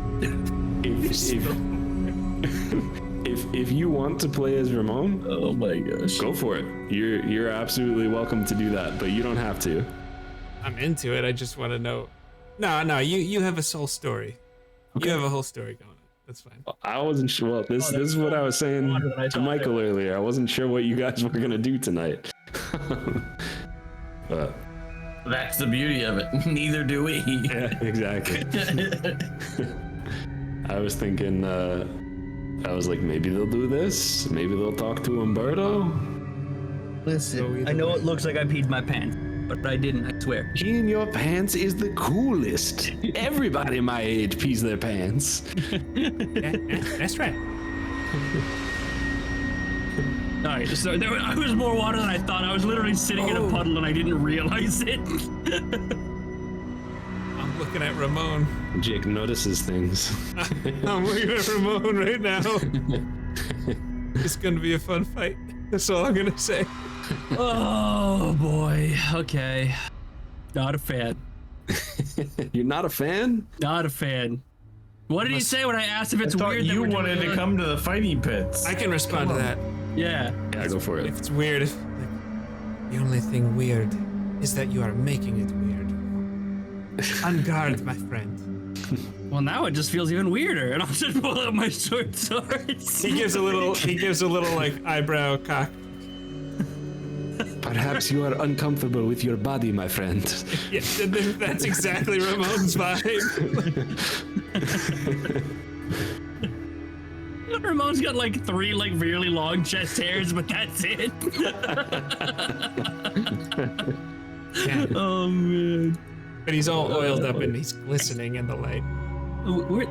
If you want to play as Ramon, Oh my gosh. go for it. You're absolutely welcome to do that, but you don't have to. I'm into it. I just want to know. No, you have a whole story. Okay. You have a whole story going on. That's fine. I wasn't sure. Well, this is what I was saying to Michael earlier. I wasn't sure what you guys were gonna do tonight. But That's the beauty of it. Neither do we. yeah, exactly. I was thinking. I was like, maybe they'll do this. Maybe they'll talk to Umberto. Listen, I know it looks like I peed my pants, but I didn't, I swear. Peeing your pants is the coolest. Everybody my age pees their pants. That's right. Alright, so I was more water than I thought. I was literally sitting in a puddle and I didn't realize it. I'm looking at Ramon. Jake notices things. I'm looking at Ramon right now. It's gonna be a fun fight. That's all I'm gonna say. Oh boy, okay. Not a fan. You're not a fan? Not a fan. What did he say when I asked if it's I thought weird that you we're wanted doing to it? come to the fighting pits. I can respond to that. Yeah. Yeah, go for If it. it's weird, if the only thing weird is that you are making it weird. On guard, my friend. Well, now it just feels even weirder, and I'll just pull out my short swords. He gives a little like eyebrow cock. Perhaps you are uncomfortable with your body, my friend. Yeah, that's exactly Ramon's vibe. Ramon's got like 3 like really long chest hairs, but that's it. Yeah. Oh man. But he's all oiled up and he's glistening in the light.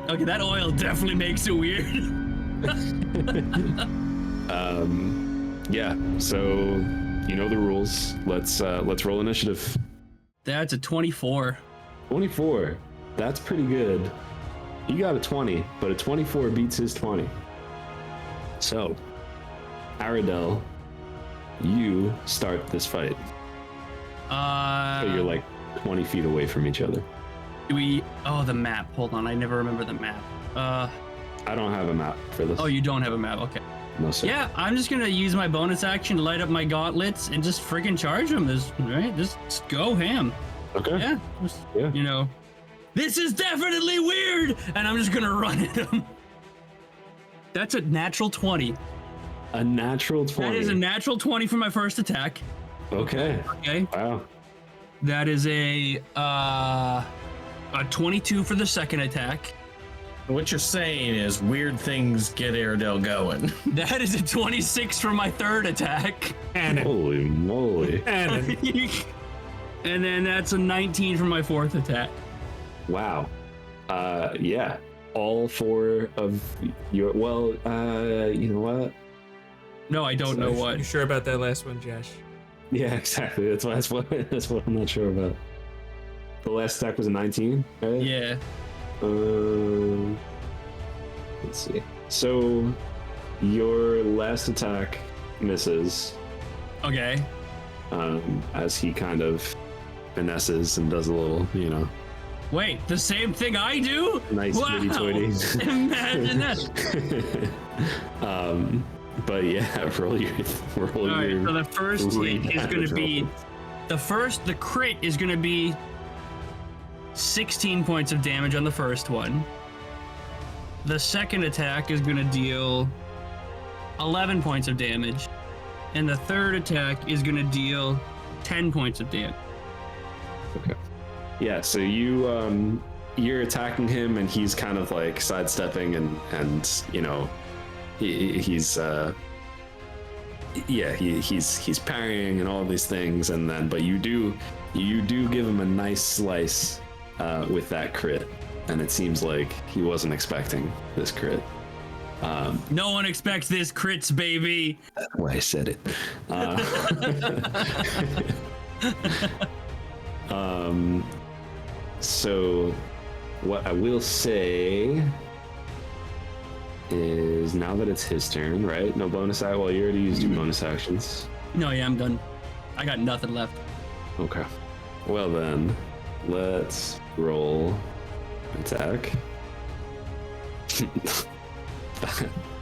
Okay, that oil definitely makes it weird. Yeah, so you know the rules. Let's roll initiative. That's a 24. 24. That's pretty good. You got a 20, but a 24 beats his 20. So, Aradel, you start this fight. So you're like 20 feet away from each other. Oh, the map. Hold on, I never remember the map. I don't have a map for this. Oh, you don't have a map. Okay. No, sir. Yeah, I'm just gonna use my bonus action to light up my gauntlets and just freaking charge them. Just go ham. Okay. Yeah. Yeah. You know, this is definitely weird, and I'm just gonna run at him. That's a natural 20. A natural 20. That is a natural 20 for my first attack. Okay. Okay. Wow. That is a 22 for the second attack. What you're saying is weird things get Aradel going. That is a 26 for my third attack. Cannon. Holy moly. Cannon. And then that's a 19 for my fourth attack. Wow. Yeah. All 4 of your, well, you know what? No, I don't know You what. sure about that last one, Josh? Yeah, exactly. That's what I'm not sure about. The last attack was a 19, right? Yeah. Let's see. So your last attack misses, Okay. as he kind of finesses and does a little, Wait, the same thing I do? nice Wow. hoity-toity. Imagine that. But yeah, roll your. All right, so the first three hit is going to damage be the crit is going to be 16 points of damage on the first one. The second attack is going to deal 11 points of damage, and the third attack is going to deal 10 points of damage. Okay. Yeah, so you're attacking him, and he's kind of like sidestepping, and he's parrying and all these things, and then but you do give him a nice slice with that crit, and it seems like he wasn't expecting this crit. No one expects this crits, baby. That's why I said it. So what I will say is now that it's his turn, right? No bonus action. Well, you already used your bonus actions. No, yeah, I'm done. I got nothing left. Okay. Well then, let's roll attack.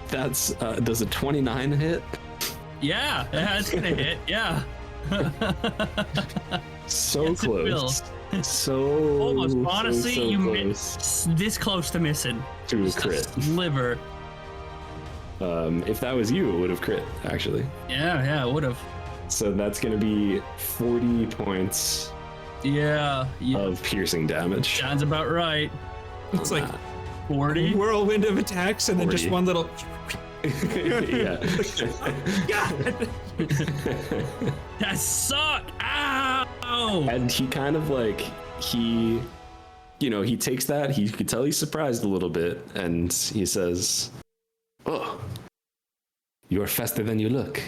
That's does a 29 hit? Yeah, that's gonna hit. Yeah. So Yes, it close. So Almost. Honestly, so you close missed this close to missing. to a Just a crit. sliver. If that was you, it would have crit actually. Yeah, it would have. So that's gonna be 40 points Yeah. of piercing damage. Sounds about right. It's like 40. whirlwind of attacks and then just 40. one little. Yeah. God! That sucked. Ow! And he kind of like he takes that, he could tell he's surprised a little bit, and he says, "Oh, you're faster than you look."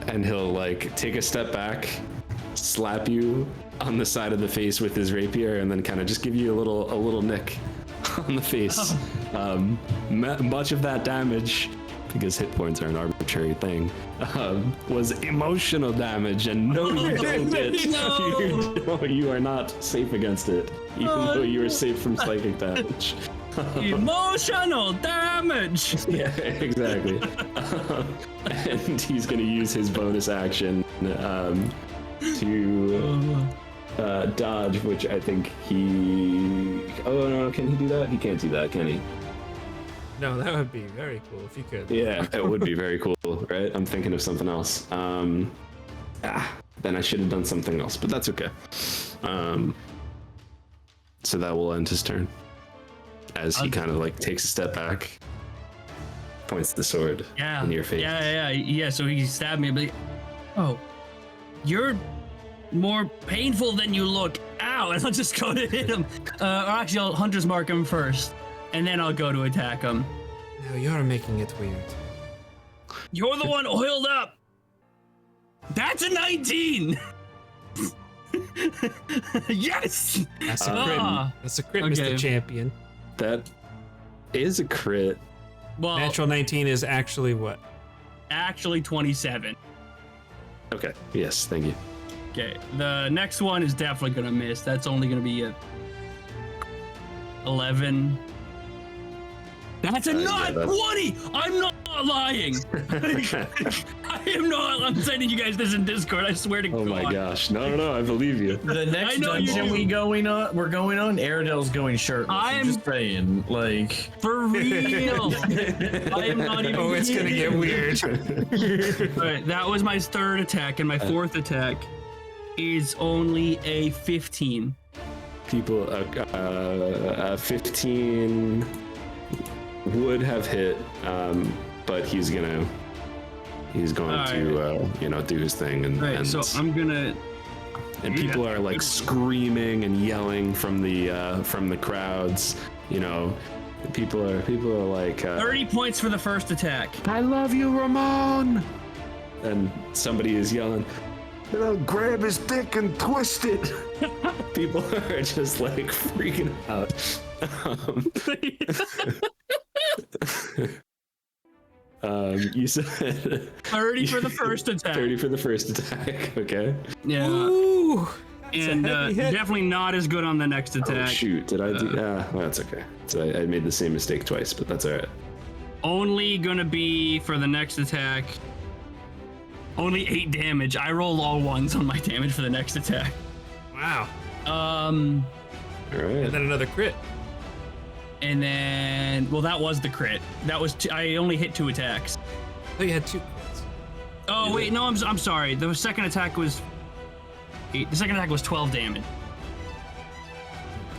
And he'll like take a step back, slap you on the side of the face with his rapier, and then kind of just give you a little nick on the face. Much of that damage, because hit points are an arbitrary thing, was emotional damage, and no, you don't get. No! You are not safe against it, even though you are safe from psychic damage. Emotional damage. Yeah, exactly. And he's going to use his bonus action to dodge, which I think he. Oh no, can he do that? He can't do that, can he? No, that would be very cool if you could. Yeah, it would be very cool, right? I'm thinking of something else. Then I should have done something else, but that's okay. So that will end his turn. As he kind of like takes a step back, points the sword in your face. Yeah. So he stabbed me, but oh, you're more painful than you look. Ow! And I'll just go to hit him. Or actually, I'll hunter's mark him first, and then I'll go to attack him. No, you're making it weird. You're the one oiled up. That's a 19. Yes. That's a crit. That's a crit, Okay. Mr. Champion. That is a crit. Well, Natural 19 is actually what? actually 27. Okay. Yes. Thank you. Okay, the next one is definitely gonna miss. That's only gonna be a 11. That's a not yeah, 20. I'm not lying. I am not. I'm sending you guys this in Discord. I swear to Oh God. my gosh. No, I believe you. The next I know you dungeon do. we're going on, Aradel's going shirtless. I'm I'm- just saying, like. For real. I am not even. Oh, it's gonna get weird. All right, that was my third attack, and my fourth attack is only a 15. People, 15 would have hit, but he's going to do his thing, and All right, and, so I'm gonna. and people are like screaming and yelling from the crowds. You know, people are like 30 points for the first attack. I love you, Ramon. And somebody is yelling, grab his dick and twist it. People are just like freaking out. You said 30 for the first attack. 30 for the first attack. Okay. Yeah. Ooh. And heavy hit. definitely not as good on the next Oh, attack. shoot. Did I do? Well, that's okay. So I made the same mistake twice, but that's all right. Only gonna be for the next attack. Only 8 damage. I rolled all ones on my damage for the next attack. Wow. All And right. then another crit. And then, well, that was the crit. That was I only hit 2 attacks. Oh, you had 2 crits. Oh wait, no, I'm sorry. The second attack was 8. The second attack was 12 damage.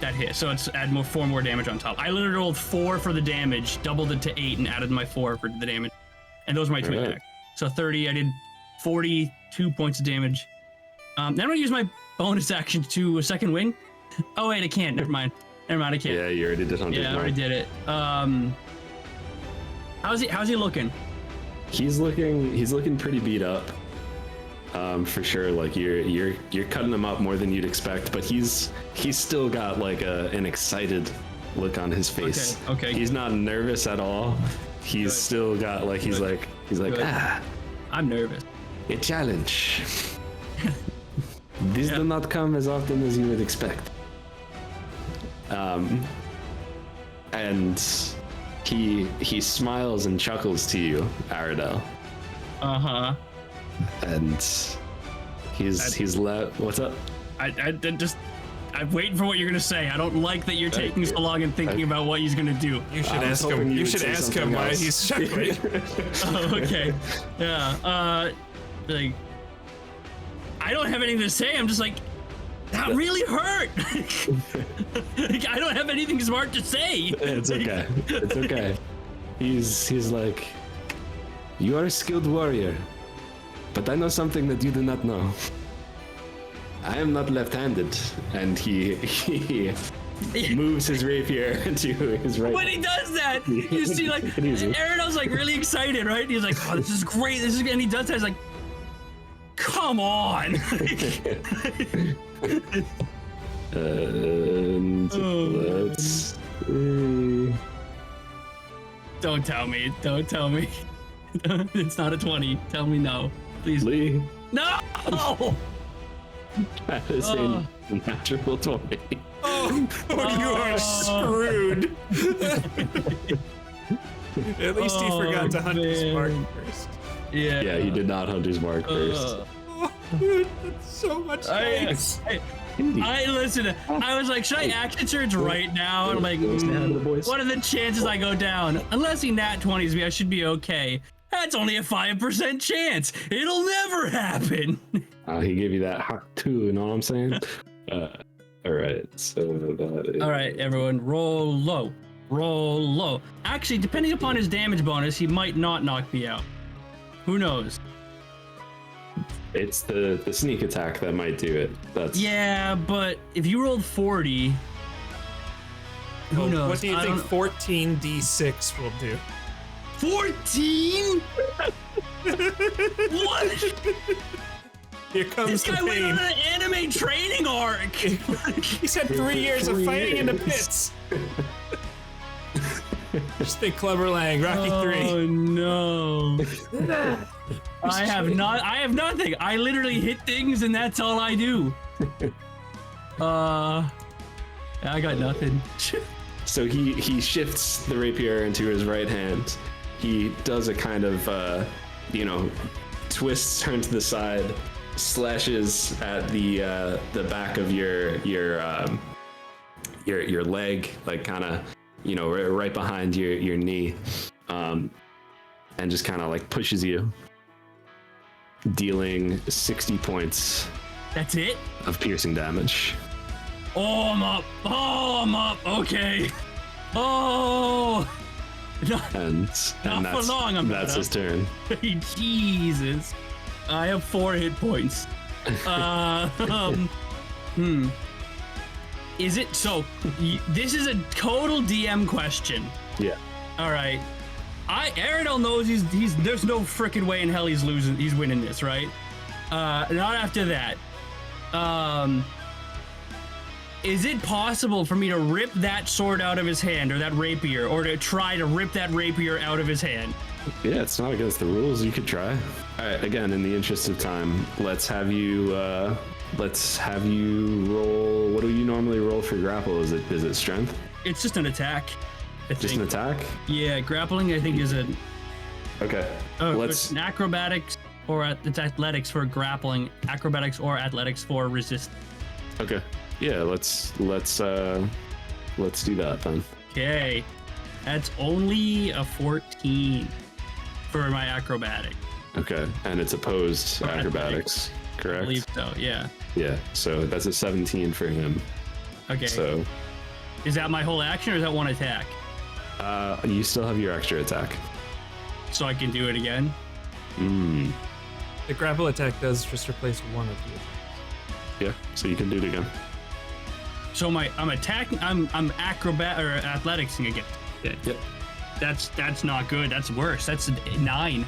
That hit, so it's add 4 more damage on top. I literally rolled 4 for the damage, doubled it to 8, and added my 4 for the damage. And those were my 2 Alright. attacks. So 30. I did 42 points of damage. Then I'm gonna use my bonus action to a second wing. Oh wait, I can't. Never mind. I can't. Yeah, you already did 100. Yeah, I already did it. How's he looking? He's looking pretty beat up. For sure. Like you're cutting him up more than you'd expect, but he's still got like an excited look on his face. Okay. He's not nervous at all. He's still got like he's like Good. ah, I'm nervous. a challenge. This do not come as often as you would expect. And he smiles and chuckles to you, Aradel. Uh-huh. And he's let. What's up? I'm waiting for what you're gonna say. I don't like that you're taking so long and thinking about what he's gonna do. You should I was ask him. hoping you You would should say ask him something why else. he's chuckling. Oh, okay. Yeah. Like, I don't have anything to say. I'm just like, that really hurt. Like, I don't have anything smart to say. It's okay. It's okay. He's like, you are a skilled warrior, but I know something that you do not know. I am not left-handed, and he moves his rapier into his right. When he does that, you see, like, Take it easy. Aradell's like really excited, right? He's like, oh, this is great. And he does that. He's like, come on. And let's see. Don't tell me. Don't tell me. It's not a 20. Tell me no. Please. Lee, No! that is a natural 20. Oh, you are screwed. At least he forgot to hunt his man. mark first. Yeah. Yeah, he did not hunt his mark first. Oh, dude, that's so much space. I listen. I was like, should I action surge right now? And I'm like, what are the chances I go down? Unless he nat 20s me, I should be okay. That's only a 5% chance. It'll never happen. He gave you that hot too, you know what I'm saying? All right, so that is... All right, everyone, roll low. Roll low. Actually, depending upon his damage bonus, he might not knock me out. Who knows? It's the sneak attack that might do it. That's Yeah, but if you rolled 40, who Well, knows? what do you I think don't- 14d6 will do? 14? What? Here comes This the guy went on pain. an anime training arc. He's had 3 years of fighting in the pits. Just think Clubber Lang, Rocky 3. Oh no. I have nothing. I literally hit things and that's all I do. I got nothing. So he shifts the rapier into his right hand. He does a kind of twists, turn to the side, slashes at the back of your leg, like kind of right behind your knee, and just kind of like pushes you, dealing 60 points That's it? of piercing damage. Oh, I'm up. Oh, I'm up. Okay. Oh. And Not for that's long, I'm that's not his turn. Jesus. I have 4 hit points. Is it so? This is a total DM question. Yeah. All right. Aradel knows he's there's no freaking way in hell he's winning this, right? Not after that. Is it possible for me to rip that sword out of his hand, or that rapier, or to try to rip that rapier out of his hand? Yeah, it's not against the rules. You could try. All right. Again, in the interest of time, let's have you roll. What do you normally roll for grapple? Is it strength? It's just an attack. I Just think. an attack? Yeah, grappling I think is a Okay. it's an acrobatics or it's athletics for grappling, acrobatics or athletics for resist. Okay. Yeah. Let's do that then. Okay, that's only a 14 for my acrobatic. Okay. And it's opposed Or acrobatics, I correct? believe so. Yeah. Yeah. So that's a 17 for him. Okay. So Is that my whole action or is that one attack? you still have your extra attack. So I can do it again. The grapple attack does just replace one of you. Yeah. So you can do it again. So I'm attacking. I'm acrobat or athleticsing again. Okay. Yep. That's not good. That's worse. That's a 9.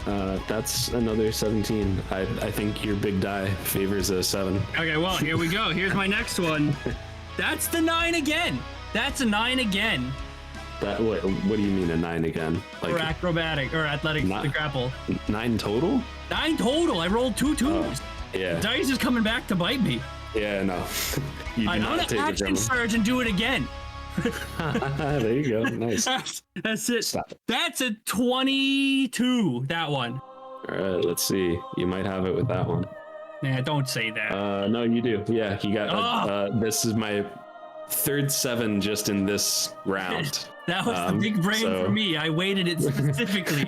That's another 17. I think your big die favors a 7. Okay, well, here we go. Here's my next one. That's the 9 again. That's a 9 again. What do you mean a 9 again? Or acrobatic or athletics to grapple. 9 total? 9 total. I rolled 2 2s. Yeah. The dice is coming back to bite me. Yeah, no. You do I'm not gonna take it action from surge and do it again. There you go. Nice. That's it. Stop it. That's a 22. That one. All right, let's see. You might have it with that one. Nah, don't say that. No, you do. Yeah, you got. Oh. This is my third 7 just in this round. That was the big brain for me. I weighted it specifically.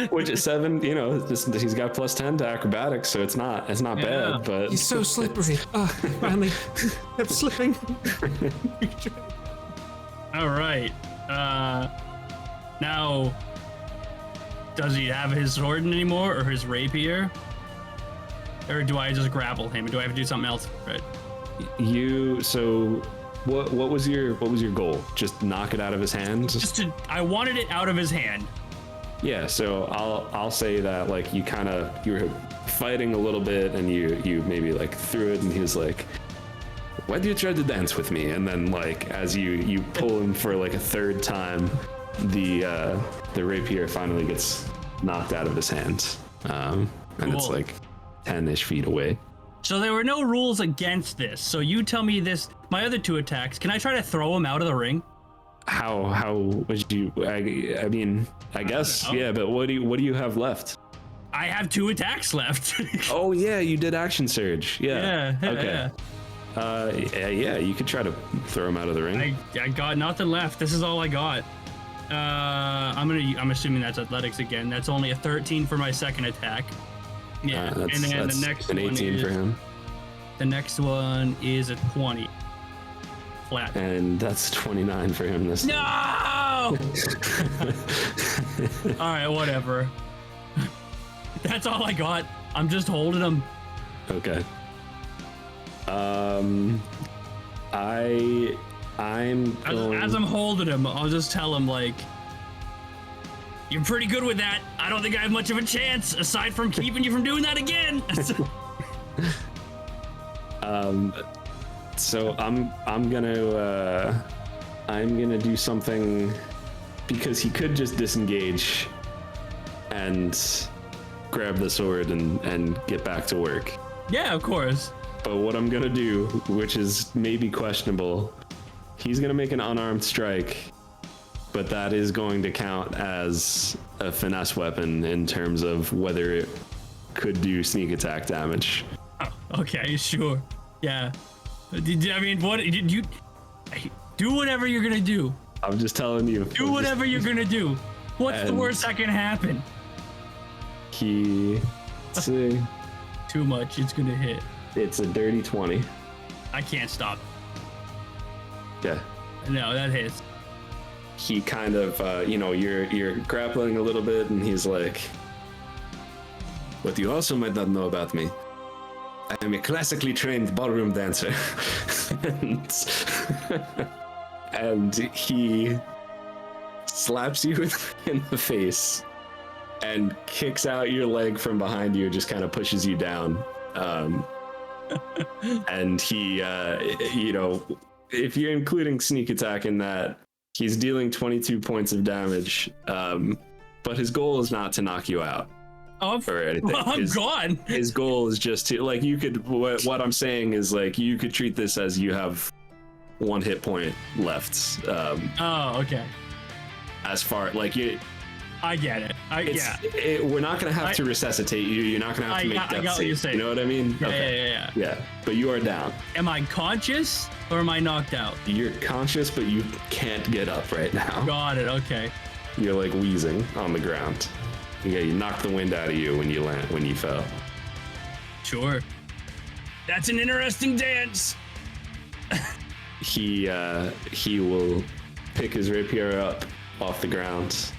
Which is 7. You know, he's got +10 to acrobatics, so it's not bad. But He's so slippery. Oh, finally, I'm slipping. All right. Now, does he have his sword anymore or his rapier? Or do I just grapple him? Do I have to do something else? Right. What was your goal? Just knock it out of his hand? I wanted it out of his hand. Yeah, so I'll say that like you were fighting a little bit and you maybe like threw it and he was like, why do you try to dance with me? And then like as you pull him for like a third time, the rapier finally gets knocked out of his hand. And it's like 10-ish feet away. So there were no rules against this. So you tell me this, my other 2 attacks, can I try to throw him out of the ring? How would you, I mean, I guess, yeah, but what do you have left? I have 2 attacks left. Oh yeah, you did action surge. Yeah. Okay. Yeah, you could try to throw him out of the ring. I got nothing left. This is all I got. I'm assuming that's athletics again. That's only a 13 for my second attack. Yeah, and then the next an 18 for him. The next one is a 20. Flat. And that's 29 for him this time. No! All right, whatever. That's all I got. I'm just holding him. Okay. I'm going... As I'm holding him, I'll just tell him like, you're pretty good with that. I don't think I have much of a chance, aside from keeping you from doing that again. So I'm gonna do something because he could just disengage and grab the sword and get back to work. Yeah, of course. But what I'm gonna do, which is maybe questionable, he's gonna make an unarmed strike. But that is going to count as a finesse weapon in terms of whether it could do sneak attack damage. Oh, okay, sure. Yeah. I mean, what did you do? Whatever you're gonna do. I'm just telling you. Do whatever you're gonna do. What's the worst that can happen? Let's see. Too much. It's gonna hit. It's a dirty 20. I can't stop. Yeah. No, that hits. He kind of, you're grappling a little bit, and he's like, what you also might not know about me, I am a classically trained ballroom dancer. and he slaps you in the face and kicks out your leg from behind you, just kind of pushes you down. And he, if you're including sneak attack in that, he's dealing 22 points of damage, but his goal is not to knock you out or anything. Well, I'm gone. His goal is just to, like, you could, what I'm saying is, like, you could treat this as you have 1 hit point left. Oh, okay. As far, like, I get it. We're not going to have to resuscitate you. You're not going to have to make death saves. You know what I mean? Yeah. But you are down. Am I conscious or am I knocked out? You're conscious, but you can't get up right now. Got it. Okay. You're like wheezing on the ground. Yeah, you knocked the wind out of you when you fell. Sure. That's an interesting dance. He will pick his rapier up off the ground,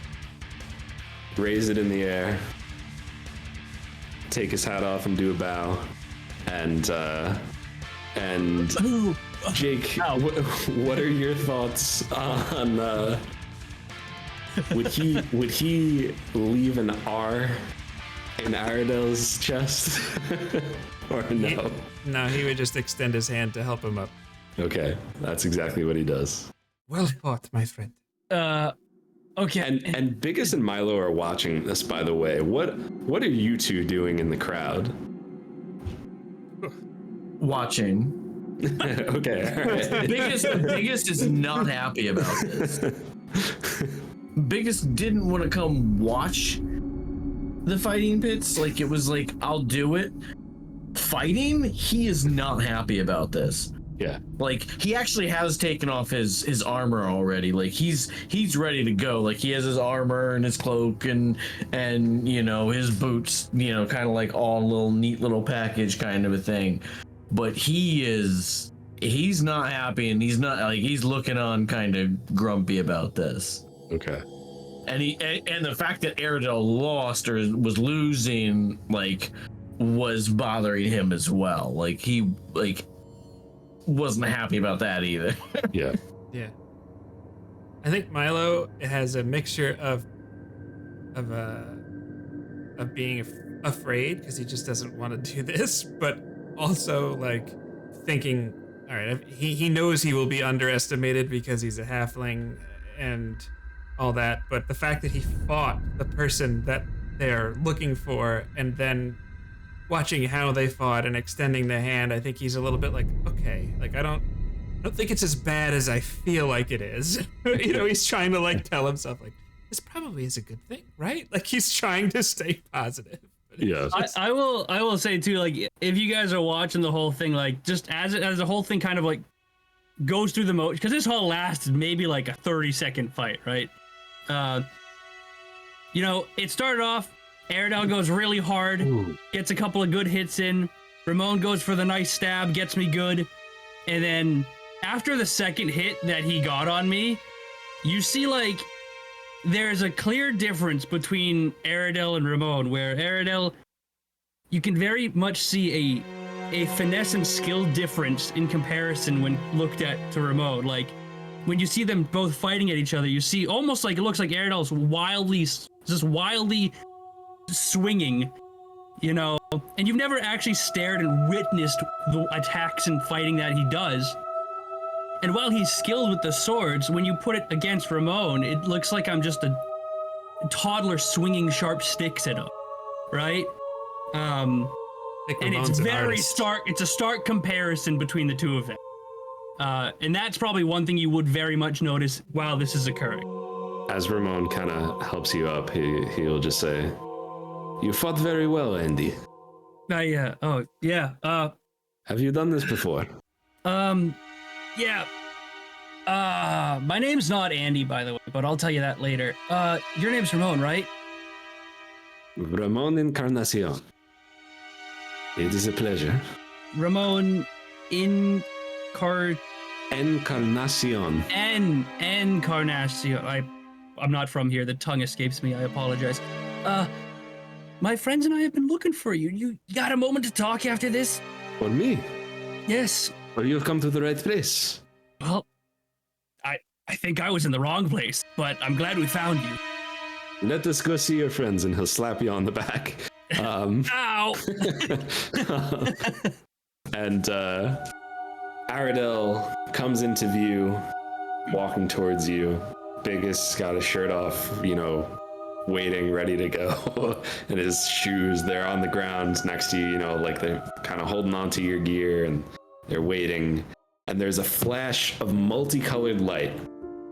raise it in the air, take his hat off and do a bow, and Jake, what are your thoughts on Would he leave an R in Aradel's chest? Or no? No, he would just extend his hand to help him up. Okay, that's exactly what he does. Well fought, my friend. Okay. And Biggus and Milo are watching this, by the way. What are you two doing in the crowd? Watching. Okay, all right. Biggest is not happy about this. Biggest didn't want to come watch the fighting pits. Like, it was like, I'll do it. Fighting, he is not happy about this. Yeah. Like, he actually has taken off his armor already. Like, he's ready to go. Like, he has his armor and his cloak and you know, his boots, you know, kind of like all a little neat little package kind of a thing. But he's not happy, and he's looking on kind of grumpy about this. Okay. And the fact that Aradel lost or was losing, like, was bothering him as well. Like, he wasn't happy about that either. Yeah. Yeah. I think Milo has a mixture of being afraid because he just doesn't want to do this, but also like thinking, all right, he knows he will be underestimated because he's a halfling and all that, but the fact that he fought the person that they're looking for and then watching how they fought and extending the hand, I think he's a little bit like, okay, like I don't think it's as bad as I feel like it is. You know, he's trying to like tell himself like, this probably is a good thing, right? Like he's trying to stay positive. Yeah. I will say too, like, if you guys are watching the whole thing, like, just as the whole thing kind of like goes through the motion, because this all lasted maybe like a 30-second fight, right? You know, it started off, Aradel goes really hard, gets a couple of good hits in. Ramon goes for the nice stab, gets me good. And then after the second hit that he got on me, you see like there's a clear difference between Aradel and Ramon, where Aradel, you can very much see a finesse and skill difference in comparison when looked at to Ramon. Like, when you see them both fighting at each other, you see almost like it looks like Aradel's wildly swinging, you know, and you've never actually stared and witnessed the attacks and fighting that he does. And while he's skilled with the swords, when you put it against Ramon, it looks like I'm just a toddler swinging sharp sticks at him, right? And it's very stark. It's a stark comparison between the two of them. And that's probably one thing you would very much notice while this is occurring. As Ramon kind of helps you up, he'll just say, "You fought very well, Andy. Yeah. Oh, yeah. Have you done this before?" Yeah. My name's not Andy, by the way, but I'll tell you that later. Your name's Ramon, right? Ramon Encarnacion. It is a pleasure. Ramon Encarnacion. I'm not from here. The tongue escapes me. I apologize. My friends and I have been looking for you. You got a moment to talk after this? For me? Yes. Well, you've come to the right place. Well, I think I was in the wrong place, but I'm glad we found you. Let us go see your friends, and he'll slap you on the back. Ow! And Aradel comes into view, walking towards you. Biggus got his shirt off, you know, waiting, ready to go. And his shoes, they're on the ground next to you, you know, like they're kind of holding onto your gear, and they're waiting. And there's a flash of multicolored light.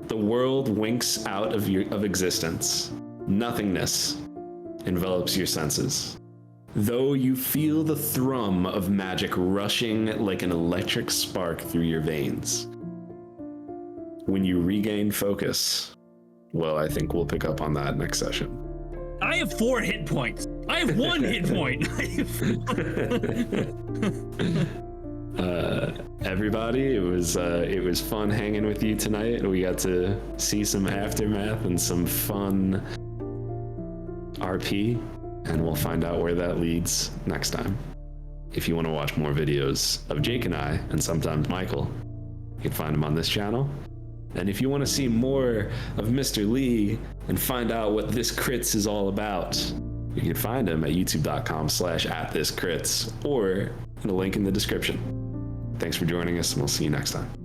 The world winks out of existence. Nothingness envelops your senses. Though you feel the thrum of magic rushing like an electric spark through your veins. When you regain focus, well, I think we'll pick up on that next session. I have 4 hit points. I have 1 hit point. Everybody, it was fun hanging with you tonight. We got to see some aftermath and some fun RP, and we'll find out where that leads next time. If you want to watch more videos of Jake and I, and sometimes Michael, you can find them on this channel. And if you want to see more of Mr. Lee and find out what this crits is all about, you can find him at youtube.com/@thiscrits or in a link in the description. Thanks for joining us, and we'll see you next time.